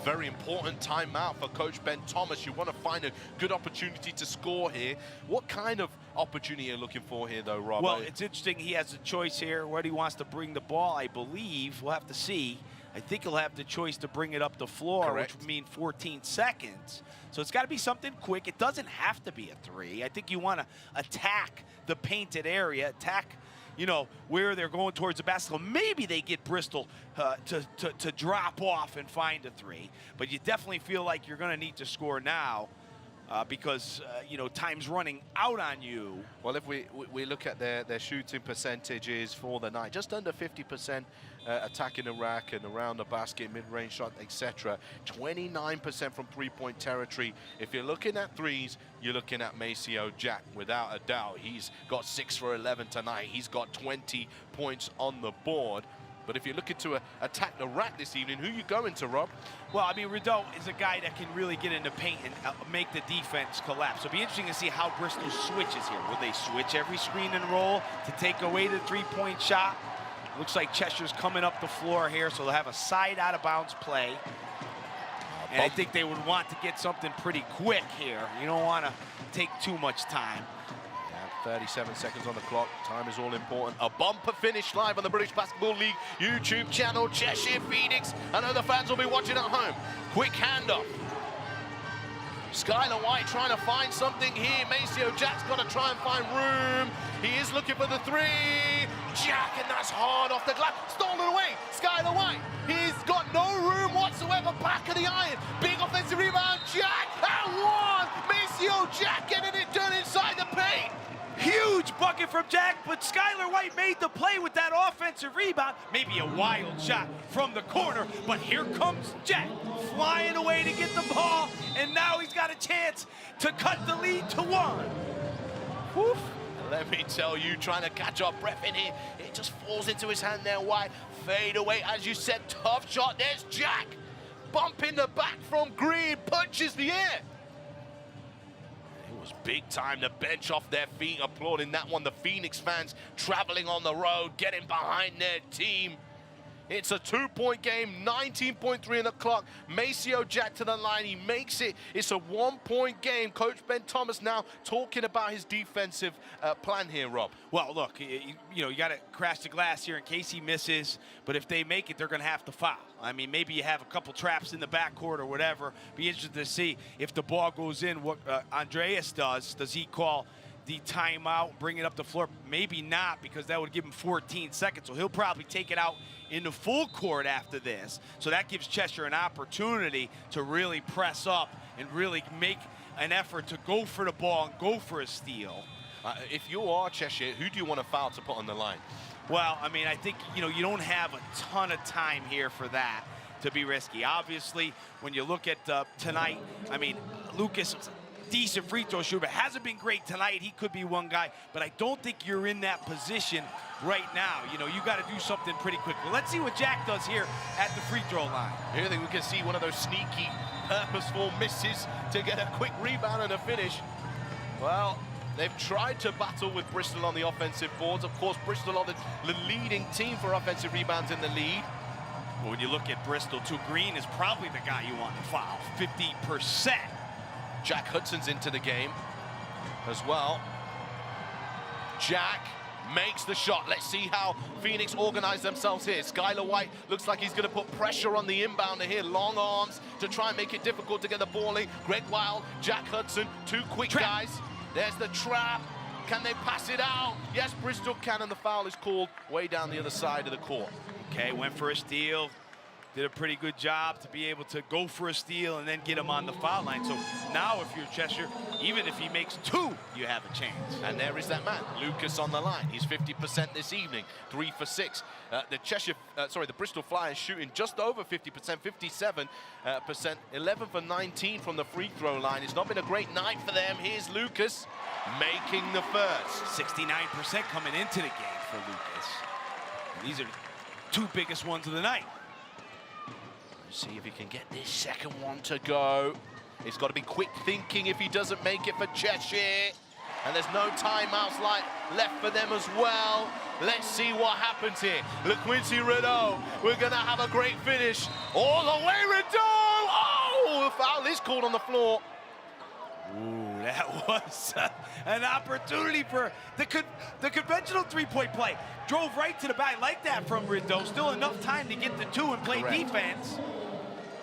C: very important timeout for Coach Ben Thomas. You want to find a good opportunity to score here. What kind of opportunity are you looking for here, though, Rob?
D: Well, it's interesting. He has a choice here where he wants to bring the ball, I believe. We'll have to see. I think he'll have the choice to bring it up the floor,
C: correct,
D: which would mean 14 seconds. So it's got to be something quick. It doesn't have to be a 3. I think you want to attack the painted area, attack, you know, where they're going towards the basketball. Maybe they get Bristol to drop off and find a 3. But you definitely feel like you're going to need to score now because, you know, time's running out on you.
C: Well, if we look at their shooting percentages for the night, just under 50% attacking the rack and around the basket, mid-range shot, etc. 29% from three-point territory. If you're looking at threes, you're looking at Maceo Jack, without a doubt. He's got 6 for 11 tonight. He's got 20 points on the board. But if you're looking to attack the rack this evening, who you going to, Rob?
D: Well, I mean, Rideau is a guy that can really get into paint and make the defense collapse. So it'll be interesting to see how Bristol switches here. Will they switch every screen and roll to take away the three-point shot? Looks like Cheshire's coming up the floor here, so they'll have a side out-of-bounds play. And I think they would want to get something pretty quick here. You don't want to take too much time.
C: 37 seconds on the clock. Time is all important. A bumper finish live on the British Basketball League YouTube channel, Cheshire Phoenix. I know the fans will be watching at home. Quick handoff. Skylar White trying to find something here. Maceo Jack's got to try and find room. He is looking for the three. Jack, and that's hard off the glass. Stolen away. Skylar White. He's got no room whatsoever. Back of the iron. Big offensive rebound. Jack and one. Maceo Jack getting it done inside the paint.
D: Huge bucket from Jack, but Skylar White made the play with that offensive rebound. Maybe a wild shot from the corner, but here comes Jack flying away to get the ball, and now he's got a chance to cut the lead to 1.
C: Woof. Let me tell you, trying to catch our breath in here. It just falls into his hand there. White fade away, as you said, tough shot. There's Jack. Bump in the back from Green, punches the air. It was big time. The bench off their feet applauding that one. The Phoenix fans traveling on the road, getting behind their team. It's a 2-point game, 19.3 on the clock. Maceo Jack to the line, he makes it. It's a 1-point game. Coach Ben Thomas now talking about his defensive plan here, Rob.
D: Well, look, you got to crash the glass here in case he misses, but if they make it, they're going to have to foul. I mean, maybe you have a couple traps in the backcourt or whatever. Be interested to see if the ball goes in, what Andreas does. Does he call the timeout, bring it up the floor? Maybe not, because that would give him 14 seconds. So he'll probably take it out in the full court after this. So that gives Cheshire an opportunity to really press up and really make an effort to go for the ball and go for a steal.
C: If you are Cheshire, who do you want to foul to put on the line?
D: Well, I mean, I think, you don't have a ton of time here for that to be risky. Obviously, when you look at tonight, I mean, Lucas was a decent free throw shooter, but hasn't been great tonight. He could be one guy, but I don't think you're in that position right now. You got to do something pretty quick. Well, let's see what Jack does here at the free throw line.
C: Here I think we can see one of those sneaky, purposeful misses to get a quick rebound and a finish. Well, they've tried to battle with Bristol on the offensive boards. Of course, Bristol are the leading team for offensive rebounds in the league.
D: Well, when you look at Bristol, too, Green is probably the guy you want to foul, 50%.
C: Jack Hudson's into the game as well. Jack makes the shot. Let's see how Phoenix organize themselves here. Skylar White looks like he's going to put pressure on the inbounder here. Long arms to try and make it difficult to get the ball in. Greg Wild, Jack Hudson, two quick guys. There's the trap. Can they pass it out? Yes, Bristol can, and the foul is called way down the other side of the court.
D: Okay, went for a steal. Did a pretty good job to be able to go for a steal and then get him on the foul line. So now if you're Cheshire, even if he makes 2, you have a chance.
C: And there is that man, Lucas, on the line. He's 50% this evening, 3 for 6. The Bristol Flyers shooting just over 50%, 57%, 11 for 19 from the free throw line. It's not been a great night for them. Here's Lucas making the first.
D: 69% coming into the game for Lucas. And these are the 2 biggest ones of the night.
C: See if he can get this second one to go. It's got to be quick thinking if he doesn't make it for Cheshire. And there's no timeouts left for them as well. Let's see what happens here. LaQuincy Rideau, we're going to have a great finish. All the way, Rideau! Oh, the foul is called on the floor.
D: Ooh, that was an opportunity for the conventional three-point play. Drove right to the back like that from Rideau. Still enough time to get the 2 and play defense.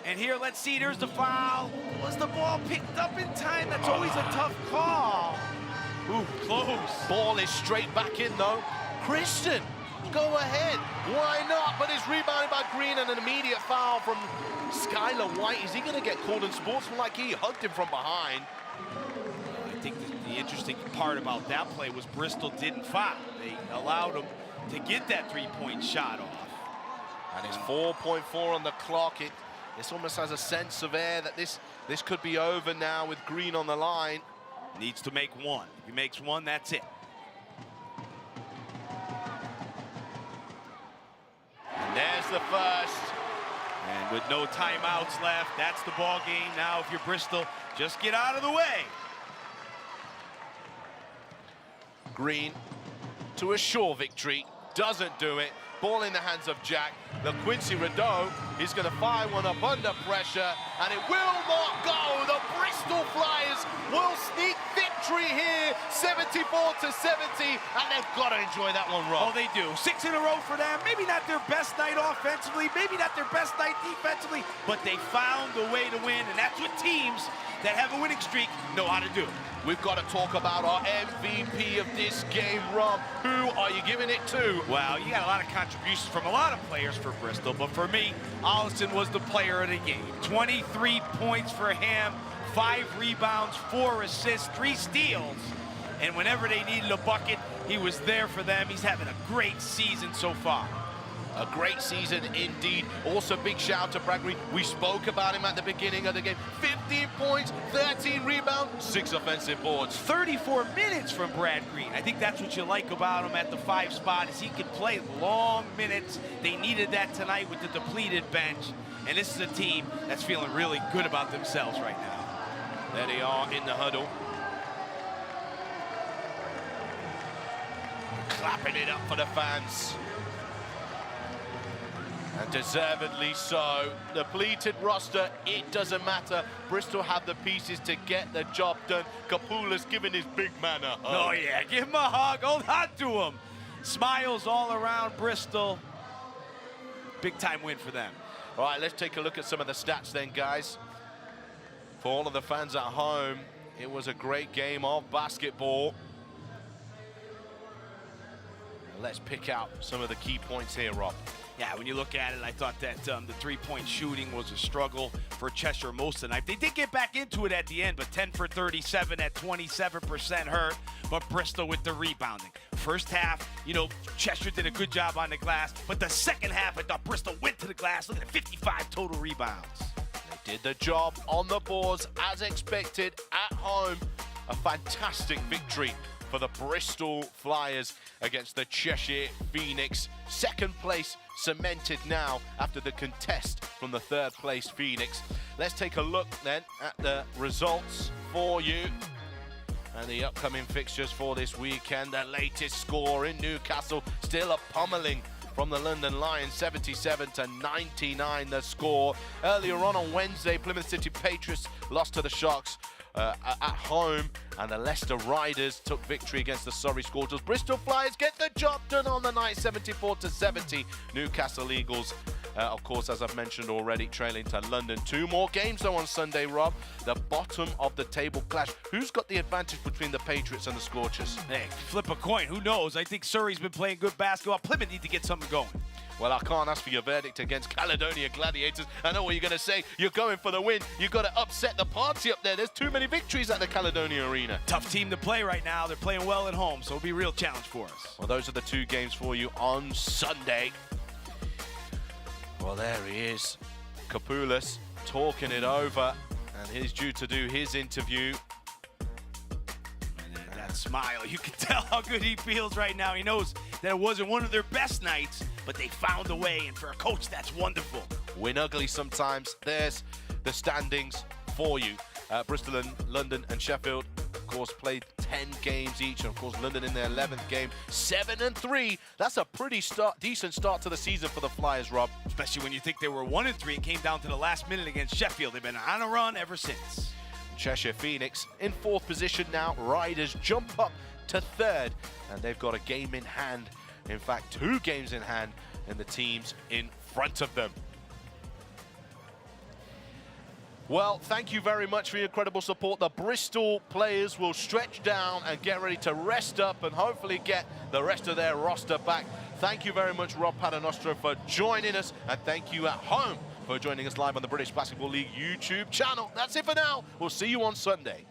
D: And here, let's see, there's the foul. Was the ball picked up in time? That's always a tough call. Ooh, close.
C: Ball is straight back in, though. Christian, go ahead. Why not? But it's rebounded by Green and an immediate foul from Skylar White. Is he going to get called in sportsmanlike? He hugged him from behind.
D: I think the interesting part about that play was Bristol didn't foul. They allowed him to get that 3-point shot off.
C: And it's 4.4 on the clock. This almost has a sense of air that this could be over now with Green on the line.
D: Needs to make 1. If he makes 1, that's it.
C: And there the first.
D: And with no timeouts left, that's the ball game. Now, if you're Bristol, just get out of the way.
C: Green to a sure victory, doesn't do it. Ball in the hands of Jack. The Quincy Rideau is going to fire one up under pressure, and it will not go. The Bristol Flyers will sneak victory here, 74-70, and they've got to enjoy that one, Rob.
D: Oh, they do. 6 in a row for them. Maybe not their best night offensively, maybe not their best night defensively, but they found a way to win, and that's what teams that have a winning streak know how to do.
C: We've got to talk about our MVP of this game, Rob. Who are you giving it to?
D: Well, you got a lot of contributions from a lot of players for Bristol, but for me, Allison was the player of the game. 23 points for him, 5 rebounds, 4 assists, 3 steals. And whenever they needed a bucket, he was there for them. He's having a great season so far.
C: A great season indeed. Also, big shout out to Brad Green. We spoke about him at the beginning of the game. 15 points, 13 rebounds, 6 offensive boards.
D: 34 minutes from Brad Green. I think that's what you like about him at the 5 spot, is he can play long minutes. They needed that tonight with the depleted bench. And this is a team that's feeling really good about themselves right now.
C: There they are in the huddle. Clapping it up for the fans. And deservedly so. Depleted roster, it doesn't matter. Bristol have the pieces to get the job done. Kapula's giving his big man a hug.
D: Oh yeah, give him a hug, hold on to him. Smiles all around Bristol. Big time win for them.
C: All right, let's take a look at some of the stats then, guys. For all of the fans at home, it was a great game of basketball. Let's pick out some of the key points here, Rob.
D: Yeah, when you look at it, I thought that the three-point shooting was a struggle for Cheshire most of the night. They did get back into it at the end, but 10 for 37 at 27% hurt, but Bristol with the rebounding. First half, you know, Cheshire did a good job on the glass, but the second half, I thought Bristol went to the glass. Look at 55 total rebounds.
C: They did the job on the boards as expected at home. A fantastic victory for the Bristol Flyers against the Cheshire Phoenix. Second place cemented now after the contest from the third place Phoenix. Let's take a look then at the results for you and the upcoming fixtures for this weekend. The latest score in Newcastle, still a pummeling from the London Lions, 77-99 the score. Earlier on Wednesday, Plymouth City Patriots lost to the Sharks at home, and the Leicester Riders took victory against the Surrey Scorchers. Bristol Flyers get the job done on the night, 74-70. Newcastle Eagles, of course, as I've mentioned already, trailing to London. 2 more games though on Sunday, Rob. The bottom of the table clash. Who's got the advantage between the Patriots and the Scorchers?
D: Hey, flip a coin, who knows? I think Surrey's been playing good basketball. Plymouth need to get something going.
C: Well, I can't ask for your verdict against Caledonia Gladiators. I know what you're going to say. You're going for the win. You've got to upset the party up there. There's too many victories at the Caledonia Arena.
D: Tough team to play right now. They're playing well at home, so it'll be a real challenge for us.
C: Well, those are the 2 games for you on Sunday. Well, there he is. Kapoulas talking it over, and he's due to do his interview.
D: That smile, you can tell how good he feels right now. He knows that it wasn't one of their best nights, but they found a way, and for a coach, that's wonderful.
C: Win ugly sometimes. There's the standings for you. Bristol and London and Sheffield, of course, played 10 games each. And of course, London in their 11th game, 7-3. That's a pretty decent start to the season for the Flyers, Rob.
D: Especially when you think they were 1-3 and came down to the last minute against Sheffield. They've been on a run ever since.
C: Cheshire Phoenix in 4th position now. Riders jump up to 3rd, and they've got a game in hand. In fact, 2 games in hand in the teams in front of them. Well, thank you very much for your incredible support. The Bristol players will stretch down and get ready to rest up and hopefully get the rest of their roster back. Thank you very much, Rob Paternostro, for joining us, and thank you at home for joining us live on the British Basketball League YouTube channel. That's it for now. We'll see you on Sunday.